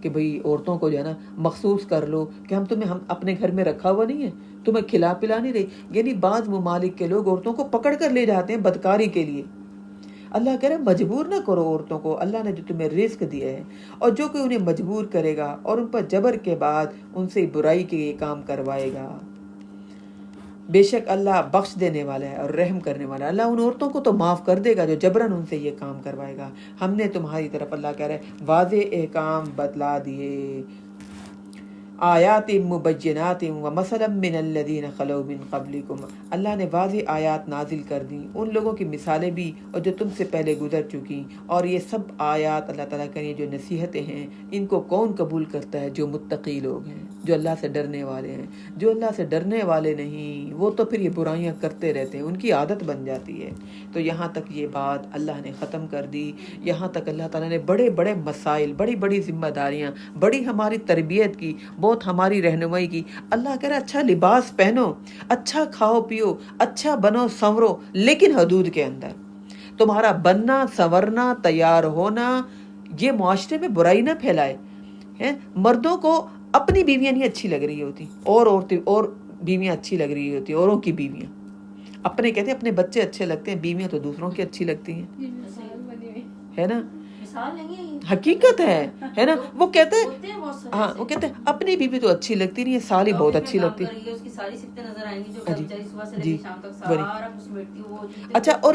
کہ بھئی عورتوں کو جو ہے نا مخصوص کر لو کہ ہم اپنے گھر میں رکھا ہوا نہیں ہے، تمہیں کھلا پلا نہیں رہی. یعنی بعض ممالک کے لوگ عورتوں کو پکڑ کر لے جاتے ہیں بدکاری کے لیے. اللہ کہہ رہے ہیں مجبور نہ کرو عورتوں کو. اللہ نے جو تمہیں رزق دیا ہے، اور جو کوئی انہیں مجبور کرے گا اور ان پر جبر کے بعد ان سے برائی کے یہ کام کروائے گا، بے شک اللہ بخش دینے والا ہے اور رحم کرنے والا ہے. اللہ ان عورتوں کو تو معاف کر دے گا جو جبرن ان سے یہ کام کروائے گا. ہم نے تمہاری طرف اللہ کہہ رہے ہیں واضح احکام بتلا دیے. آیات مبینات ومثلا من الذین خلو من قبلکم، اللہ نے واضح آیات نازل کر دی، ان لوگوں کی مثالیں بھی اور جو تم سے پہلے گزر چکی. اور یہ سب آیات اللہ تعالیٰ کے لیے جو نصیحتیں ہیں ان کو کون قبول کرتا ہے؟ جو متقی لوگ ہیں، جو اللہ سے ڈرنے والے ہیں. جو اللہ سے ڈرنے والے نہیں وہ تو پھر یہ برائیاں کرتے رہتے ہیں، ان کی عادت بن جاتی ہے. تو یہاں تک یہ بات اللہ نے ختم کر دی. یہاں تک اللہ تعالیٰ نے بڑے بڑے مسائل، بڑی بڑی ذمہ داریاں، بڑی ہماری تربیت کی، بہت ہماری رہنمائی کی. اللہ کہہ رہا ہے اچھا لباس پہنو، اچھا کھاؤ پیو، اچھا بنو سنورو، لیکن حدود کے اندر. تمہارا بننا سنورنا تیار ہونا یہ معاشرے میں برائی نہ پھیلائے. مردوں کو اپنی بیویاں نہیں اچھی لگ رہی ہوتی، اور بیویاں اچھی لگ رہی ہوتی، اوروں کی بیویاں. اپنے کہتے ہیں اپنے بچے اچھے لگتے ہیں، بیویاں تو دوسروں کی اچھی لگتی ہیں، ہے نا؟ حقیقت ہے نا. وہ کہتے ہیں ہاں، وہ کہتے ہیں اپنی بیوی تو اچھی لگتی نہیں ہے، سالی بہت اچھی لگتی ہے. اچھا، اور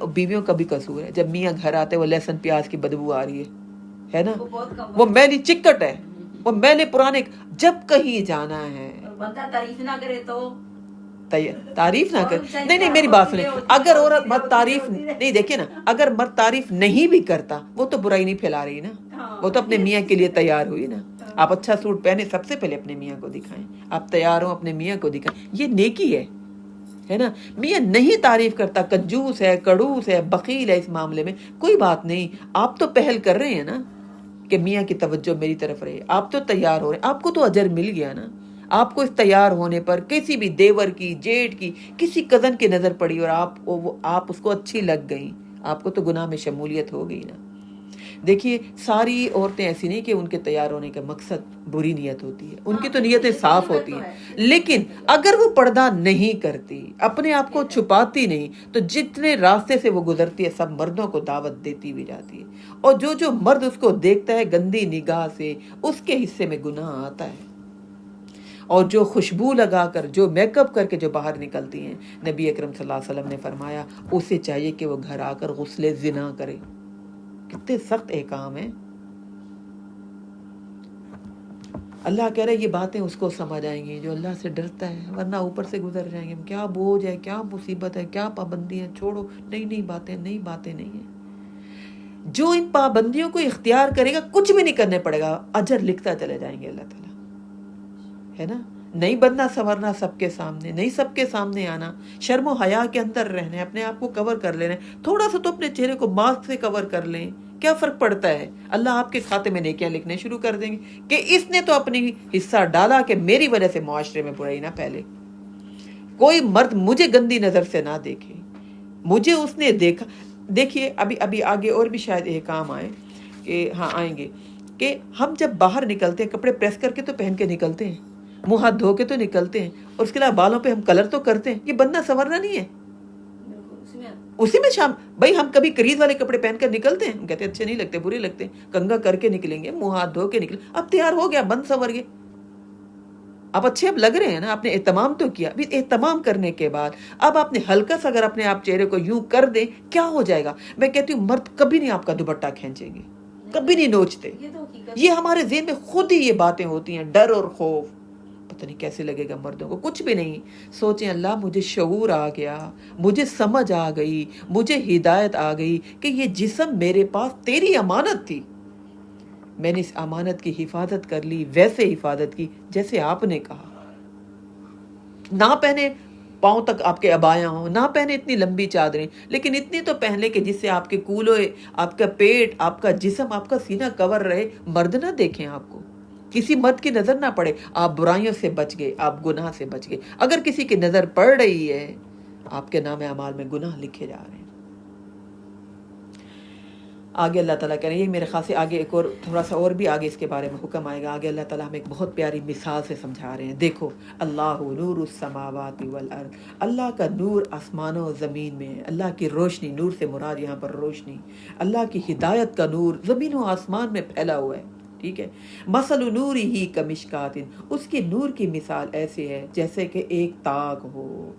بیویوں کا بھی قصور ہے. جب میاں گھر آتے وہ لہسن پیاز کی بدبو آ رہی ہے نا، وہ میلی چکٹ ہے، وہ میلے پرانے. جب کہیں جانا ہے تعریف نہ کرے تو تعریف نہ کر. نہیں میری بات سنیں، اگر عورت مرد تعریف نہیں، دیکھیں نا، اگر مرد تعریف نہیں بھی کرتا وہ تو برائی نہیں پھیلا رہی نا، وہ تو اپنے میاں کے لیے تیار ہوئی نا. آپ اچھا سوٹ پہنے سب سے پہلے اپنے میاں کو دکھائیں، آپ تیار ہو اپنے میاں کو دکھائیں، یہ نیکی ہے نا. میاں نہیں تعریف کرتا، کنجوس ہے، کڑوس ہے، بخیل ہے، اس معاملے میں کوئی بات نہیں. آپ تو پہل کر رہے ہیں نا کہ میاں کی توجہ میری طرف رہے، آپ تو تیار ہو رہے ہیں، آپ کو تو اجر مل گیا نا. آپ کو اس تیار ہونے پر کسی بھی دیور کی، جیٹ کی، کسی کزن کی نظر پڑی اور آپ اس کو اچھی لگ گئیں، آپ کو تو گناہ میں شمولیت ہو گئی نا. دیکھیے ساری عورتیں ایسی نہیں کہ ان کے تیار ہونے کا مقصد بری نیت ہوتی ہے، ان کی تو نیتیں صاف ہوتی ہیں. لیکن اگر وہ پردہ نہیں کرتی، اپنے آپ کو چھپاتی نہیں، تو جتنے راستے سے وہ گزرتی ہے سب مردوں کو دعوت دیتی بھی جاتی ہے. اور جو مرد اس کو دیکھتا ہے گندی نگاہ سے، اس کے حصے میں گناہ آتا ہے. اور جو خوشبو لگا کر، جو میک اپ کر کے جو باہر نکلتی ہیں، نبی اکرم صلی اللہ علیہ وسلم نے فرمایا اسے چاہیے کہ وہ گھر آ کر غسل زنا کرے. کتنے سخت احکام ہیں. اللہ کہہ رہے یہ باتیں اس کو سمجھ آئیں گی جو اللہ سے ڈرتا ہے، ورنہ اوپر سے گزر جائیں گے. کیا بوجھ ہے، کیا مصیبت ہے، کیا پابندیاں، چھوڑو. نئی باتیں نہیں ہیں. جو ان پابندیوں کو اختیار کرے گا کچھ بھی نہیں کرنے پڑے گا، اجر لکھتا چلے جائیں گے اللہ تعالیٰ، ہے نا. نہیں بننا سنورنا سب کے سامنے، نہیں سب کے سامنے آنا، شرم و حیا کے اندر رہنا، اپنے آپ کو کور کر لینا. تھوڑا سا تو اپنے چہرے کو ماسک سے کور کر لیں، کیا فرق پڑتا ہے؟ اللہ آپ کے کھاتے میں نیکیاں لکھنے شروع کر دیں گے کہ اس نے تو اپنی حصہ ڈالا کہ میری وجہ سے معاشرے میں برائی نہ پھیلے. کوئی مرد مجھے گندی نظر سے نہ دیکھے، مجھے اس نے دیکھا. دیکھیے ابھی آگے اور بھی شاید احکام آئے کہ آئیں گے کہ ہم جب باہر نکلتے ہیں کپڑے پریس کر کے تو پہن کے نکلتے ہیں، منہ ہاتھ دھو کے تو نکلتے ہیں، اور اس کے علاوہ بالوں پہ ہم کلر تو کرتے ہیں. یہ بننا سنورنا نہیں ہے، اسی میں شام. بھائی ہم کبھی کریز والے کپڑے پہن کر نکلتے ہیں، ہم کہتے ہیں اچھے نہیں لگتے، برے لگتے ہیں. کنگا کر کے نکلیں گے، منہ ہاتھ دھو کے نکلیں، اب تیار ہو گیا، بن سنور گئے. آپ اچھے اب لگ رہے ہیں نا، آپ نے اہتمام تو کیا، ابھی اہتمام کرنے کے بعد اب آپ نے ہلکا سا اگر اپنے آپ چہرے کو یوں کر دیں کیا ہو جائے گا؟ میں کہتی ہوں مرد کبھی نہیں آپ کا دوپٹہ کھینچیں گے، کبھی نہیں نوچتے. یہ ہمارے ذہن میں خود ہی یہ باتیں ہوتی ہیں، ڈر اور خوف. پتہ نہیں کیسے لگے گا مردوں کو، کچھ بھی نہیں. سوچیں اللہ مجھے شعور آ گیا، مجھے سمجھ آ گئی، مجھے ہدایت آ گئی کہ یہ جسم میرے پاس تیری امانت تھی، میں نے اس امانت کی حفاظت کر لی، ویسے حفاظت کی جیسے آپ نے کہا. نہ پہنے پاؤں تک آپ کے عبایاں ہوں، نہ پہنے اتنی لمبی چادریں، لیکن اتنی تو پہن لے کہ جس سے آپ کے کولے، آپ کا پیٹ، آپ کا جسم، آپ کا سینہ کور رہے، مرد نہ دیکھیں آپ کو، کسی مرد کی نظر نہ پڑے. آپ برائیوں سے بچ گئے، آپ گناہ سے بچ گئے. اگر کسی کی نظر پڑ رہی ہے، آپ کے نام اعمال میں گناہ لکھے جا رہے ہیں. آگے اللہ تعالیٰ کہہ رہے ہیں، یہ میرے خیال سے آگے ایک اور تھوڑا سا اور بھی آگے اس کے بارے میں حکم آئے گا. آگے اللہ تعالیٰ ہمیں ایک بہت پیاری مثال سے سمجھا رہے ہیں. دیکھو، اللہ نور السماوات والارض، اللہ کا نور آسمانوں و زمین میں ہے. اللہ کی روشنی، نور سے مراد یہاں پر روشنی، اللہ کی ہدایت کا نور زمین و آسمان میں پھیلا ہوا ہے. ٹھیک ہے. مثل نورہ کمشکات، اس کی نور کی مثال ایسے ہے جیسے کہ ایک تاگ ہو.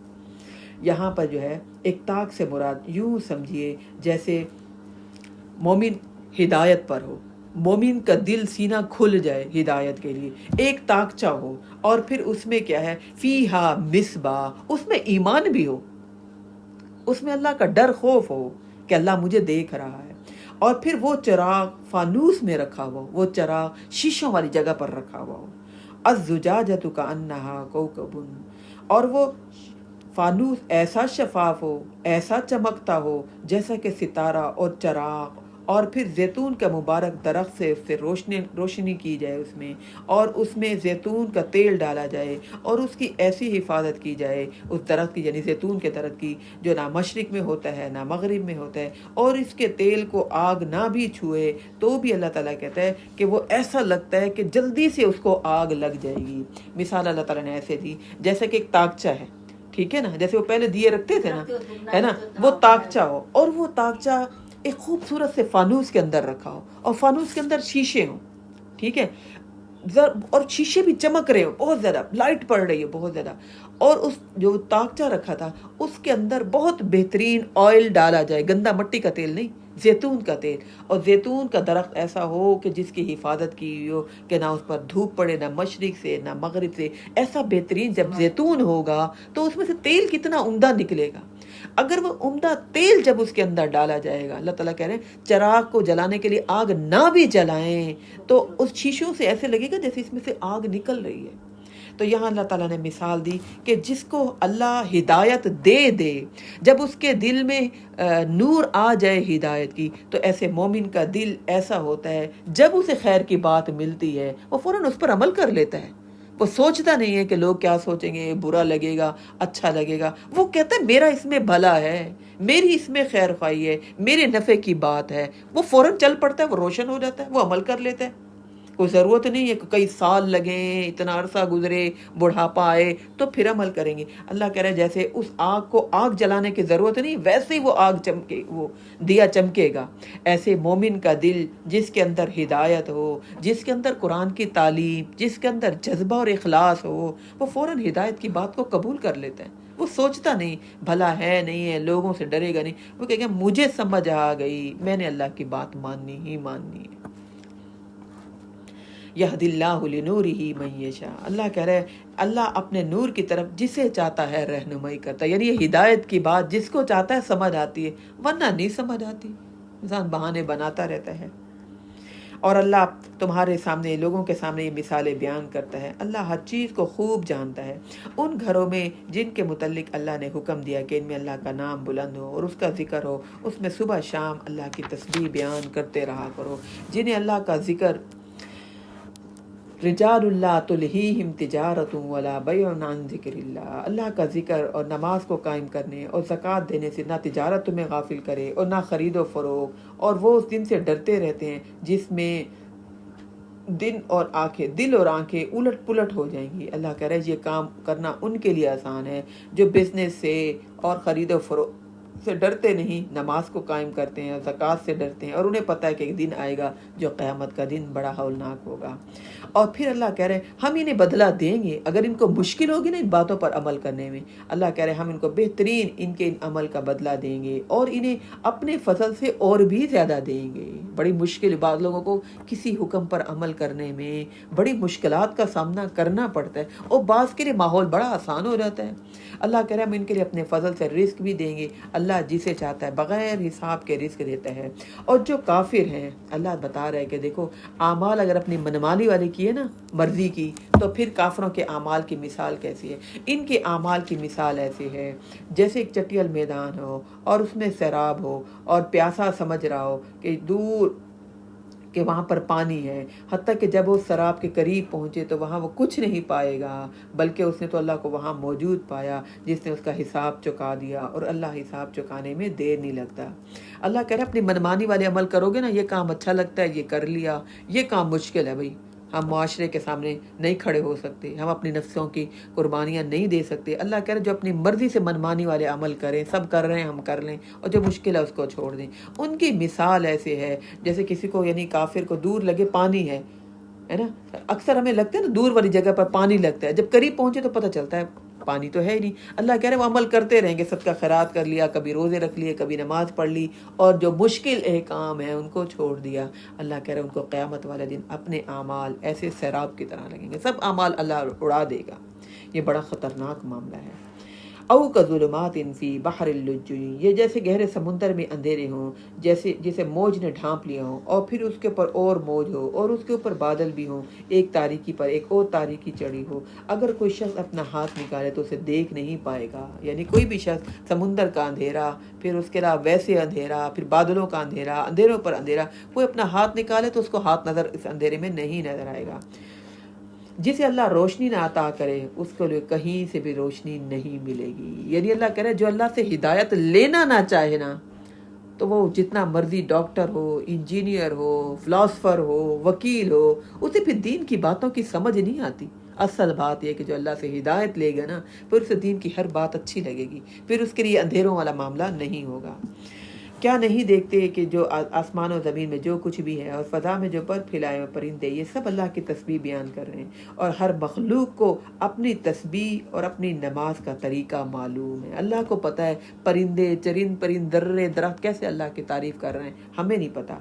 یہاں پر جو ہے ایک تاگ سے مراد یوں سمجھیے جیسے مومن ہدایت پر ہو، مومن کا دل سینہ کھل جائے ہدایت کے لیے، ایک تاکچہ ہو، اور پھر اس میں کیا ہے، فیہا مصباح، اس میں ایمان بھی ہو، اس میں اللہ کا ڈر خوف ہو کہ اللہ مجھے دیکھ رہا ہے. اور پھر وہ چراغ فانوس میں رکھا ہوا، وہ چراغ شیشوں والی جگہ پر رکھا ہوا ہو. الزجاجۃ کأنہا کوکب، اور وہ فانوس ایسا شفاف ہو، ایسا چمکتا ہو جیسا کہ ستارہ اور چراغ. اور پھر زیتون کا مبارک درخت سے اس سے روشنی کی جائے اس میں، اور اس میں زیتون کا تیل ڈالا جائے، اور اس کی ایسی حفاظت کی جائے اس درخت کی، یعنی زیتون کے درخت کی، جو نہ مشرق میں ہوتا ہے نہ مغرب میں ہوتا ہے، اور اس کے تیل کو آگ نہ بھی چھوئے تو بھی اللہ تعالیٰ کہتا ہے کہ وہ ایسا لگتا ہے کہ جلدی سے اس کو آگ لگ جائے گی. مثال اللہ تعالیٰ نے ایسے دی جیسے کہ ایک تاکچہ ہے، ٹھیک ہے نا، جیسے وہ پہلے دیے رکھتے تھے نا، ہے نا، وہ تاکچہ ہو، اور وہ تاکچہ ایک خوبصورت سے فانوس کے اندر رکھا ہو، اور فانوس کے اندر شیشے ہوں، ٹھیک ہے، اور شیشے بھی چمک رہے ہو، بہت زیادہ لائٹ پڑ رہی ہے بہت زیادہ. اور اس جو تاکچہ رکھا تھا اس کے اندر بہت بہترین آئل ڈالا جائے، گندا مٹی کا تیل نہیں، زیتون کا تیل. اور زیتون کا درخت ایسا ہو کہ جس کی حفاظت کی ہو کہ نہ اس پر دھوپ پڑے، نہ مشرق سے نہ مغرب سے. ایسا بہترین جب زیتون ہوگا تو اس میں سے تیل کتنا عمدہ نکلے گا. اگر وہ عمدہ تیل جب اس کے اندر ڈالا جائے گا، اللہ تعالیٰ کہہ رہے ہیں چراغ کو جلانے کے لیے آگ نہ بھی جلائیں تو اس شیشوں سے ایسے لگے گا جیسے اس میں سے آگ نکل رہی ہے. تو یہاں اللہ تعالیٰ نے مثال دی کہ جس کو اللہ ہدایت دے، جب اس کے دل میں نور آ جائے ہدایت کی، تو ایسے مومن کا دل ایسا ہوتا ہے جب اسے خیر کی بات ملتی ہے وہ فوراً اس پر عمل کر لیتا ہے. وہ سوچتا نہیں ہے کہ لوگ کیا سوچیں گے، برا لگے گا، اچھا لگے گا. وہ کہتا ہے میرا اس میں بھلا ہے، میری اس میں خیر خواہی ہے، میرے نفع کی بات ہے. وہ فوراً چل پڑتا ہے، وہ روشن ہو جاتا ہے، وہ عمل کر لیتا ہے. کوئی ضرورت نہیں ہے کہ کئی سال لگیں، اتنا عرصہ گزرے، بڑھاپا آئے تو پھر عمل کریں گے. اللہ کہہ رہا ہے جیسے اس آگ کو آگ جلانے کی ضرورت نہیں، ویسے ہی وہ آگ چمکے، وہ دیا چمکے گا. ایسے مومن کا دل جس کے اندر ہدایت ہو، جس کے اندر قرآن کی تعلیم، جس کے اندر جذبہ اور اخلاص ہو، وہ فوراً ہدایت کی بات کو قبول کر لیتا ہے. وہ سوچتا نہیں بھلا ہے نہیں ہے، لوگوں سے ڈرے گا نہیں. وہ کہے گا مجھے سمجھ آ گئی، میں نے اللہ کی بات ماننی ہی ماننی ہے. یہدی اللہ لنورہ من یشاء، اللہ کہہ رہے ہیں اللہ اپنے نور کی طرف جسے چاہتا ہے رہنمائی کرتا ہے. یعنی یہ ہدایت کی بات جس کو چاہتا ہے سمجھ آتی ہے، ورنہ نہیں سمجھ آتی، انسان بہانے بناتا رہتا ہے. اور اللہ تمہارے سامنے، لوگوں کے سامنے یہ مثالیں بیان کرتا ہے. اللہ ہر چیز کو خوب جانتا ہے. ان گھروں میں جن کے متعلق اللہ نے حکم دیا کہ ان میں اللہ کا نام بلند ہو اور اس کا ذکر ہو، اس میں صبح شام اللہ کی تسبیح بیان کرتے رہا کرو. جنہیں اللہ کا ذکر، رجال اللہ تلہیہم تجارت ولا بیع عن ذکر اللہ، اللہ کا ذکر اور نماز کو قائم کرنے اور زکوٰۃ دینے سے نہ تجارت تمہیں غافل کرے اور نہ خرید و فروخت. اور وہ اس دن سے ڈرتے رہتے ہیں جس میں دل اور آنکھیں الٹ پلٹ ہو جائیں گی. اللہ کہہ رہا ہے یہ کام کرنا ان کے لیے آسان ہے جو بزنس سے اور خرید و سے ڈرتے نہیں، نماز کو قائم کرتے ہیں، زکوٰۃ سے ڈرتے ہیں، اور انہیں پتہ ہے کہ ایک دن آئے گا جو قیامت کا دن بڑا ہولناک ہوگا۔ اور پھر اللہ کہہ رہے ہیں ہم انہیں بدلہ دیں گے اگر ان کو مشکل ہوگی نا ان باتوں پر عمل کرنے میں، اللہ کہہ رہے ہیں ہم ان کو بہترین ان کے ان عمل کا بدلہ دیں گے اور انہیں اپنے فضل سے اور بھی زیادہ دیں گے۔ بڑی مشکل، بعض لوگوں کو کسی حکم پر عمل کرنے میں بڑی مشکلات کا سامنا کرنا پڑتا ہے، اور بعض کے لیے ماحول بڑا آسان ہو جاتا ہے۔ اللہ کہہ رہے ہیں ہم ان کے لیے اپنے فضل سے رزق بھی دیں گے، اللہ جسے چاہتا ہے بغیر حساب کے رزق دیتا ہے۔ اور جو کافر ہیں اللہ بتا رہا ہے کہ دیکھو اعمال اگر اپنی منمانی والے کیے نا، مرضی کی، تو پھر کافروں کے اعمال کی مثال کیسی ہے؟ ان کے اعمال کی مثال ایسی ہے جیسے ایک چٹیل میدان ہو اور اس میں سیراب ہو اور پیاسا سمجھ رہا ہو کہ دور کہ وہاں پر پانی ہے، حتیٰ کہ جب وہ سراب کے قریب پہنچے تو وہاں وہ کچھ نہیں پائے گا، بلکہ اس نے تو اللہ کو وہاں موجود پایا جس نے اس کا حساب چکا دیا، اور اللہ حساب چکانے میں دیر نہیں لگتا۔ اللہ کہہ رہا ہے اپنی منمانی والے عمل کرو گے نا، یہ کام اچھا لگتا ہے یہ کر لیا، یہ کام مشکل ہے بھائی، ہم معاشرے کے سامنے نہیں کھڑے ہو سکتے، ہم اپنی نفسوں کی قربانیاں نہیں دے سکتے۔ اللہ کہہ رہے جو اپنی مرضی سے منمانی والے عمل کریں، سب کر رہے ہیں ہم کر لیں، اور جو مشکل ہے اس کو چھوڑ دیں۔ ان کی مثال ایسے ہے جیسے کسی کو یعنی کافر کو دور لگے پانی ہے نا، اکثر ہمیں لگتا ہے نا دور والی جگہ پر پانی لگتا ہے، جب قریب پہنچے تو پتہ چلتا ہے پانی تو ہے ہی نہیں۔ اللہ کہہ رہے وہ عمل کرتے رہیں گے، صدقہ خیرات کر لیا، کبھی روزے رکھ لیے، کبھی نماز پڑھ لی، اور جو مشکل احکام ہیں ان کو چھوڑ دیا۔ اللہ کہہ رہے ان کو قیامت والے دن اپنے اعمال ایسے سیراب کی طرح لگیں گے، سب اعمال اللہ اڑا دے گا۔ یہ بڑا خطرناک معاملہ ہے۔ او کظلمات فی بحر اللجی، یہ جیسے گہرے سمندر میں اندھیرے ہوں، جیسے موج نے ڈھانپ لیا ہوں، اور پھر اس کے اوپر اور موج ہو، اور اس کے اوپر بادل بھی ہوں، ایک تاریکی پر ایک اور تاریکی چڑھی ہو۔ اگر کوئی شخص اپنا ہاتھ نکالے تو اسے دیکھ نہیں پائے گا، یعنی کوئی بھی شخص سمندر کا اندھیرا، پھر اس کے علاوہ ویسے اندھیرا، پھر بادلوں کا اندھیرا، اندھیروں پر اندھیرا، کوئی اپنا ہاتھ نکالے تو اس کو ہاتھ نظر اس اندھیرے میں نہیں نظر آئے گا۔ جسے اللہ روشنی نہ عطا کرے اس کو لیے کہیں سے بھی روشنی نہیں ملے گی۔ یعنی اللہ کہہ رہے جو اللہ سے ہدایت لینا نہ چاہے نا، تو وہ جتنا مرضی ڈاکٹر ہو، انجینئر ہو، فلاسفر ہو، وکیل ہو، اسے پھر دین کی باتوں کی سمجھ نہیں آتی۔ اصل بات یہ کہ جو اللہ سے ہدایت لے گا نا، پھر اسے دین کی ہر بات اچھی لگے گی، پھر اس کے لیے اندھیروں والا معاملہ نہیں ہوگا۔ کیا نہیں دیکھتے کہ جو آسمان و زمین میں جو کچھ بھی ہے اور فضا میں جو پر پھیلائے ہوئے پرندے، یہ سب اللہ کی تسبیح بیان کر رہے ہیں، اور ہر مخلوق کو اپنی تسبیح اور اپنی نماز کا طریقہ معلوم ہے۔ اللہ کو پتہ ہے پرندے چرند پرند درے درخت کیسے اللہ کی تعریف کر رہے ہیں، ہمیں نہیں پتہ،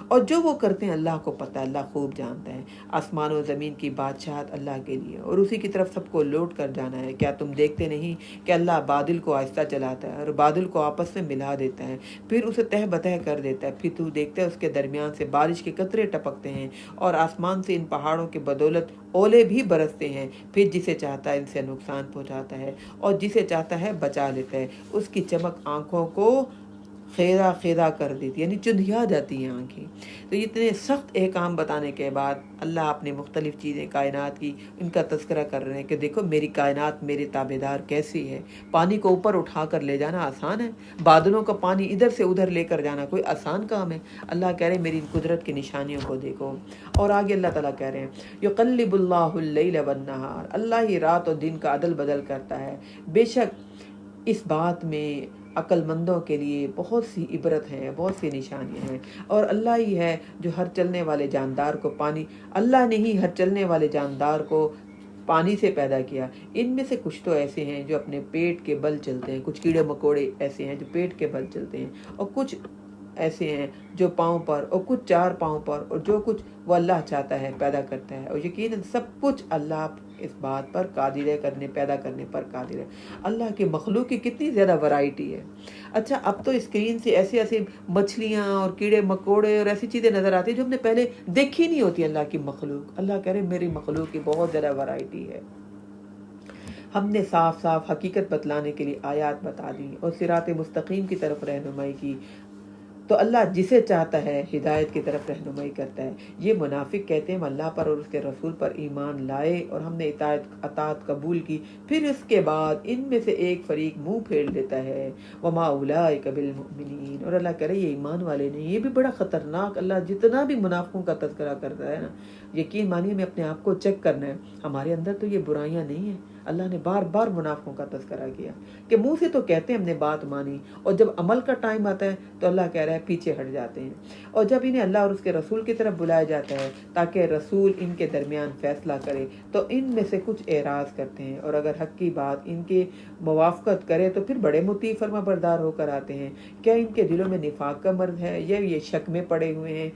اور جو وہ کرتے ہیں اللہ کو پتہ ہے، اللہ خوب جانتا ہے۔ آسمان و زمین کی بادشاہت اللہ کے لیے، اور اسی کی طرف سب کو لوٹ کر جانا ہے۔ کیا تم دیکھتے نہیں کہ اللہ بادل کو آہستہ چلاتا ہے اور بادل کو آپس میں ملا دیتا ہے، پھر اسے تہ بتہ کر دیتا ہے، پھر تو دیکھتا ہے اس کے درمیان سے بارش کے قطرے ٹپکتے ہیں، اور آسمان سے ان پہاڑوں کی بدولت اولے بھی برستے ہیں، پھر جسے چاہتا ہے ان سے نقصان پہنچاتا ہے اور جسے چاہتا ہے بچا لیتا ہے۔ اس کی چمک آنکھوں کو خیرہ خیرہ کر دیتی، یعنی چندھیا جاتی ہیں آنکھیں۔ تو اتنے سخت احکام بتانے کے بعد اللہ اپنے مختلف چیزیں کائنات کی ان کا تذکرہ کر رہے ہیں کہ دیکھو میری کائنات میرے تابعدار کیسی ہے۔ پانی کو اوپر اٹھا کر لے جانا آسان ہے، بادلوں کا پانی ادھر سے ادھر لے کر جانا کوئی آسان کام ہے؟ اللہ کہہ رہے ہیں میری قدرت کی نشانیوں کو دیکھو۔ اور آگے اللہ تعالیٰ کہہ رہے ہیں یقلب اللہ اللیل والنہار، اللہ ہی رات اور دن کا عدل بدل کرتا ہے۔ بے شک اس بات میں عقل مندوں کے لیے بہت سی عبرت ہیں، بہت سی نشانیاں ہیں، اور اللہ ہی ہے جو ہر چلنے والے جاندار کو پانی، اللہ نے ہی ہر چلنے والے جاندار کو پانی سے پیدا کیا۔ ان میں سے کچھ تو ایسے ہیں جو اپنے پیٹ کے بل چلتے ہیں، کچھ کیڑے مکوڑے ایسے ہیں جو پیٹ کے بل چلتے ہیں، اور کچھ ایسے ہیں جو پاؤں پر، اور کچھ چار پاؤں پر، اور جو کچھ وہ اللہ چاہتا ہے پیدا کرتا ہے، اور یقیناً سب کچھ اللہ اس بات پر قادر ہے، کرنے پیدا کرنے پر قادر ہے۔ اللہ کی مخلوق کی کتنی زیادہ ورائٹی ہے۔ اچھا اب تو اسکرین سے ایسے ایسے مچھلیاں اور کیڑے مکوڑے اور ایسی چیزیں نظر آتی ہیں جو ہم نے پہلے دیکھی نہیں ہوتی اللہ کی مخلوق۔ اللہ کہہ رہے میری مخلوق کی بہت زیادہ ورائٹی ہے۔ ہم نے صاف صاف حقیقت بتلانے کے لیے آیات بتا دی اور صراط مستقیم کی طرف رہنمائی کی، تو اللہ جسے چاہتا ہے ہدایت کی طرف رہنمائی کرتا ہے۔ یہ منافق کہتے ہیں ہم اللہ پر اور اس کے رسول پر ایمان لائے اور ہم نے اطاعت قبول کی، پھر اس کے بعد ان میں سے ایک فریق منہ پھیر لیتا ہے، وما اولئک بالمؤمنین، اور اللہ کہہ رہے یہ ایمان والے نہیں۔ یہ بھی بڑا خطرناک، اللہ جتنا بھی منافقوں کا تذکرہ کرتا ہے نا، یقین مانیے ہمیں اپنے آپ کو چیک کرنا ہے، ہمارے اندر تو یہ برائیاں نہیں ہیں، اللہ نے بار بار منافقوں کا تذکرہ کیا کہ منہ سے تو کہتے ہیں ہم نے بات مانی، اور جب عمل کا ٹائم آتا ہے تو اللہ کہہ رہا ہے پیچھے ہٹ جاتے ہیں۔ اور جب انہیں اللہ اور اس کے رسول کی طرف بلایا جاتا ہے تاکہ رسول ان کے درمیان فیصلہ کرے تو ان میں سے کچھ اعراض کرتے ہیں، اور اگر حق کی بات ان کے موافقت کرے تو پھر بڑے مطیع فرما بردار ہو کر آتے ہیں۔ کیا ان کے دلوں میں نفاق کا مرض ہے یا یہ شک میں پڑے ہوئے ہیں،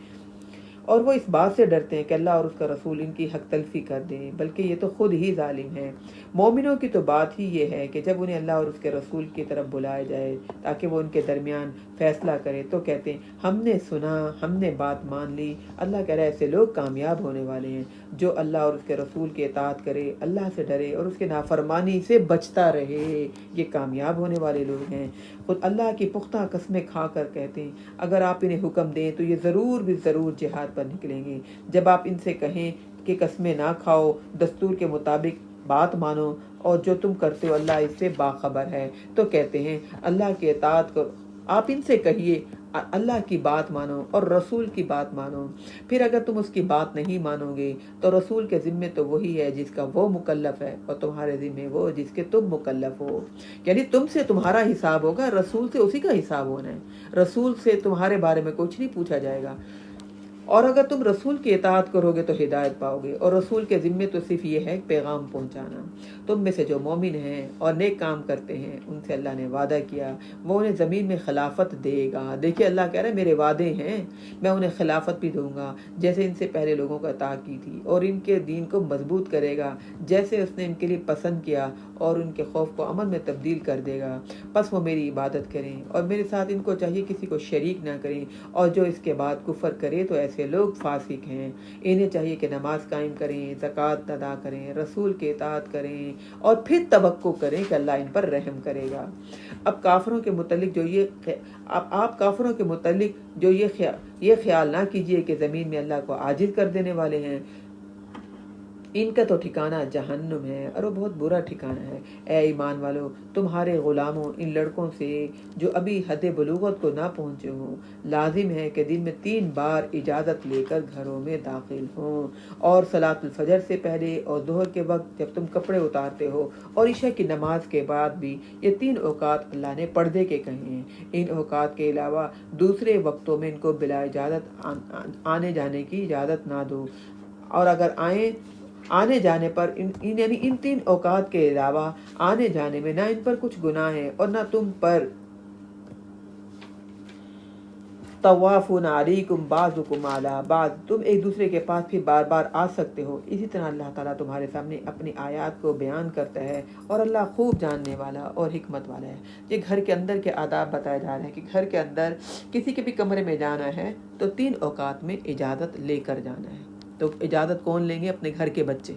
اور وہ اس بات سے ڈرتے ہیں کہ اللہ اور اس کا رسول ان کی حق تلفی کر دیں، بلکہ یہ تو خود ہی ظالم ہیں۔ مومنوں کی تو بات ہی یہ ہے کہ جب انہیں اللہ اور اس کے رسول کی طرف بلایا جائے تاکہ وہ ان کے درمیان فیصلہ کرے تو کہتے ہیں ہم نے سنا، ہم نے بات مان لی۔ اللہ کہہ رہا ہے ایسے لوگ کامیاب ہونے والے ہیں جو اللہ اور اس کے رسول کی اطاعت کرے، اللہ سے ڈرے اور اس کے نافرمانی سے بچتا رہے، یہ کامیاب ہونے والے لوگ ہیں۔ خود اللہ کی پختہ قسمیں کھا کر کہتے ہیں اگر آپ انہیں حکم دیں تو یہ ضرور بھی ضرور جہاد پر نکلیں گے۔ جب آپ ان سے کہیں کہ قسمیں نہ کھاؤ، دستور کے مطابق بات مانو اور جو تم کرتے ہو اللہ اس سے باخبر ہے، تو کہتے ہیں اللہ کی اطاعت کرو۔ آپ ان سے کہیے اللہ کی بات مانو اور رسول کی بات مانو، پھر اگر تم اس کی بات نہیں مانو گے تو رسول کے ذمے تو وہی ہے جس کا وہ مکلف ہے اور تمہارے ذمے وہ جس کے تم مکلف ہو۔ یعنی تم سے تمہارا حساب ہوگا، رسول سے اسی کا حساب ہونا ہے، رسول سے تمہارے بارے میں کچھ نہیں پوچھا جائے گا۔ اور اگر تم رسول کی اطاعت کرو گے تو ہدایت پاؤ گے، اور رسول کے ذمے تو صرف یہ ہے پیغام پہنچانا۔ تم میں سے جو مومن ہیں اور نیک کام کرتے ہیں ان سے اللہ نے وعدہ کیا وہ انہیں زمین میں خلافت دے گا۔ دیکھیے اللہ کہہ رہا ہے میرے وعدے ہیں، میں انہیں خلافت بھی دوں گا جیسے ان سے پہلے لوگوں کا عطا کی تھی، اور ان کے دین کو مضبوط کرے گا جیسے اس نے ان کے لیے پسند کیا، اور ان کے خوف کو امن میں تبدیل کر دے گا۔ پس وہ میری عبادت کریں اور میرے ساتھ ان کو چاہیے کسی کو شریک نہ کریں، اور جو اس کے بعد کفر کرے تو ایسے لوگ فاسق ہیں۔ انہیں چاہیے کہ نماز قائم کریں، زکوٰۃ ادا کریں، رسول کی اطاعت کریں، اور پھر توقع کریں کہ اللہ ان پر رحم کرے گا۔ اب کافروں کے متعلق آپ کافروں کے متعلق جو یہ خیال نہ کیجیے کہ زمین میں اللہ کو عاجز کر دینے والے ہیں، ان کا تو ٹھکانہ جہنم ہے اور وہ بہت برا ٹھکانہ ہے۔ اے ایمان والو، تمہارے غلاموں ان لڑکوں سے جو ابھی حد بلوغت کو نہ پہنچے ہوں لازم ہے کہ دن میں 3 بار اجازت لے کر گھروں میں داخل ہوں، اور صلاۃ الفجر سے پہلے اور ظہر کے وقت جب تم کپڑے اتارتے ہو، اور عشاء کی نماز کے بعد بھی۔ یہ 3 اوقات اللہ نے پردے کے کہے ہیں۔ ان اوقات کے علاوہ دوسرے وقتوں میں ان کو بلا اجازت آنے جانے کی اجازت نہ دو، اور اگر آنے جانے پر یعنی ان 3 اوقات کے علاوہ آنے جانے میں نہ ان پر کچھ گناہ ہے اور نہ تم پر۔ طوافون علیکم بعضکم علی بعض، تم ایک دوسرے کے پاس پھر بار بار آ سکتے ہو۔ اسی طرح اللہ تعالیٰ تمہارے سامنے اپنی آیات کو بیان کرتا ہے، اور اللہ خوب جاننے والا اور حکمت والا ہے۔ یہ گھر کے اندر کے آداب بتائے جا رہے ہیں کہ گھر کے اندر کسی کے بھی کمرے میں جانا ہے تو 3 اوقات میں اجازت لے کر جانا ہے۔ تو اجازت کون لیں گے؟ اپنے گھر کے بچے،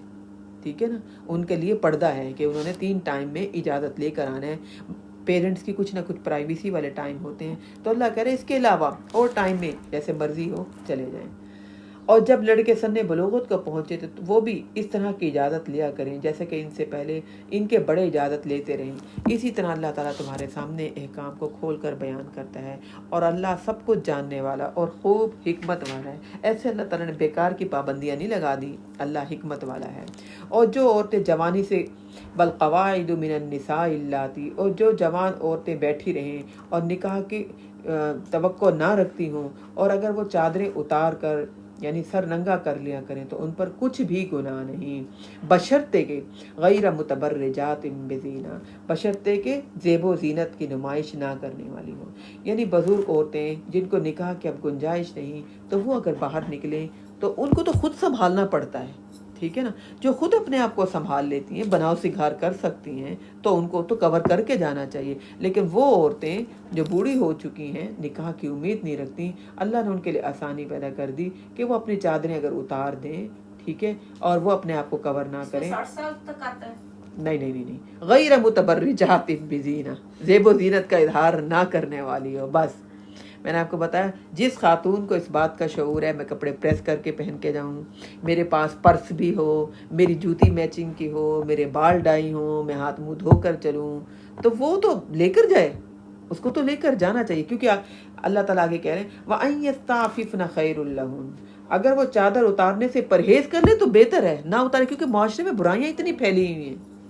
ٹھیک ہے نا، ان کے لیے پردہ ہے کہ انہوں نے 3 ٹائم میں اجازت لے کر آنا ہے۔ پیرنٹس کی کچھ نہ کچھ پرائیویسی والے ٹائم ہوتے ہیں، تو اللہ کہہ رہے اس کے علاوہ اور ٹائم میں جیسے مرضی ہو چلے جائیں۔ اور جب لڑکے سن بلوغت کو پہنچے تو وہ بھی اس طرح کی اجازت لیا کریں جیسے کہ ان سے پہلے ان کے بڑے اجازت لیتے رہیں۔ اسی طرح اللہ تعالیٰ تمہارے سامنے احکام کو کھول کر بیان کرتا ہے، اور اللہ سب کچھ جاننے والا اور خوب حکمت والا ہے۔ ایسے اللہ تعالیٰ نے بیکار کی پابندیاں نہیں لگا دی، اللہ حکمت والا ہے۔ اور جو عورتیں جوانی سے بالقواعد من النساء اللاتی، اور جو جوان عورتیں بیٹھی رہیں اور نکاح کی توقع نہ رکھتی ہوں، اور اگر وہ چادریں اتار کر یعنی سر ننگا کر لیا کریں تو ان پر کچھ بھی گناہ نہیں، بشرطے کہ غیر متبرجات بزینہ، بشرطے کہ زیب و زینت کی نمائش نہ کرنے والی ہوں۔ یعنی بزرگ عورتیں جن کو نکاح کی اب گنجائش نہیں تو وہ اگر باہر نکلیں تو ان کو تو خود سنبھالنا پڑتا ہے، ٹھیک ہے نا۔ جو خود اپنے آپ کو سنبھال لیتی ہیں، بناؤ سگھار کر سکتی ہیں، تو ان کو تو کور کر کے جانا چاہیے۔ لیکن وہ عورتیں جو بوڑھی ہو چکی ہیں، نکاح کی امید نہیں رکھتی، اللہ نے ان کے لیے آسانی پیدا کر دی کہ وہ اپنی چادریں اگر اتار دیں، ٹھیک ہے، اور وہ اپنے آپ کو کور نہ کریں۔ 60 سال تک آتا ہے؟ نہیں، غیر متبرجات بزینہ، زیب و زینت کا اظہار نہ کرنے والی ہو، بس۔ میں نے آپ کو بتایا جس خاتون کو اس بات کا شعور ہے میں کپڑے پریس کر کے پہن کے جاؤں، میرے پاس پرس بھی ہو، میری جوتی میچنگ کی ہو، میرے بال ڈائی ہوں، میں ہاتھ منہ دھو کر چلوں، تو وہ تو لے کر جائے، اس کو تو لے کر جانا چاہیے، کیونکہ اللہ تعالیٰ آگے کہہ رہے ہیں وَأَن يَسْتَعْفِفْنَ خَيْرٌ لَهُنَّ، اگر وہ چادر اتارنے سے پرہیز کر لے تو بہتر ہے، نہ اتارے، کیونکہ معاشرے میں برائیاں اتنی پھیلی ہوئی ہیں۔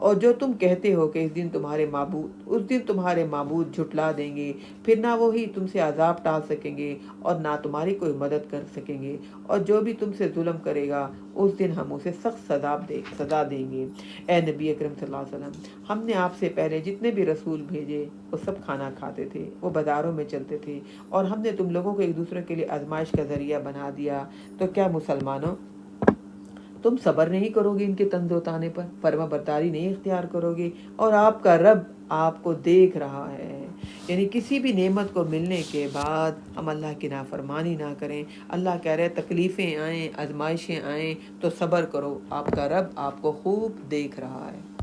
اور جو تم کہتے ہو کہ اس دن تمہارے معبود جھٹلا دیں گے، پھر نہ وہی تم سے عذاب ٹال سکیں گے اور نہ تمہاری کوئی مدد کر سکیں گے، اور جو بھی تم سے ظلم کرے گا اس دن ہم اسے سخت سزا دیں گے۔ اے نبی اکرم صلی اللہ علیہ وسلم، ہم نے آپ سے پہلے جتنے بھی رسول بھیجے وہ سب کھانا کھاتے تھے، وہ بازاروں میں چلتے تھے، اور ہم نے تم لوگوں کو ایک دوسرے کے لیے آزمائش کا ذریعہ بنا دیا، تو کیا مسلمانوں تم صبر نہیں کرو گے ان کے طنز و تانے پر، فرما برداری نہیں اختیار کرو گے؟ اور آپ کا رب آپ کو دیکھ رہا ہے۔ یعنی کسی بھی نعمت کو ملنے کے بعد ہم اللہ کی نافرمانی نہ کریں۔ اللہ کہہ رہے تکلیفیں آئیں، آزمائشیں آئیں تو صبر کرو، آپ کا رب آپ کو خوب دیکھ رہا ہے۔